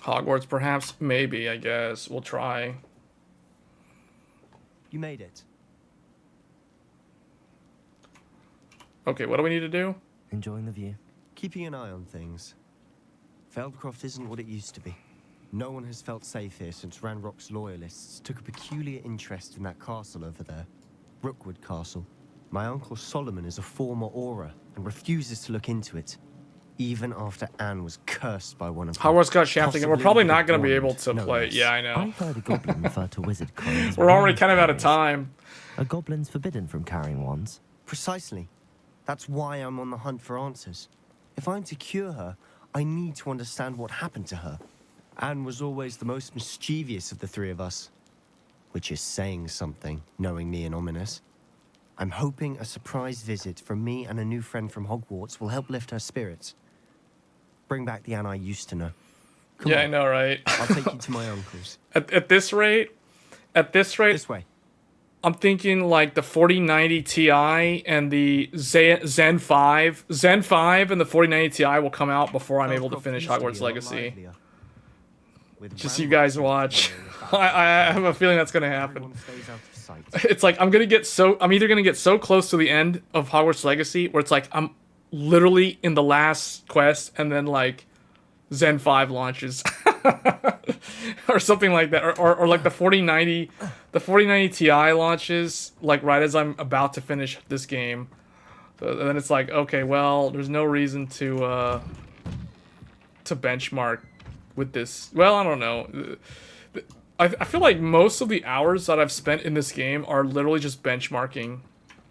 S1: Hogwarts, perhaps? Maybe, I guess. We'll try.
S6: You made it.
S1: Okay, what do we need to do?
S2: Enjoying the view?
S6: Keeping an eye on things. Feldcroft isn't what it used to be. No one has felt safe here since Ranrock's loyalists took a peculiar interest in that castle over there. Rookwood Castle. My uncle Solomon is a former Auror and refuses to look into it. Even after Anne was cursed by one of them.
S1: Hogwarts got shafting, and we're probably not going to be able to
S6: no
S1: play.
S6: less.
S1: Yeah, I know.
S2: I heard a goblin refer to wizard coins.
S1: We're already kind of out of time.
S2: Are goblins forbidden from carrying wands?
S6: Precisely. That's why I'm on the hunt for answers. If I'm to cure her, I need to understand what happened to her. Anne was always the most mischievous of the three of us. Which is saying something, knowing me and Ominous. I'm hoping a surprise visit from me and a new friend from Hogwarts will help lift her spirits. Bring back the Anne I used to know. Come
S1: Yeah,
S6: on.
S1: I know, right?
S6: I'll take you to my uncle's.
S1: At this rate,
S6: This way.
S1: I'm thinking like the 4090 Ti and the Zen 5. Zen 5 and the 4090 Ti will come out before I'm able to
S6: Feldcroft
S1: finish
S6: used to be
S1: Hogwarts
S6: a lot
S1: Legacy.
S6: livelier. With
S1: Just so you
S6: Ranrock
S1: guys watch.
S6: following us back.
S1: I have a feeling that's gonna happen.
S6: Everyone stays out of sight.
S1: It's like I'm either gonna get so close to the end of Hogwarts Legacy where it's like I'm literally in the last quest and then like Zen 5 launches. Or something like that. Or like the 4090 Ti launches like right as I'm about to finish this game. So then it's like, okay, well, there's no reason to benchmark with this. Well, I don't know. I feel like most of the hours that I've spent in this game are literally just benchmarking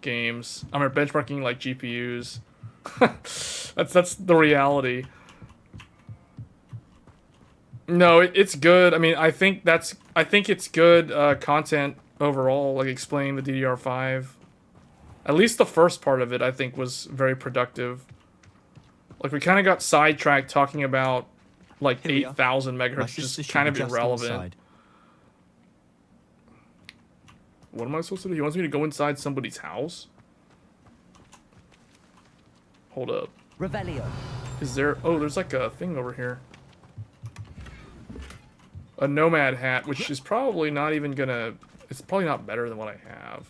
S1: games. I mean, benchmarking like GPUs. That's the reality. No, it's good. I mean, I think it's good content overall, like explaining the DDR5. At least the first part of it, I think, was very productive. Like, we kind of got sidetracked talking about, like,
S6: Here we are.
S1: 8,000
S6: My
S1: megahertz,
S6: sister
S1: just
S6: should
S1: kind
S6: be
S1: of
S6: just
S1: irrelevant.
S6: inside.
S1: What am I supposed to do? He wants me to go inside somebody's house? Hold up.
S3: Revelio.
S1: Is there... Oh, there's, like, a thing over here. A nomad hat, which is probably not even gonna... It's probably not better than what I have.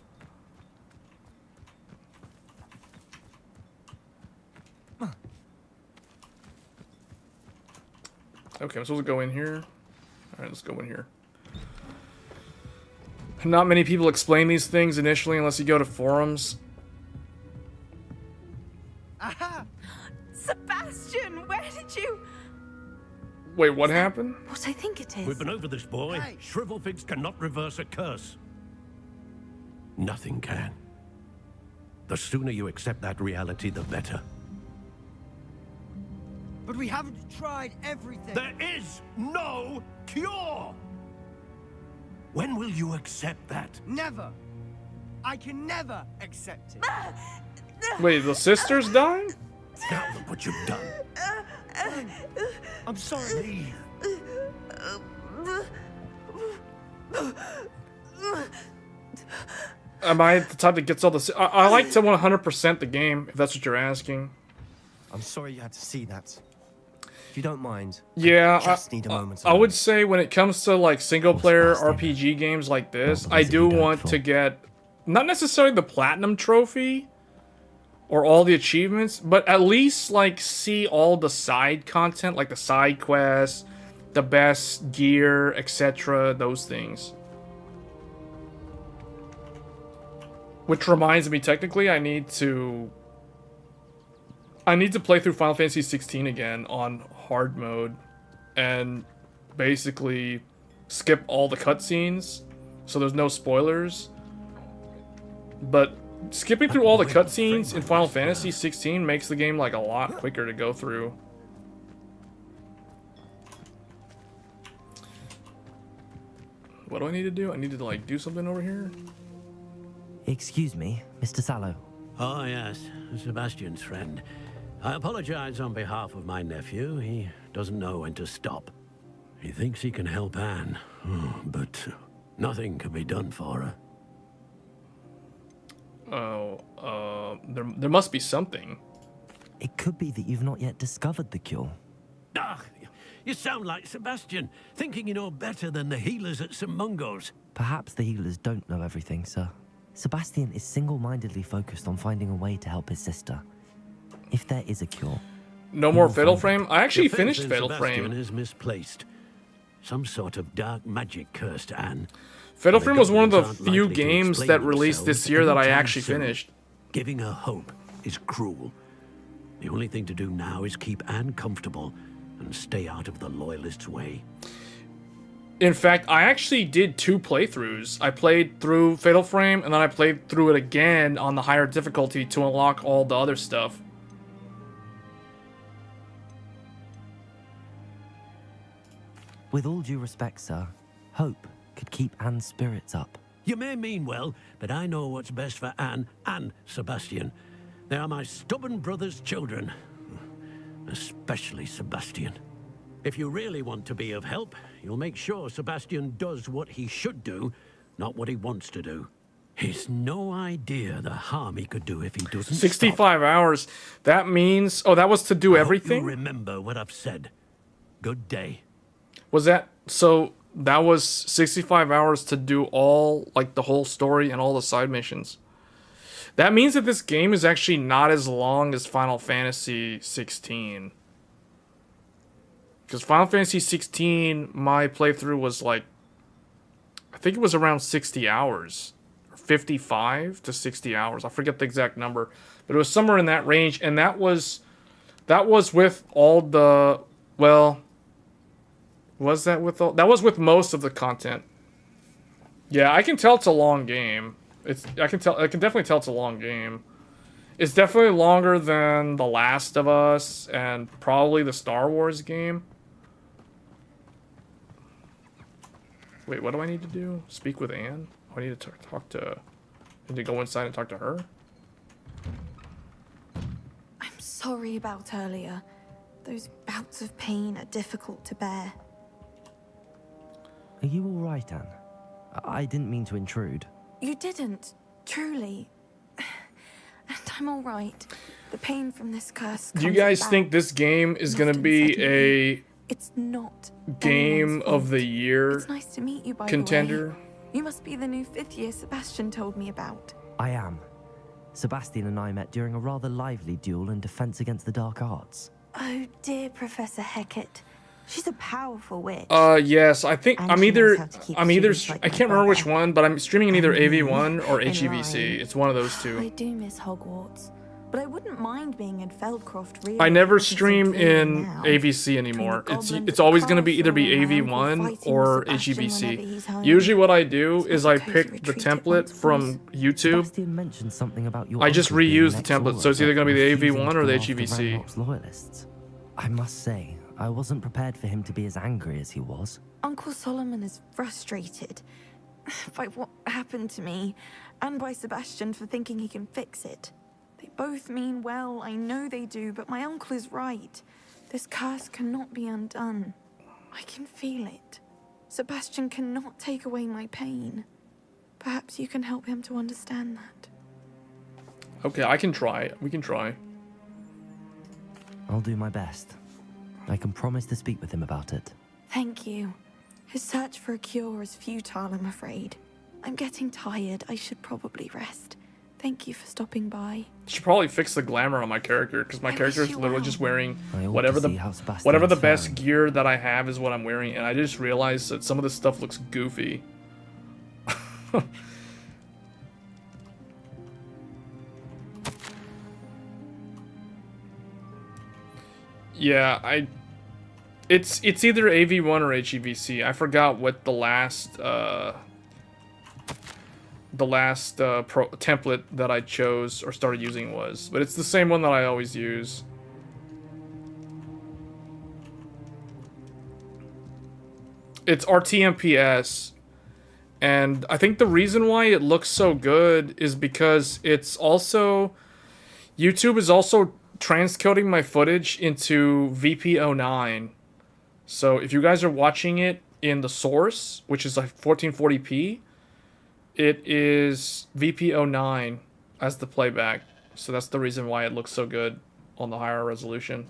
S1: Okay, I'm supposed to go in here. Alright, let's go in here. Not many people explain these things initially unless you go to forums.
S5: Aha! Sebastian, where did you...
S1: Wait, what happened?
S5: What I think it is.
S7: We've been over this, boy.
S4: Hey.
S7: Shrivelfigs cannot reverse a curse. Nothing can. The sooner you accept that reality, the better.
S8: But we haven't tried everything.
S7: There is no cure! When will you accept that?
S8: Never. I can never accept it.
S1: Wait, the sisters died?
S7: Now look what you've done.
S6: I'm sorry.
S7: Leave.
S1: Am I the type that gets all the... I like to 100% the game, if that's what you're asking.
S6: I'm sorry you had to see that. If you don't mind.
S1: Yeah,
S6: I just need a moment.
S1: I would say when it comes to like single player
S2: Faster.
S1: RPG games like this,
S2: Well,
S1: I
S2: the
S1: do
S2: ones that you
S1: want
S2: don't
S1: to
S2: for.
S1: get not necessarily the platinum trophy or all the achievements, but at least like see all the side content, like the side quests, the best gear, etc., those things. Which reminds me, technically, I need to play through Final Fantasy 16 again on hard mode and basically skip all the cutscenes so there's no spoilers. But skipping through all the cutscenes in Final Fantasy 16 makes the game like a lot quicker to go through. What do I need to do? I need to like do something over here.
S2: Excuse me, Mr. Sallow.
S7: Oh, yes, Sebastian's friend. I apologize on behalf of my nephew. He doesn't know when to stop. He thinks he can help Anne, but nothing can be done for her.
S1: Oh, there must be something.
S2: It could be that you've not yet discovered the cure.
S7: Ah, you sound like Sebastian, thinking you know better than the healers at St. Mungo's.
S2: Perhaps the healers don't know everything, sir. Sebastian is single-mindedly focused on finding a way to help his sister. If there is a cure...
S1: No more
S2: will
S1: Fatal
S2: find
S1: Frame? I actually
S7: Your faith
S1: finished
S7: in
S1: Fatal
S7: Sebastian
S1: Frame.
S7: is misplaced. Some sort of dark magic cursed Anne.
S1: Fatal
S7: The
S1: Frame was one of the
S7: goblins aren't
S1: few
S7: likely to
S1: games
S7: explain
S1: that released
S7: themselves
S1: this year that I
S7: anytime
S1: actually
S7: soon.
S1: finished.
S7: Giving her hope is cruel. The only thing to do now is keep Anne comfortable and stay out of the Loyalists' way.
S1: In fact, I actually did 2 playthroughs. I played through Fatal Frame, and then I played through it again on the higher difficulty to unlock all the other stuff.
S2: With all due respect, sir, hope could keep Anne's spirits up.
S7: You may mean well, but I know what's best for Anne and Sebastian. They are my stubborn brother's children. Especially Sebastian. If you really want to be of help, you'll make sure Sebastian does what he should do, not what he wants to do. He's no idea the harm he could do if he doesn't
S1: 65
S7: stop.
S1: hours. That means... Oh, that was to do
S7: I hope
S1: everything?
S7: you remember what I've said. Good day.
S1: Was that... So, that was 65 hours to do all... Like, the whole story and all the side missions. That means that this game is actually not as long as Final Fantasy 16. Because Final Fantasy 16, my playthrough was like... I think it was around 60 hours. 55 to 60 hours. I forget the exact number. But it was somewhere in that range. And that was with all the... Well... Was that with all... That was with most of the content. Yeah, I can tell it's a long game. I can definitely tell it's a long game. It's definitely longer than The Last of Us and probably the Star Wars game. Wait, what do I need to do? Speak with Anne? I need to talk to... I need to go inside and talk to her?
S5: I'm sorry about earlier. Those bouts of pain are difficult to bear.
S2: Are you all right, Anne? I didn't mean to intrude.
S5: You didn't, truly. And I'm all right. The pain from this curse.
S1: Do you
S5: comes
S1: guys
S5: about.
S1: think this game is going to
S5: Often
S1: be
S5: suddenly.
S1: a
S5: It's not
S1: game
S5: anyone's
S1: of the
S5: fault.
S1: year
S5: It's nice to meet you, by
S1: contender?
S5: the way. You must be the new 5th year Sebastian told me about.
S2: I am. Sebastian and I met during a rather lively duel in Defense Against the Dark Arts.
S5: Oh dear, Professor Hecat. She's a powerful witch.
S1: Yes, I think
S5: And
S1: I'm
S5: she
S1: either
S5: knows how to keep
S1: I'm either
S5: students like
S1: I
S5: my
S1: can't remember which
S5: brother.
S1: one, but I'm streaming in either
S5: And me,
S1: AV1 or
S5: in
S1: HEVC.
S5: Ryan.
S1: It's one of those
S5: I
S1: two.
S5: do miss Hogwarts, but I wouldn't mind being in Feldcroft. Really,
S1: I never
S5: because it's
S1: stream
S5: dreamy
S1: in
S5: now.
S1: AVC anymore.
S5: Between the
S1: It's
S5: goblins
S1: always
S5: at
S1: going to
S5: the
S1: be either be
S5: castle and my uncle
S1: AV1
S5: fighting
S1: or
S5: with Sebastian whenever he's
S1: HEVC.
S5: home.
S1: Usually what I do
S5: It's
S1: is
S5: like
S1: I
S5: a cozy
S1: pick the
S5: retreat at
S1: template
S5: once
S1: from
S5: was.
S1: YouTube.
S2: Sebastian mentioned something about your
S1: I just
S2: uncle being
S1: reuse
S2: an
S1: the template, so it's
S2: ex-Auror
S1: either gonna be the
S2: refusing
S1: AV1
S2: to
S1: or the
S2: go after
S1: HEVC.
S2: Ranrock's loyalists. I must say, I wasn't prepared for him to be as angry as he was.
S5: Uncle Solomon is frustrated by what happened to me, and by Sebastian for thinking he can fix it. They both mean well, I know they do, but my uncle is right. This curse cannot be undone. I can feel it. Sebastian cannot take away my pain. Perhaps you can help him to understand that.
S1: Okay, I can try. We can try.
S2: I'll do my best. I can promise to speak with him about it.
S5: Thank you. His search for a cure is futile, I'm afraid. I'm getting tired. I should probably rest. Thank you for stopping by.
S1: Should probably fix the glamour on my character because my
S5: I
S1: character
S5: wish
S1: is
S5: you
S1: literally
S5: well.
S1: just wearing
S2: I ought
S1: whatever
S2: to
S1: the
S2: see how Sebastian
S1: whatever the
S2: is
S1: best
S2: faring.
S1: gear that I have is what I'm wearing, and I just realized that some of this stuff looks goofy. Yeah, it's either AV1 or HEVC. I forgot what the last template that I chose or started using was, but it's the same one that I always use. It's RTMPS, And I think the reason why it looks so good is because it's also... YouTube is also transcoding my footage into VP09. So if you guys are watching it in the source, which is like 1440p, it is VP09 as the playback. So that's the reason why it looks so good on the higher resolution.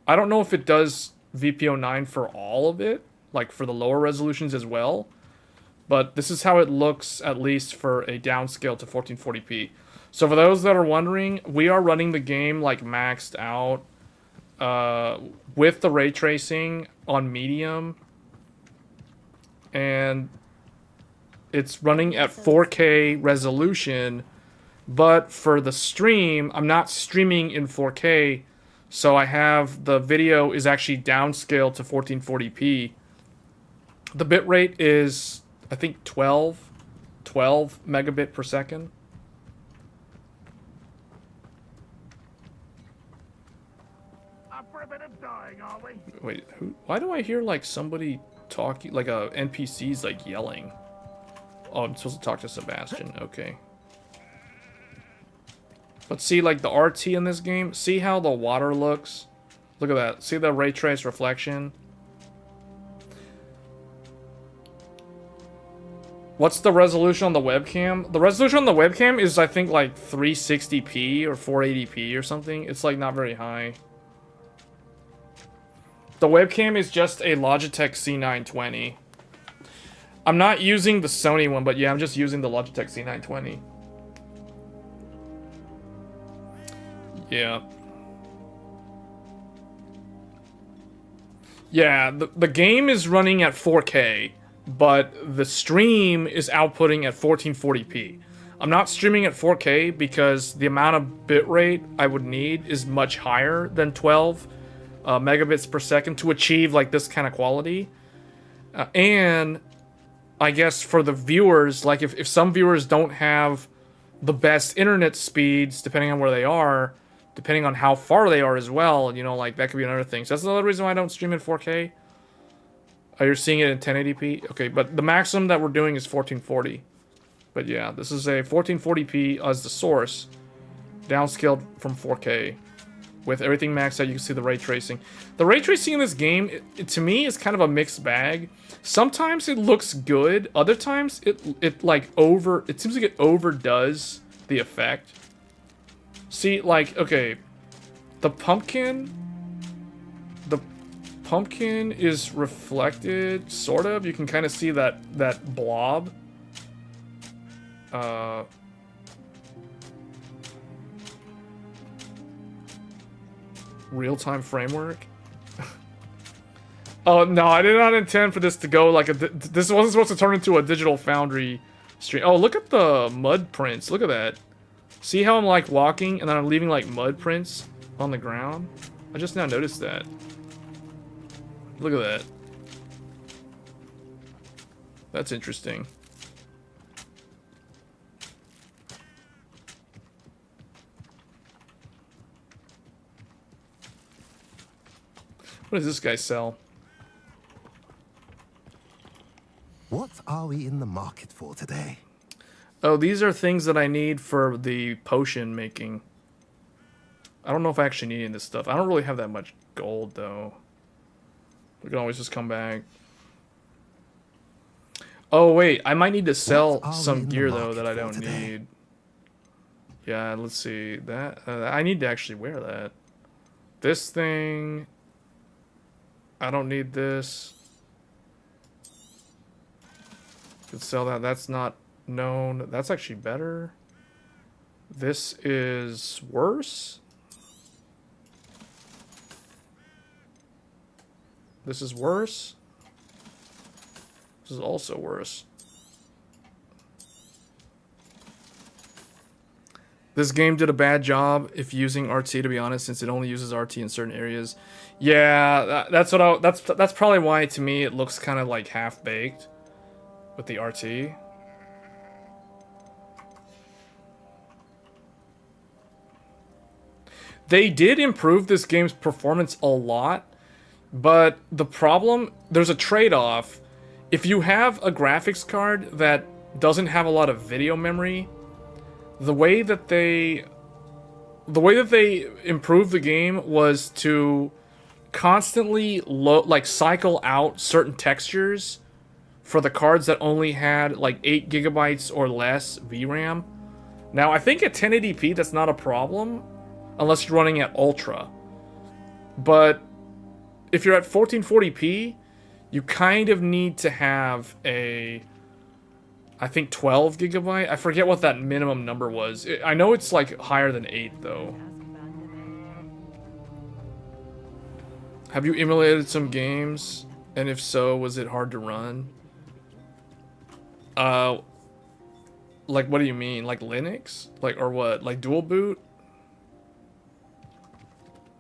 S1: I don't know if it does VP09 for all of it, like for the lower resolutions as well. But this is how it looks, at least for a downscale to 1440p. So for those that are wondering, we are running the game like maxed out with the ray tracing on medium. And it's running at 4K resolution. But for the stream, I'm not streaming in 4K. So I have the video is actually downscaled to 1440p. The bitrate is, I think, 12 megabit per second.
S4: Up for a bit of dying, are we?
S1: Wait, why do I hear like somebody talking, like a NPC's like yelling? Oh, I'm supposed to talk to Sebastian. Okay. But see, like the RT in this game, see how the water looks? Look at that. See the ray trace reflection? What's the resolution on the webcam? The resolution on the webcam is, I think, like 360p or 480p or something. It's like not very high. The webcam is just a Logitech C920. I'm not using the Sony one, but yeah, I'm just using the Logitech C920. Yeah. Yeah, the game is running at 4K, but the stream is outputting at 1440p. I'm not streaming at 4K because the amount of bitrate I would need is much higher than 12 megabits per second to achieve like this kind of quality. And I guess for the viewers, like if some viewers don't have the best internet speeds, depending on where they are, depending on how far they are as well, you know, like that could be another thing. So that's another reason why I don't stream in 4K. Oh, you're seeing it in 1080p? Okay, but the maximum that we're doing is 1440. But yeah, this is a 1440p as the source, downscaled from 4K. With everything maxed out, you can see the ray tracing. The ray tracing in this game, to me, is kind of a mixed bag. Sometimes it looks good. Other times, it seems like it overdoes the effect. See, like, okay, the pumpkin is reflected, sort of. You can kind of see that blob. Real-time framework. Oh no, I did not intend for this to go like this wasn't supposed to turn into a Digital Foundry stream. Oh, look at the mud prints. Look at that. See how I'm like walking and then I'm leaving like mud prints on the ground? I just now noticed that. Look at that. That's interesting. What does this guy sell?
S9: What are we in the market for today?
S1: Oh, these are things that I need for the potion making. I don't know if I actually need any of this stuff. I don't really have that much gold, though. We can always just come back. Oh, wait. I might need to sell some gear, though, that I don't need. Yeah, let's see. That I need to actually wear that. This thing... I don't need this. Could sell that. That's not known. That's actually better. This is worse. This is worse. This is also worse. This game did a bad job if using RT, to be honest, since it only uses RT in certain areas. Yeah, that's probably why to me it looks kind of like half-baked with the RT. They did improve this game's performance a lot, but the problem, there's a trade-off. if you have a graphics card that doesn't have a lot of video memory, the way that they improved the game was to constantly cycle out certain textures for the cards that only had like 8 gigabytes or less VRAM. Now, I think at 1080p that's not a problem unless you're running at ultra. But if you're at 1440p, you kind of need to have a, I think 12 gigabyte. I forget what that minimum number was. I know it's like higher than 8 though. Have you emulated some games? And if so, was it hard to run? Like what do you mean? Like Linux? Like or what? Like dual boot?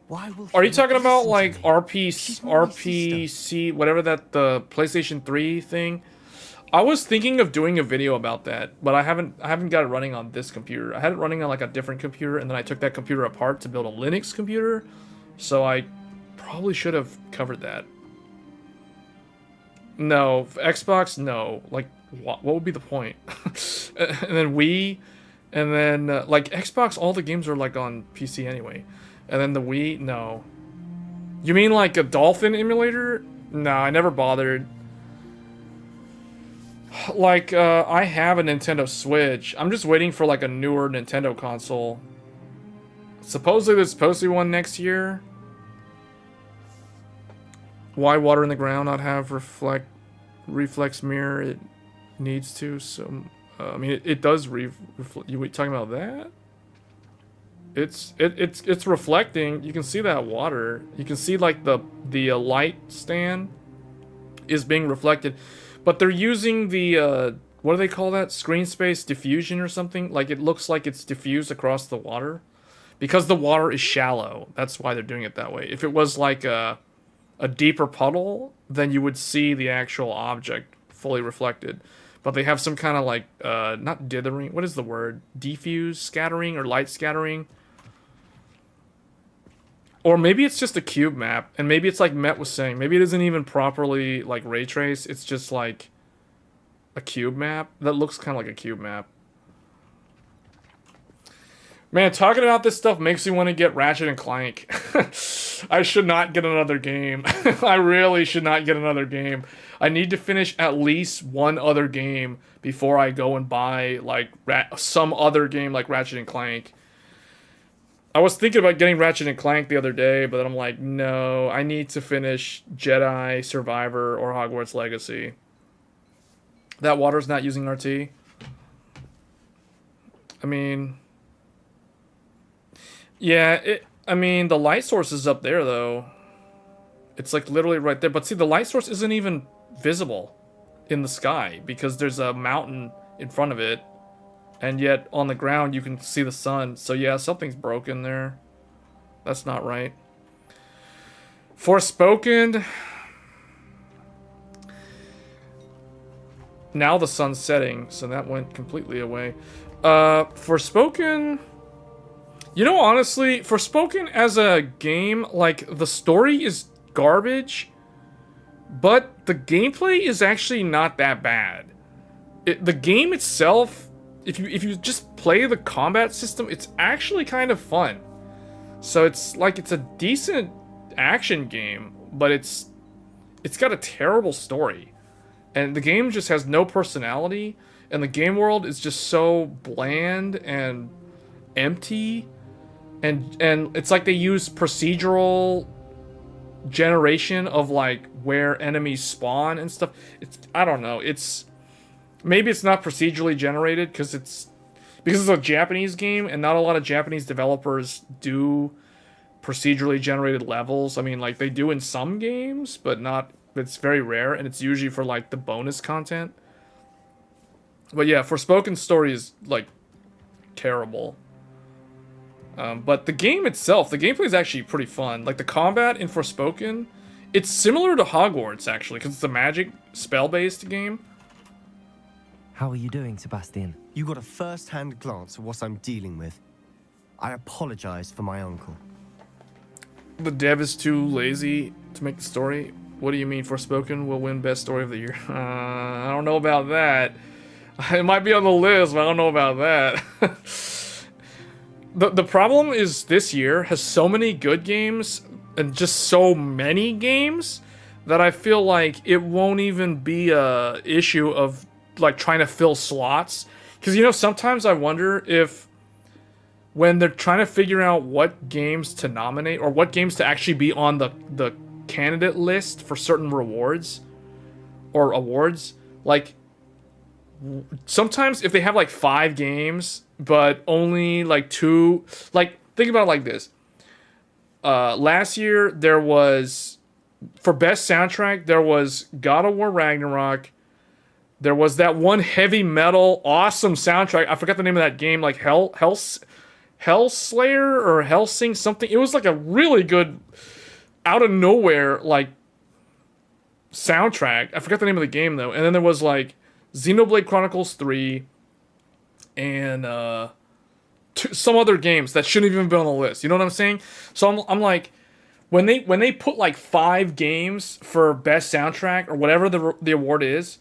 S6: Why will
S1: Are you
S6: he
S1: talking
S6: not
S1: about
S6: listen to
S1: like
S6: me? She's my
S1: RPC, whatever that the PlayStation 3 thing? I was thinking of doing a video about that, but I haven't got it running on this computer. I had it running on like a different computer, and then I took that computer apart to build a Linux computer. So I probably should have covered that. No, Xbox, no. Like, what would be the point? And then Wii, and then like Xbox, all the games are like on PC anyway. And then the Wii, no. You mean like a Dolphin emulator? No, I never bothered. Like, I have a Nintendo Switch. I'm just waiting for like a newer Nintendo console. Supposedly there's supposed to be one next year. Why water in the ground not have reflex mirror? It needs to. So, I mean, it does reflect. You talking about that? It's reflecting. You can see that water. You can see like the light stand is being reflected, but they're using the what do they call that? Screen space diffusion or something. Like it looks like it's diffused across the water because the water is shallow. That's why they're doing it that way. If it was like a deeper puddle, then you would see the actual object fully reflected. But they have some kind of like not dithering. What is the word? Diffuse scattering or light scattering. Or maybe it's just a cube map, and maybe it's like Met was saying, maybe it isn't even properly like ray trace, it's just like a cube map. That looks kind of like a cube map. Man, talking about this stuff makes me want to get Ratchet and Clank. I should not get another game. I really should not get another game. I need to finish at least one other game before I go and buy like some other game like Ratchet and Clank. I was thinking about getting Ratchet and Clank the other day, but I'm like, no, I need to finish Jedi, Survivor, or Hogwarts Legacy. That water's not using RT. I mean, yeah, I mean, the light source is up there, though. It's like literally right there. But see, the light source isn't even visible in the sky because there's a mountain in front of it. And yet, on the ground, you can see the sun. So yeah, something's broken there. That's not right. Forspoken. Now the sun's setting, so that went completely away. Forspoken... You know, honestly, Forspoken as a game, like, the story is garbage, but the gameplay is actually not that bad. The game itself... If you just play the combat system, it's actually kind of fun. So it's like it's a decent action game, but it's got a terrible story. And the game just has no personality, and the game world is just so bland and empty. And it's like they use procedural generation of like where enemies spawn and stuff. I don't know. Maybe it's not procedurally generated because it's a Japanese game and not a lot of Japanese developers do procedurally generated levels. I mean, like they do in some games, but not. It's very rare, and it's usually for like the bonus content. But yeah, Forspoken's story is like terrible. But the game itself, the gameplay is actually pretty fun. Like the combat in Forspoken, it's similar to Hogwarts actually because it's a magic spell-based game.
S2: How are you doing, Sebastian?
S6: You got a first-hand glance at what I'm dealing with. I apologize for my uncle.
S1: The dev is too lazy to make the story. What do you mean Forspoken will win best story of the year? I don't know about that. It might be on the list, but I don't know about that. The problem is this year has so many good games and just so many games that I feel like it won't even be a issue of like trying to fill slots. Because, you know, sometimes I wonder if when they're trying to figure out what games to nominate or what games to actually be on the candidate list for certain rewards or awards, like sometimes if they have like 5 games but only like 2, like think about it like this. Last year there was, for best soundtrack, there was God of War Ragnarok. There was that one heavy metal awesome soundtrack. I forgot the name of that game, like Hellslayer or Hellsing something. It was like a really good out of nowhere like soundtrack. I forgot the name of the game though. And then there was like Xenoblade Chronicles 3 and some other games that shouldn't even be on the list. You know what I'm saying? So I'm like, when they put like 5 games for best soundtrack or whatever the award is,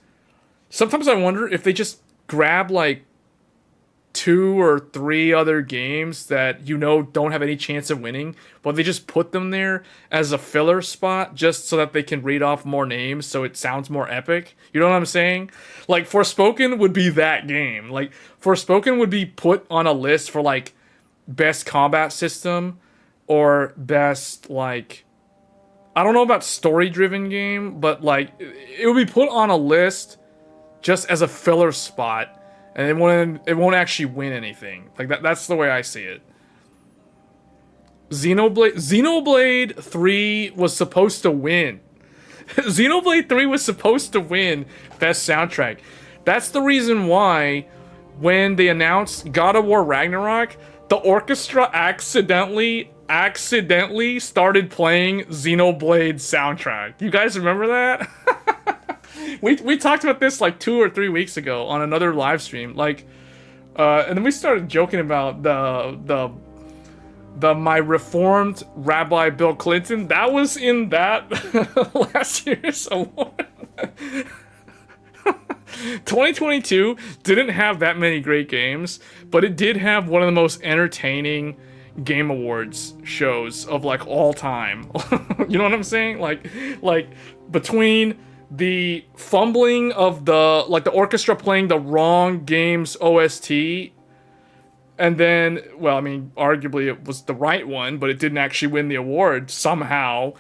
S1: sometimes I wonder if they just grab like 2 or 3 other games that you know don't have any chance of winning, but they just put them there as a filler spot just so that they can read off more names so it sounds more epic. You know what I'm saying? Like Forspoken would be that game. Like Forspoken would be put on a list for like best combat system or best, like, I don't know about story-driven game, but like it would be put on a list just as a filler spot. And it won't actually win anything. Like that's the way I see it. Xenoblade 3 was supposed to win. Xenoblade 3 was supposed to win best soundtrack. That's the reason why when they announced God of War Ragnarok, the orchestra accidentally started playing Xenoblade soundtrack. You guys remember that? We talked about this like 2 or 3 weeks ago on another live stream, like, and then we started joking about the my reformed Rabbi Bill Clinton. That was in that last year's award. 2022 didn't have that many great games, but it did have one of the most entertaining Game Awards shows of like all time. You know what I'm saying? Like between the fumbling of the orchestra playing the wrong game's OST, and then, well, I mean, arguably it was the right one, but it didn't actually win the award somehow,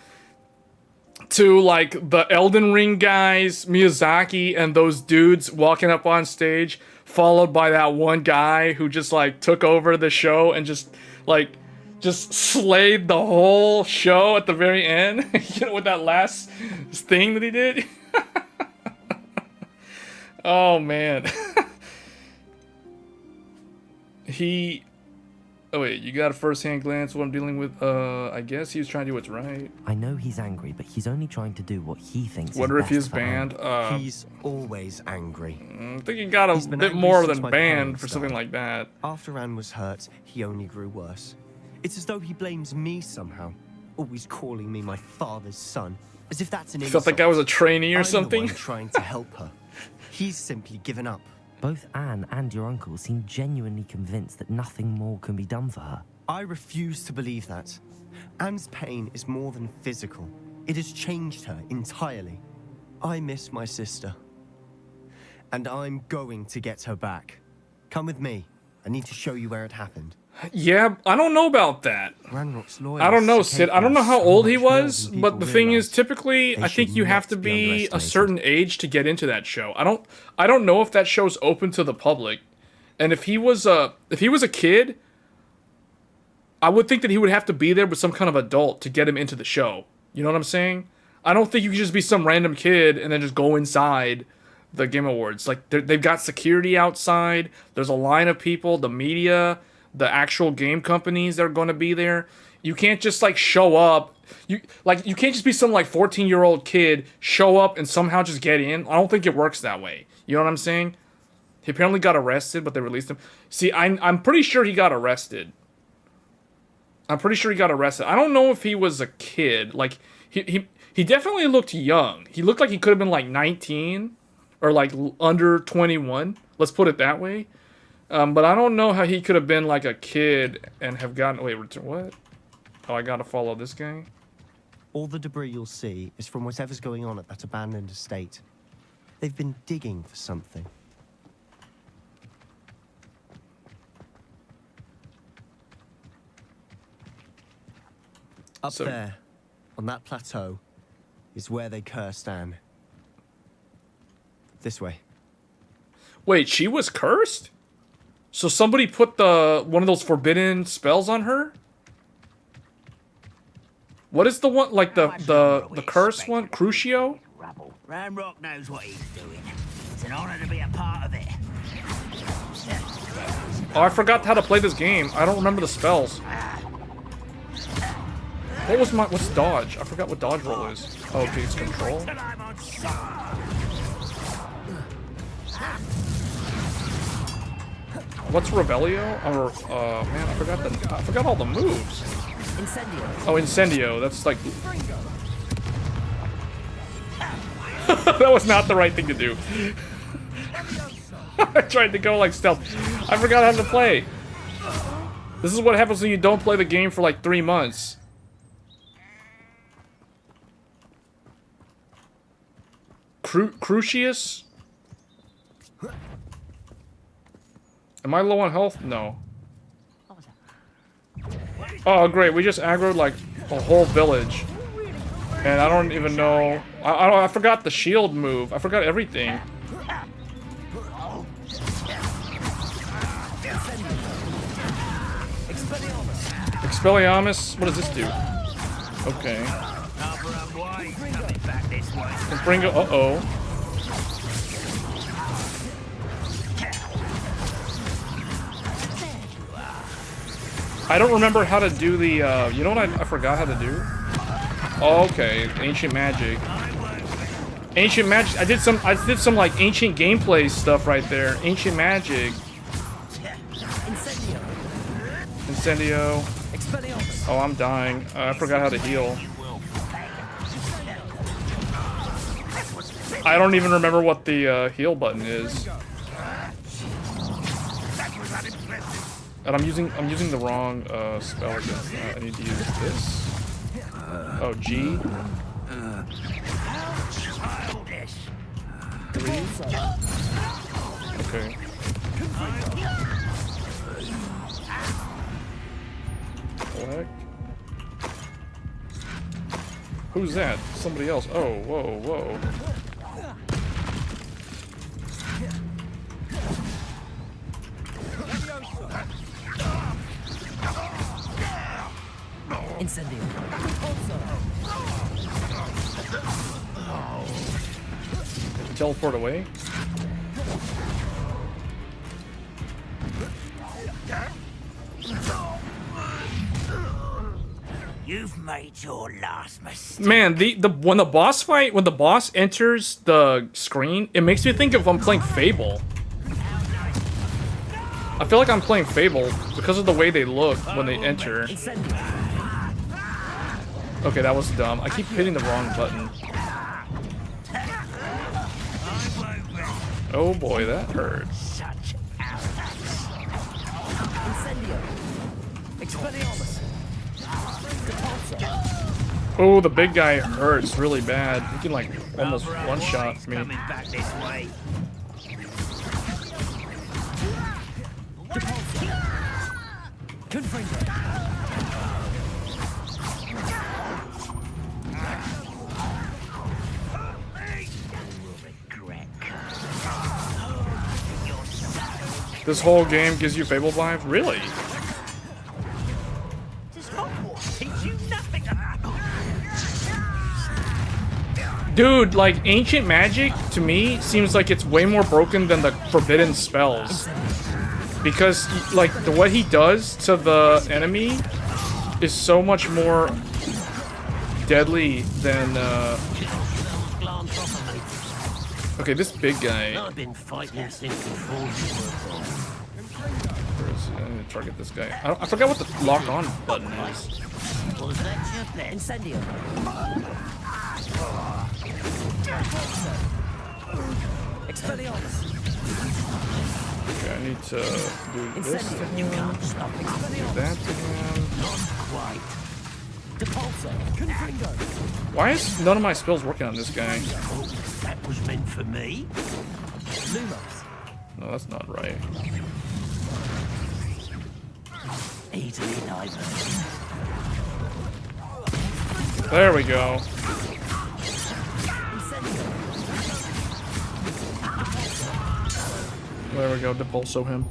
S1: to like the Elden Ring guys, Miyazaki, and those dudes walking up on stage, followed by that one guy who just like took over the show and just slayed the whole show at the very end. You know, with that last thing that he did. Oh man. Oh wait, you got a first-hand glance of what I'm dealing with? I guess he was trying to do what's right.
S2: I know he's angry, but he's only trying to do what he thinks
S1: Wonder
S2: is
S1: if
S2: best
S1: he's
S2: for
S1: banned.
S2: Anne.
S6: He's always angry.
S1: I think he got a bit more than banned for something like that.
S6: After Anne was hurt, he only grew worse. It's as though he blames me somehow, always calling me my father's son, as if that's an insult.
S1: Felt like I was a trainee or
S6: I'm
S1: something.
S6: The one trying to help her. He's simply given up.
S2: Both Anne and your uncle seem genuinely convinced that nothing more can be done for her.
S6: I refuse to believe that. Anne's pain is more than physical. It has changed her entirely. I miss my sister. And I'm going to get her back. Come with me. I need to show you where it happened.
S1: Yeah, I don't know about that.
S6: Ranrock's lawyers
S1: I don't know, Sid. I don't know how
S6: so
S1: old he
S6: much more
S1: was,
S6: than
S1: but
S6: people
S1: the thing is,
S6: realize.
S1: typically,
S6: They
S1: I think
S6: should
S1: you have
S6: not
S1: to
S6: be
S1: be a
S6: underestimated.
S1: certain age to get into that show. I don't know if that show's open to the public. And if he was a kid, I would think that he would have to be there with some kind of adult to get him into the show. You know what I'm saying? I don't think you can just be some random kid and then just go inside the Game Awards. Like, they've got security outside. There's a line of people, the media, the actual game companies that are going to be there. You can't just like show up. You can't just be some like 14-year-old kid, show up and somehow just get in. I don't think it works that way. You know what I'm saying? He apparently got arrested, but they released him. See, I'm pretty sure he got arrested. I don't know if he was a kid. Like he He definitely looked young. He looked like he could have been like 19 or like under 21. Let's put it that way. But I don't know how he could have been like a kid and have gotten... Wait, what? Oh, I gotta follow this guy?
S6: All the debris you'll see is from whatever's going on at that abandoned estate. They've been digging for something. Up there, on that plateau, is where they cursed Anne. This way.
S1: Wait, she was cursed? So somebody put one of those forbidden spells on her? What is the one, like the curse one? Crucio?
S4: Ramrock knows what he's doing. It's an honor to be a part of it.
S1: Oh, I forgot how to play this game. I don't remember the spells. What's dodge? I forgot what dodge roll is. Oh, okay, it's control. What's Revelio? Or, man, I forgot all the moves.
S2: Incendio.
S1: Oh, Incendio. That's like... That was not the right thing to do. I tried to go like stealth. I forgot how to play. This is what happens when you don't play the game for like 3 months. Crucius? Am I low on health? No. Oh, great. We just aggroed like a whole village. And I don't even know... I forgot the shield move. I forgot everything. Expelliarmus? What does this do? Okay. Bringo. Uh-oh. I don't remember how to do the, you know what I forgot how to do? Oh, okay, ancient magic. Ancient magic. I did some like ancient gameplay stuff right there. Ancient magic. Incendio. Oh, I'm dying. I forgot how to heal. I don't even remember what the heal button is. And I'm using the wrong spell against that. I need to use this. Oh, G. 3. Okay. What? Who's that? Somebody else. Oh, whoa, whoa.
S2: Incendio.
S1: Teleport away.
S4: You've made your last mistake.
S1: Man, when the boss enters the screen, it makes me think of I'm playing Fable. I feel like I'm playing Fable because of the way they look when they enter. Okay, that was dumb. I keep hitting the wrong button. Oh boy, that hurt. Oh, the big guy hurts really bad. He can like almost one-shot me. This whole game gives you Fable vibes? Really? Dude, like, ancient magic, to me, seems like it's way more broken than the forbidden spells. Because, like, what he does to the enemy is so much more deadly than, Okay, this big guy...
S7: I've been fighting since before
S1: I need to target this guy. I forgot what the lock-on button is.
S2: Incendio. Expelliarmus.
S1: Okay, I need to do this to him.
S2: You can't stop
S1: Do
S2: Expelliarmus.
S1: that to him.
S2: Not quite. Depulso. Confringo.
S1: Why is none of my spells working on this guy?
S7: Oh, that was meant for me.
S2: Lumos.
S1: No, that's not right.
S2: Easily neither.
S1: There we go. There we go, Depulso him.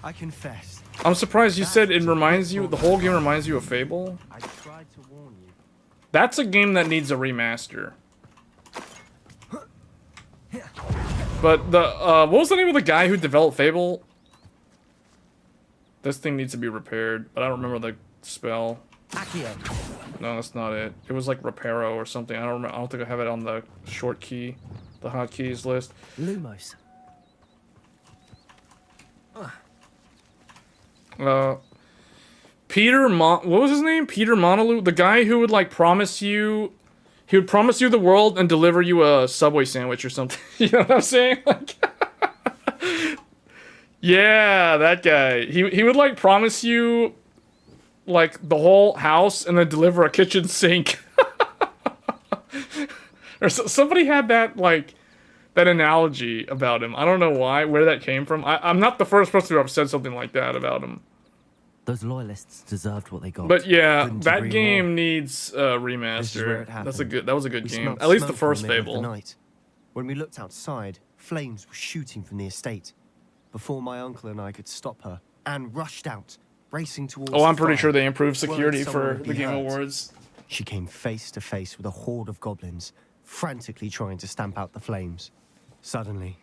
S6: I confess,
S1: I'm surprised you said it reminds you, the whole game reminds you of Fable.
S6: I tried to warn you.
S1: That's a game that needs a remaster. But the, what was the name of the guy who developed Fable? This thing needs to be repaired, but I don't remember the spell.
S2: Accio.
S1: No, that's not it. It was like Reparo or something. I don't remember. I don't think I have it on the short key, the hotkeys list.
S2: Lumos.
S1: What was his name? Peter Monaloo? The guy who would like promise you, he would promise you the world and deliver you a Subway sandwich or something. You know what I'm saying? Like, yeah, that guy. He would like promise you like the whole house and then deliver a kitchen sink. Or somebody had that like that analogy about him. I don't know why, where that came from. I'm not the first person to have said something like that about him.
S2: Those loyalists deserved what they got.
S1: But yeah,
S6: Couldn't
S1: that
S6: agree
S1: game
S6: more.
S1: needs a
S6: This is where
S1: remaster.
S6: it happened.
S1: That was a good
S6: We
S1: game.
S6: smelled
S1: At least the
S6: smoke in
S1: first
S6: middle of the
S1: Fable.
S6: night. When we looked outside, flames were shooting from the estate. Before my uncle and I could stop her, Anne rushed out, racing towards
S1: Oh, I'm
S6: the
S1: pretty
S6: fire,
S1: sure they improved
S6: worried
S1: security
S6: someone
S1: for
S6: would
S1: the
S6: be
S1: Game
S6: hurt.
S1: Awards.
S6: She came face to face with a horde of goblins, frantically trying to stamp out the flames. Suddenly,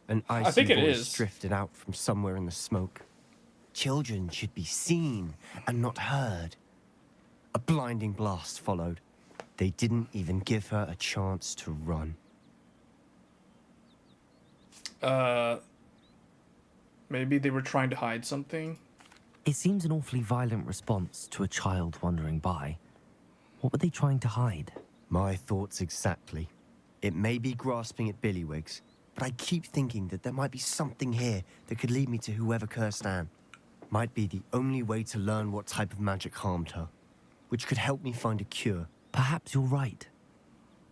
S6: an icy
S1: think it
S6: voice
S1: is.
S6: drifted out from somewhere in the smoke. Children should be seen and not heard. A blinding blast followed. They didn't even give her a chance to run.
S1: Maybe they were trying to hide something.
S2: It seems an awfully violent response to a child wandering by. What were they trying to hide?
S6: My thoughts exactly. It may be grasping at Billywigs, but I keep thinking that there might be something here that could lead me to whoever cursed Anne. Might be the only way to learn what type of magic harmed her, which could help me find a cure.
S2: Perhaps you're right.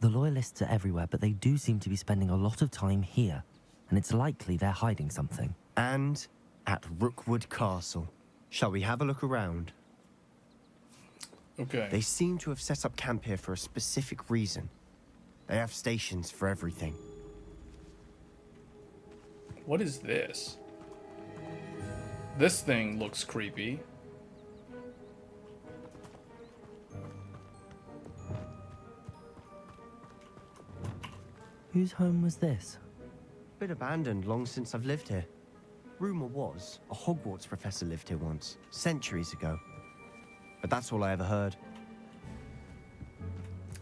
S2: The loyalists are everywhere, but they do seem to be spending a lot of time here, and it's likely they're hiding something.
S6: And at Rookwood Castle. Shall we have a look around?
S1: Okay.
S6: They seem to have set up camp here for a specific reason. They have stations for everything.
S1: What is this? This thing looks creepy.
S2: Whose home was this?
S6: Been abandoned long since I've lived here. Rumor was a Hogwarts professor lived here once, centuries ago. But that's all I ever heard.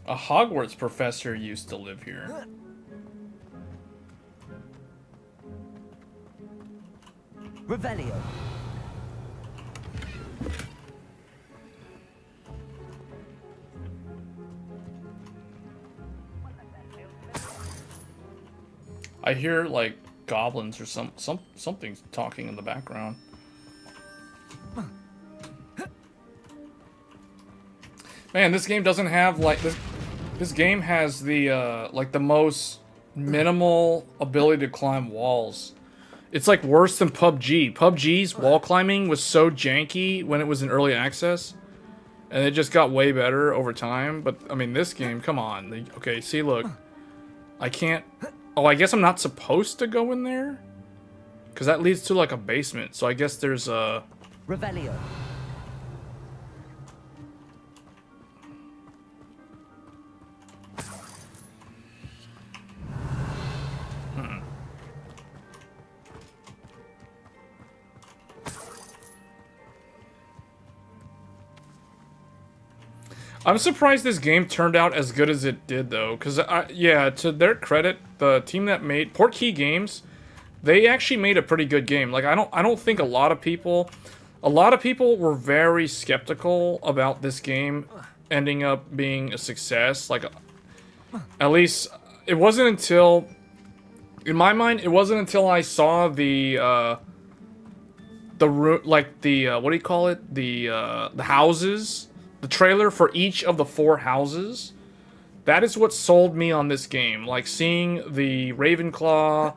S1: A Hogwarts professor used to live here.
S2: Revelio.
S1: I hear like goblins or something's talking in the background. Man, this game doesn't have like this game has the like the most minimal ability to climb walls. It's like worse than PUBG. PUBG's wall climbing was so janky when it was in early access, and it just got way better over time. But I mean, this game, come on. Okay, see, look, I can't. Oh, I guess I'm not supposed to go in there, because that leads to like a basement. So I guess there's a.
S2: Revelio.
S1: I'm surprised this game turned out as good as it did, though, because yeah, to their credit, the team that made Portkey Games, they actually made a pretty good game. Like I don't think a lot of people were very skeptical about this game ending up being a success. Like, at least it wasn't until, in my mind, it wasn't until I saw the what do you call it? The houses, the trailer for each of the 4 houses. That is what sold me on this game. Like, seeing the Ravenclaw,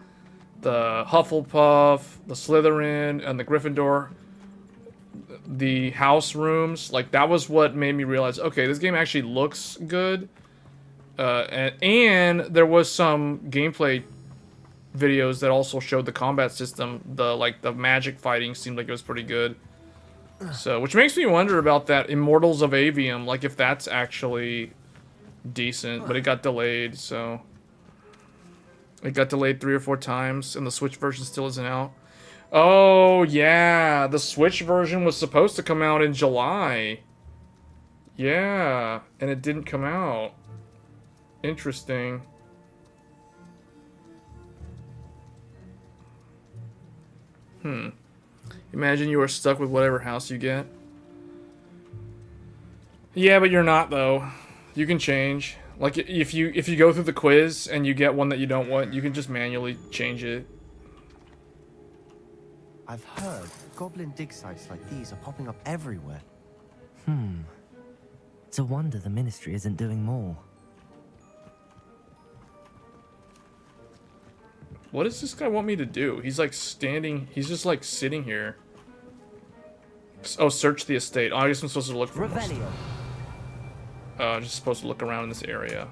S1: the Hufflepuff, the Slytherin, and the Gryffindor, the house rooms, like, that was what made me realize, okay, this game actually looks good. And there was some gameplay videos that also showed the combat system. The magic fighting seemed like it was pretty good. So, which makes me wonder about that Immortals of Avium, like, if that's actually decent, but it got delayed, so it got delayed 3 or 4 times, and the Switch version still isn't out. Oh yeah, the Switch version was supposed to come out in July. Yeah, and it didn't come out. Interesting. Imagine you are stuck with whatever house you get. Yeah, but you're not, though. You can change. Like, if you go through the quiz and you get one that you don't want, you can just manually change it.
S6: I've heard goblin dig sites like these are popping up everywhere.
S2: It's a wonder the Ministry isn't doing more.
S1: What does this guy want me to do? He's like standing, he's just like sitting here. Oh, search the estate. Oh, I guess I'm supposed to look for
S2: Revelio.
S1: I'm just supposed to look around in this area.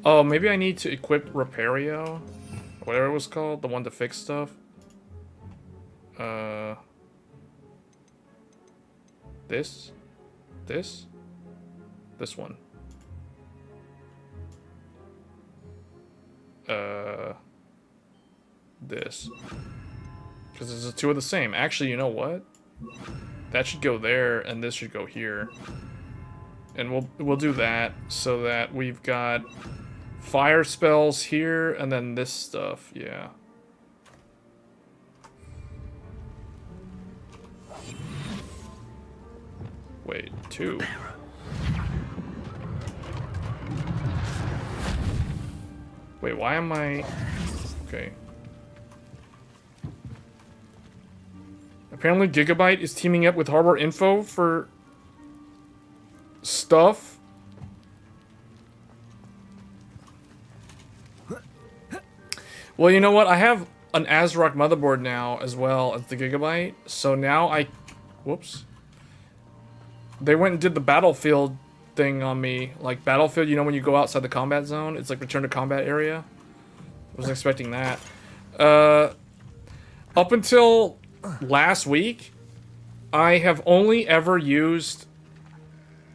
S1: Oh, maybe I need to equip Repario? Whatever it was called, the one to fix stuff. This? This? This one. This. Because there's the 2 of the same. Actually, you know what? That should go there, and this should go here. And we'll do that so that we've got fire spells here, and then this stuff, yeah. Wait, 2. Wait, why am I... Okay. Apparently Gigabyte is teaming up with Harbor Info for stuff. Well, you know what? I have an ASRock motherboard now as well as the Gigabyte. So now I... Whoops. They went and did the Battlefield thing on me. Like, Battlefield, you know when you go outside the combat zone? It's like return to combat area. I wasn't expecting that. Up until last week, I have only ever used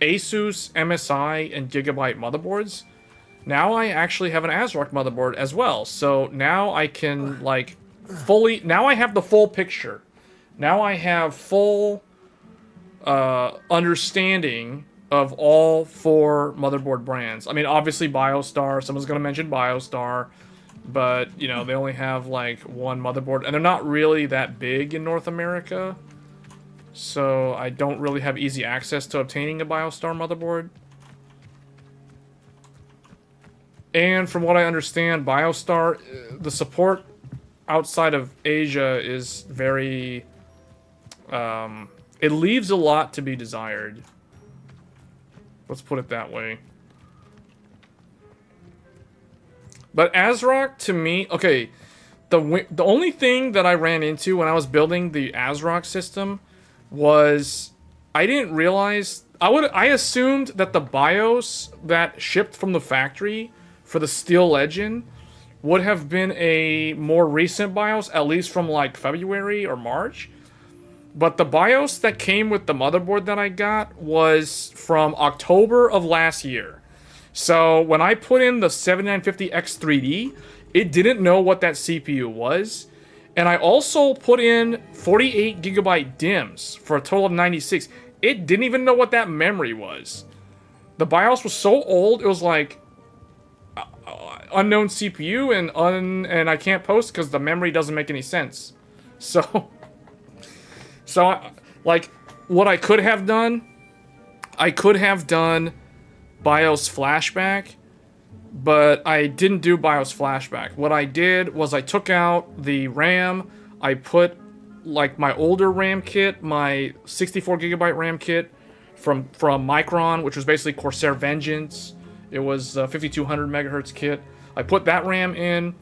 S1: Asus, MSI, and Gigabyte motherboards. Now I actually have an ASRock motherboard as well. So now I can, like, fully... Now I have the full picture. Now I have full understanding of all 4 motherboard brands. I mean, obviously BioStar. Someone's going to mention BioStar. But, you know, they only have, like, 1 motherboard. And they're not really that big in North America. So I don't really have easy access to obtaining a BioStar motherboard. And from what I understand, BioStar, the support outside of Asia is very... it leaves a lot to be desired. Let's put it that way. But ASRock, to me... Okay, the only thing that I ran into when I was building the ASRock system was... I didn't realize... I assumed that the BIOS that shipped from the factory for the Steel Legend would have been a more recent BIOS, at least from like February or March. But the BIOS that came with the motherboard that I got was from October of last year. So when I put in the 7950X3D, it didn't know what that CPU was. And I also put in 48 gigabyte DIMMs for a total of 96. It didn't even know what that memory was. The BIOS was so old, it was like unknown CPU and I can't post because the memory doesn't make any sense. So like what I could have done, I could have done BIOS flashback, but I didn't do BIOS flashback. What I did was I took out the RAM, I put like my older RAM kit, my 64GB RAM kit from Micron, which was basically Corsair Vengeance. It was a 5200 megahertz kit. I put that RAM in,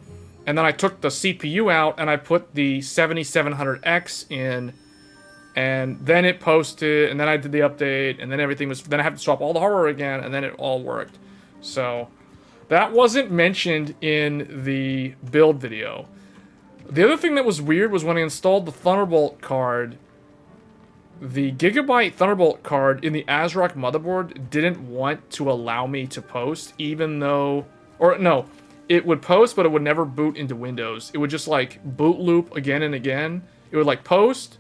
S1: and then I took the CPU out and I put the 7700X in, and then it posted, and then I did the update, and then everything was, then I had to swap all the hardware again, and then it all worked. So that wasn't mentioned in the build video. The other thing that was weird was when I installed the Thunderbolt card, the Gigabyte Thunderbolt card in the ASRock motherboard didn't want to allow me to post, even though, or no, it would post, but it would never boot into Windows. It would just like boot loop again and again. It would like post,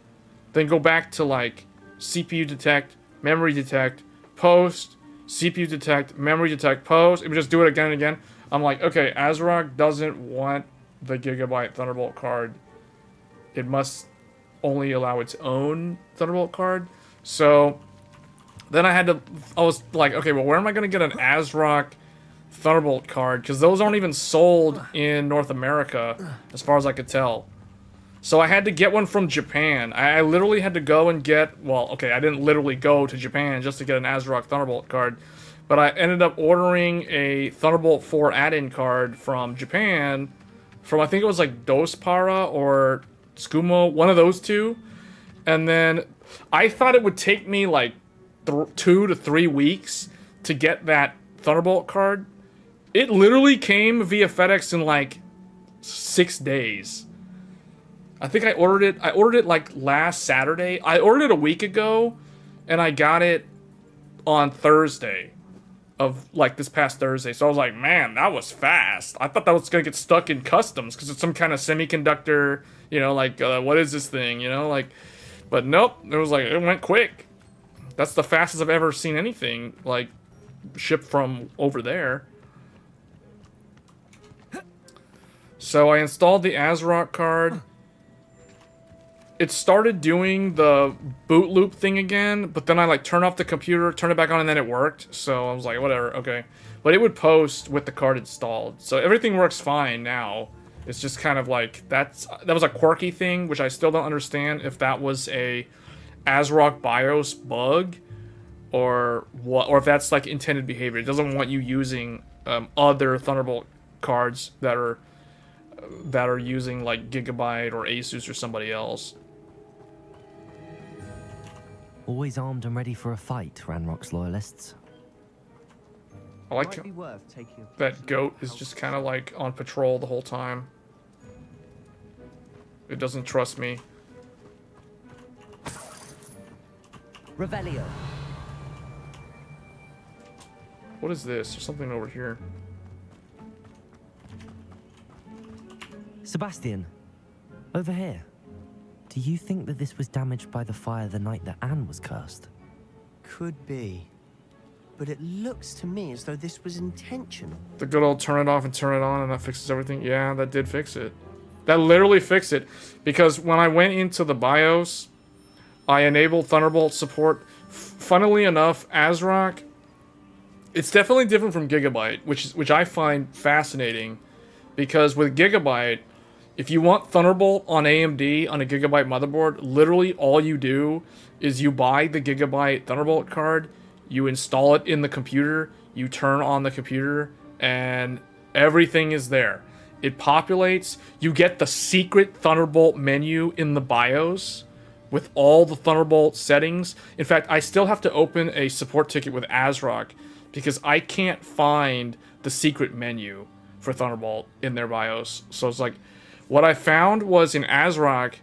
S1: then go back to like CPU detect, memory detect, post, CPU detect, memory detect, post. It would just do it again and again. I'm like, okay, ASRock doesn't want the Gigabyte Thunderbolt card. It must only allow its own Thunderbolt card. So then I was like, okay, well, where am I going to get an ASRock Thunderbolt card? Because those aren't even sold in North America, as far as I could tell. So I had to get one from Japan. I literally had to go and get, well, okay, I didn't literally go to Japan just to get an ASRock Thunderbolt card, but I ended up ordering a Thunderbolt 4 add-in card from Japan, from I think it was like Dospara or Tsukumo, one of those two. And then I thought it would take me like 2 to 3 weeks to get that Thunderbolt card. It literally came via FedEx in like 6 days. I think I ordered it like last Saturday. I ordered it a week ago, and I got it on Thursday of like this past Thursday. So I was like, man, that was fast. I thought that was gonna get stuck in customs because it's some kind of semiconductor, you know, like what is this thing, you know, like, but nope, it was like, it went quick. That's the fastest I've ever seen anything like shipped from over there. So I installed the ASRock card. It started doing the boot loop thing again, but then I like turned off the computer, turned it back on, and then it worked. So I was like, whatever, okay. But it would post with the card installed. So everything works fine now. It's just kind of like, that was a quirky thing, which I still don't understand if that was a ASRock BIOS bug or what, or if that's like intended behavior. It doesn't want you using other Thunderbolt cards that are using like Gigabyte or Asus or somebody else.
S2: Always armed and ready for a fight, Ranrock's loyalists.
S1: I like that goat is just kind of like on patrol the whole time. It doesn't trust me.
S2: Revelio.
S1: What is this? There's something over here.
S2: Sebastian, over here. Do you think that this was damaged by the fire the night that Anne was cursed?
S6: Could be. But it looks to me as though this was intentional.
S1: The good old turn it off and turn it on and that fixes everything. Yeah, that did fix it. That literally fixed it. Because when I went into the BIOS, I enabled Thunderbolt support. Funnily enough, ASRock, it's definitely different from Gigabyte, which I find fascinating. Because with Gigabyte, if you want Thunderbolt on AMD on a Gigabyte motherboard, literally all you do is you buy the Gigabyte Thunderbolt card, you install it in the computer, you turn on the computer, and everything is there. It populates, you get the secret Thunderbolt menu in the BIOS with all the Thunderbolt settings. In fact, I still have to open a support ticket with ASRock because I can't find the secret menu for Thunderbolt in their BIOS. So it's like, what I found was in ASRock,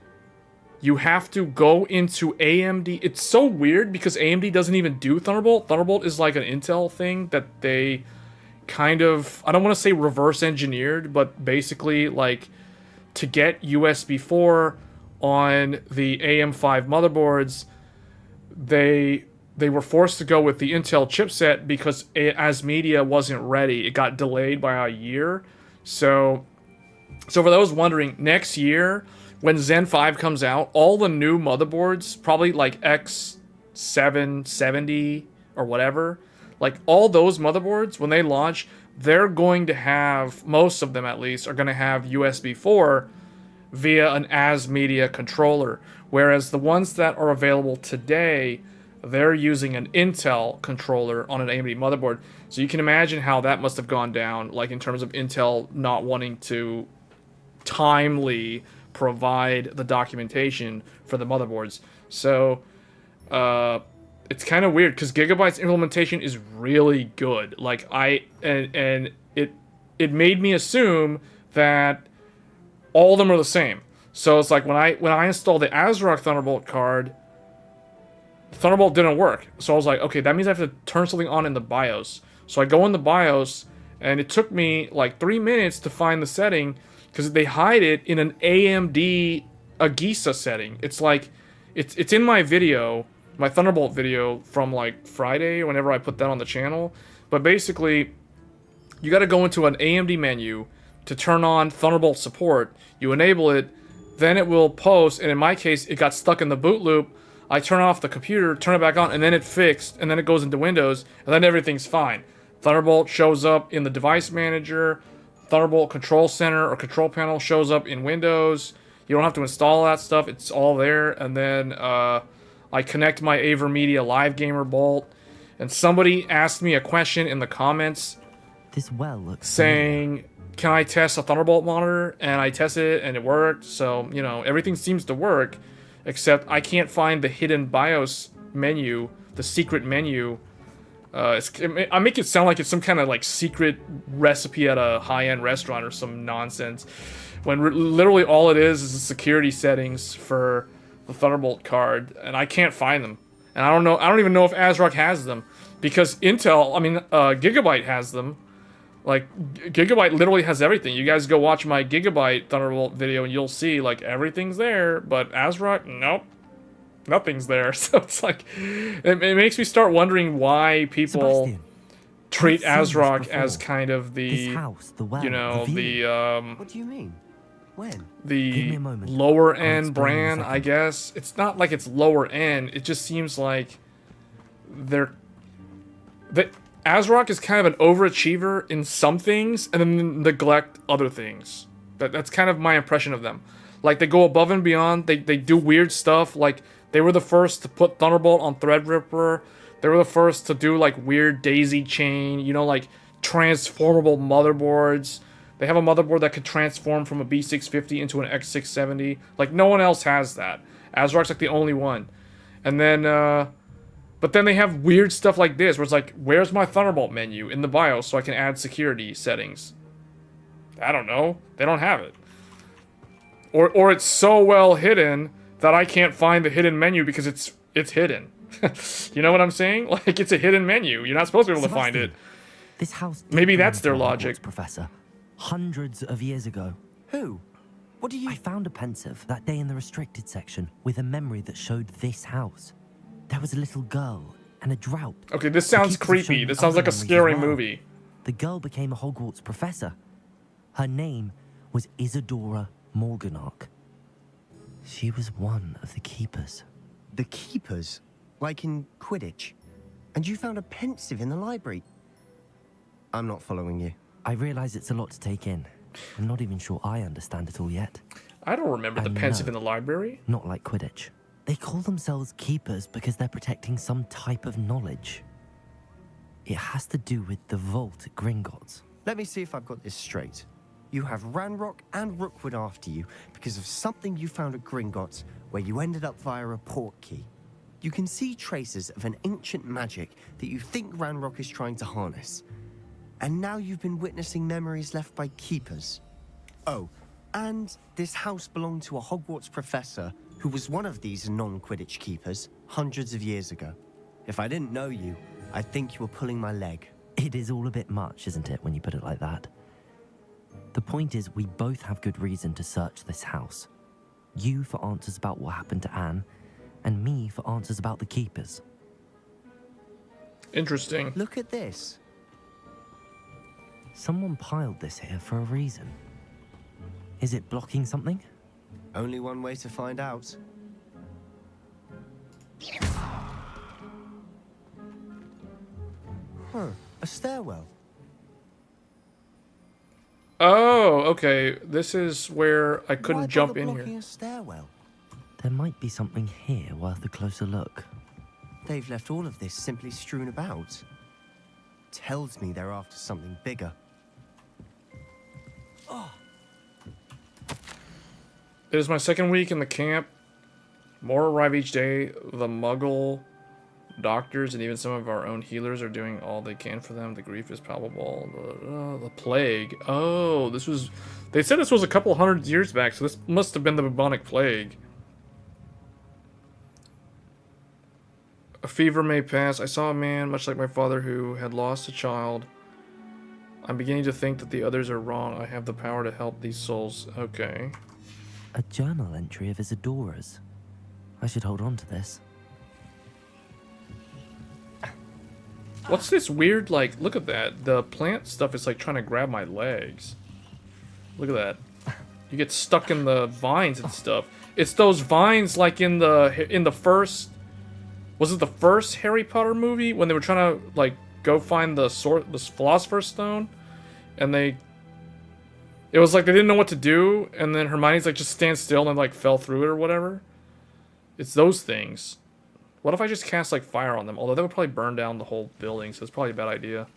S1: you have to go into AMD. It's so weird because AMD doesn't even do Thunderbolt. Thunderbolt is like an Intel thing that they kind of, I don't want to say reverse engineered, but basically like to get USB 4 on the AM5 motherboards, they were forced to go with the Intel chipset because ASMedia wasn't ready. It got delayed by a year. So for those wondering, next year, when Zen 5 comes out, all the new motherboards, probably like 770 or whatever, like all those motherboards, when they launch, they're going to have, most of them at least, are going to have USB 4 via an as media controller. Whereas the ones that are available today, they're using an Intel controller on an AMD motherboard. So you can imagine how that must have gone down, like in terms of Intel not wanting to timely provide the documentation for the motherboards. So it's kind of weird because Gigabyte's implementation is really good. Like and it made me assume that all of them are the same. So it's like when I installed the ASRock Thunderbolt card, Thunderbolt didn't work. So I was like, okay, that means I have to turn something on in the BIOS. So I go in the BIOS, and it took me like 3 minutes to find the setting because they hide it in an AMD Agisa setting. It's like, it's in my video, my Thunderbolt video from like Friday, whenever I put that on the channel. But basically, you got to go into an AMD menu to turn on Thunderbolt support. You enable it, then it will post, and in my case, it got stuck in the boot loop. I turn off the computer, turn it back on, and then it fixed, and then it goes into Windows, and then everything's fine. Thunderbolt shows up in the device manager, Thunderbolt control center or control panel shows up in Windows. You don't have to install that stuff, it's all there. And then I connect my AverMedia Live Gamer Bolt, and somebody asked me a question in the comments.
S2: This well looks
S1: saying, can I test a Thunderbolt monitor? And I tested it, and it worked. So, you know, everything seems to work. Except I can't find the hidden BIOS menu, the secret menu. I make it sound like it's some kind of like secret recipe at a high-end restaurant or some nonsense, when literally all it is the security settings for the Thunderbolt card, and I can't find them. And I don't even know if ASRock has them, because Gigabyte has them. Like, Gigabyte literally has everything. You guys go watch my Gigabyte Thunderbolt video and you'll see, like, everything's there. But ASRock, nope. Nothing's there. So it's like, it makes me start wondering why people
S2: Sebastian,
S1: treat
S2: I've seen this
S1: ASRock
S2: before.
S1: as kind of the,
S2: This house, the well,
S1: you know,
S2: the
S6: What do you mean? When?
S2: Give me
S1: the
S2: a moment.
S1: lower
S2: I'll
S1: end
S2: explain in a
S1: brand,
S2: second.
S1: I guess. It's not like it's lower end. It just seems like ASRock is kind of an overachiever in some things and then neglect other things. That's kind of my impression of them. Like, they go above and beyond. They do weird stuff. Like, they were the first to put Thunderbolt on Threadripper. They were the first to do, like, weird daisy chain, you know, like, transformable motherboards. They have a motherboard that could transform from a B650 into an X670. Like, no one else has that. ASRock's, like, the only one. And then, but then they have weird stuff like this, where it's like, where's my Thunderbolt menu in the BIOS so I can add security settings? I don't know. They don't have it. Or it's so well hidden that I can't find the hidden menu because it's hidden. You know what I'm saying? Like, it's a hidden menu. You're not supposed to be able to find it.
S2: This house did
S1: Maybe
S2: belong
S1: that's their
S2: to a
S1: logic.
S2: Hogwarts professor, hundreds of years ago.
S6: Who? What do you...
S2: I found a pensive that day in the restricted section with a memory that showed this house. There was a little girl and a drought.
S1: Okay, this
S2: The
S1: sounds
S2: keepers have shown
S1: creepy.
S2: me
S1: This sounds
S2: other
S1: like a
S2: memories as
S1: scary
S2: well.
S1: movie.
S2: The girl became a Hogwarts professor. Her name was Isadora Morganach. She was one of the keepers.
S6: The keepers? Like in Quidditch? And you found a pensive in the library? I'm not following you.
S2: I realize it's a lot to take in. I'm not even sure I understand it all yet.
S1: I don't remember the
S2: And
S1: pensive
S2: no.
S1: in the library.
S2: Not like Quidditch. They call themselves keepers because they're protecting some type of knowledge. It has to do with the vault at Gringotts.
S6: Let me see if I've got this straight. You have Ranrock and Rookwood after you because of something you found at Gringotts where you ended up via a port key. You can see traces of an ancient magic that you think Ranrock is trying to harness. And now you've been witnessing memories left by keepers. Oh, and this house belonged to a Hogwarts professor who was one of these non-Quidditch keepers hundreds of years ago. If I didn't know you, I'd think you were pulling my leg.
S2: It is all a bit much, isn't it, when you put it like that? The point is, we both have good reason to search this house. You for answers about what happened to Anne, and me for answers about the keepers.
S1: Interesting.
S6: Look at this.
S2: Someone piled this here for a reason. Is it blocking something?
S6: Only one way to find out. Huh, a stairwell.
S1: Oh, okay. This is where I
S6: Why
S1: couldn't jump
S6: bother
S1: in
S6: blocking
S1: here.
S6: a stairwell?
S2: There might be something here worth a closer look.
S6: They've left all of this simply strewn about. Tells me they're after something bigger.
S1: It is my second week in the camp. More arrive each day. The Muggle doctors and even some of our own healers are doing all they can for them. The grief is palpable. The plague. Oh, this was... They said this was a couple hundred years back, so this must have been the bubonic plague. A fever may pass. I saw a man, much like my father, who had lost a child. I'm beginning to think that the others are wrong. I have the power to help these souls. Okay.
S2: A journal entry of Isadora's. I should hold on to this.
S1: What's this weird, like, look at that. The plant stuff is, like, trying to grab my legs. Look at that. You get stuck in the vines and stuff. It's those vines, like, in the first... Was it the first Harry Potter movie? When they were trying to, like, go find the Philosopher's Stone? And they... It was like they didn't know what to do, and then Hermione's like, just stand still, and like, fell through it or whatever. It's those things. What if I just cast, like, fire on them? Although that would probably burn down the whole building, so it's probably a bad idea.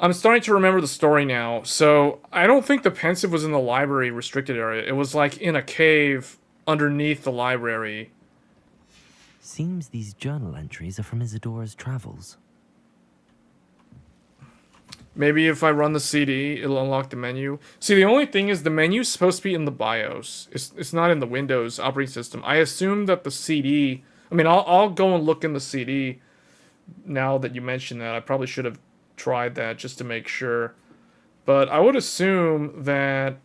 S1: I'm starting to remember the story now. So, I don't think the pensive was in the library restricted area. It was, like, in a cave underneath the library.
S2: Seems these journal entries are from Isadora's travels.
S1: Maybe if I run the CD, it'll unlock the menu. See, the only thing is the menu's supposed to be in the BIOS. It's not in the Windows operating system. I assume that the CD... I mean, I'll go and look in the CD now that you mention that. I probably should have tried that just to make sure. But I would assume that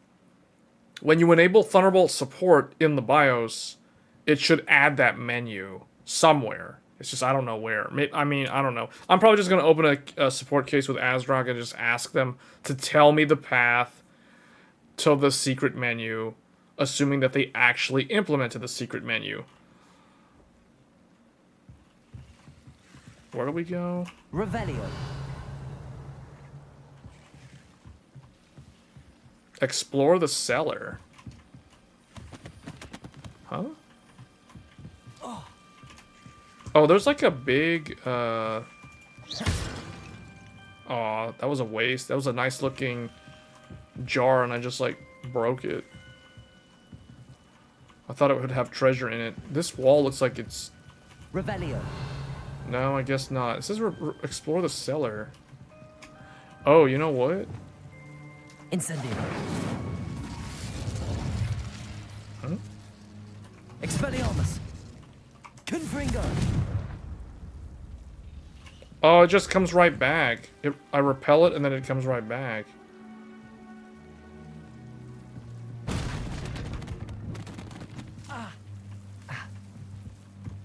S1: when you enable Thunderbolt support in the BIOS, it should add that menu somewhere. It's just, I don't know where. I mean, I don't know. I'm probably just going to open a support case with Azrock and just ask them to tell me the path to the secret menu, assuming that they actually implemented the secret menu. Where do we go?
S2: Revelio.
S1: Explore the cellar. Huh? Oh, there's like a big, oh, that was a waste. That was a nice looking jar and I just like broke it. I thought it would have treasure in it. This wall looks like it's...
S2: Revelio.
S1: No, I guess not. It says explore the cellar. Oh, you know what?
S2: Incendio.
S1: Huh?
S2: Expelliarmus. Confringo.
S1: Oh, it just comes right back. I repel it and then it comes right back.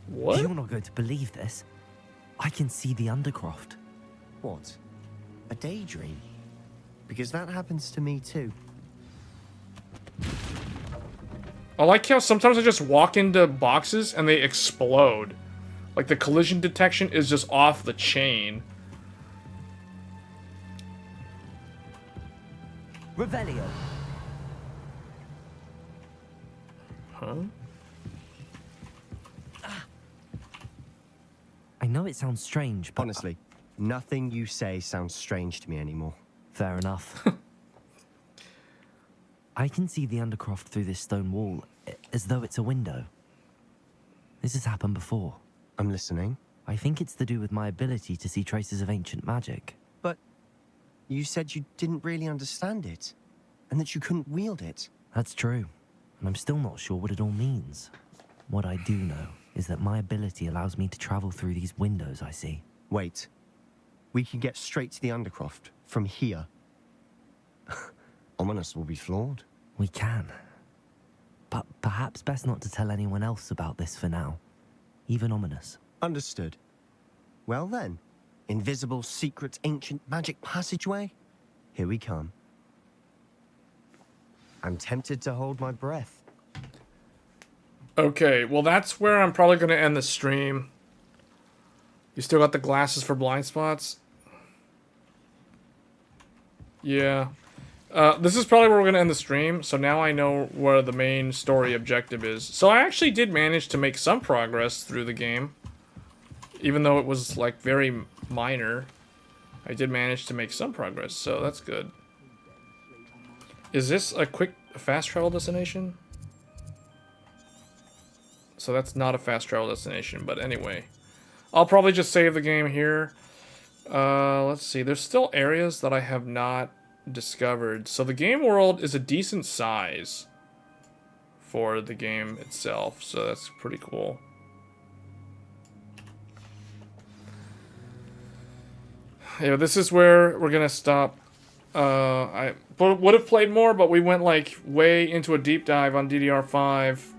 S1: What?
S2: You're not going to believe this. I can see the Undercroft.
S6: What? A daydream? Because that happens to me too.
S1: I like how sometimes I just walk into boxes and they explode. Like the collision detection is just off the chain.
S2: Revelio.
S1: Huh?
S2: I know it sounds strange, but...
S6: Honestly, nothing you say sounds strange to me anymore.
S2: Fair enough. I can see the Undercroft through this stone wall, as though it's a window. This has happened before.
S6: I'm listening.
S2: I think it's to do with my ability to see traces of ancient magic.
S6: But you said you didn't really understand it, and that you couldn't wield it.
S2: That's true, and I'm still not sure what it all means. What I do know is that my ability allows me to travel through these windows I see.
S6: Wait. We can get straight to the Undercroft from here. Ominous will be flawed.
S2: We can. But perhaps best not to tell anyone else about this for now. Even Ominous.
S6: Understood. Well then, invisible, secret, ancient magic passageway? Here we come. I'm tempted to hold my breath.
S1: Okay, well that's where I'm probably going to end the stream. You still got the glasses for blind spots? Yeah. This is probably where we're going to end the stream, so now I know where the main story objective is. So I actually did manage to make some progress through the game. Even though it was, like, very minor. I did manage to make some progress, so that's good. Is this a quick, fast travel destination? So that's not a fast travel destination, but anyway. I'll probably just save the game here. Let's see, there's still areas that I have not discovered. So the game world is a decent size for the game itself, so that's pretty cool. Yeah, this is where we're gonna stop. I would have played more, but we went like way into a deep dive on DDR5.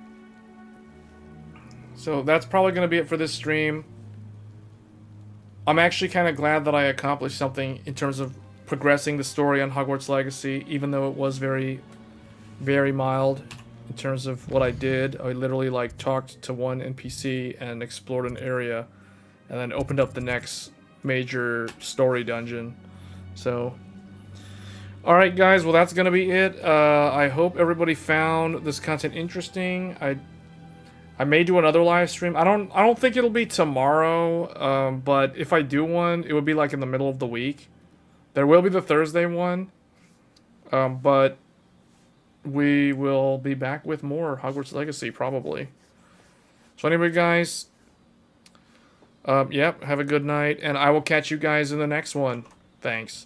S1: So that's probably gonna be it for this stream. I'm actually kind of glad that I accomplished something in terms of progressing the story on Hogwarts Legacy, even though it was very, very mild in terms of what I did. I literally like talked to one NPC and explored an area, and then opened up the next major story dungeon. So, alright guys, well that's gonna be it. I hope everybody found this content interesting. I may do another live stream. I don't think it'll be tomorrow, but if I do one, it would be like in the middle of the week. There will be the Thursday one, but we will be back with more Hogwarts Legacy probably. So anyway guys, yep, have a good night, and I will catch you guys in the next one. Thanks.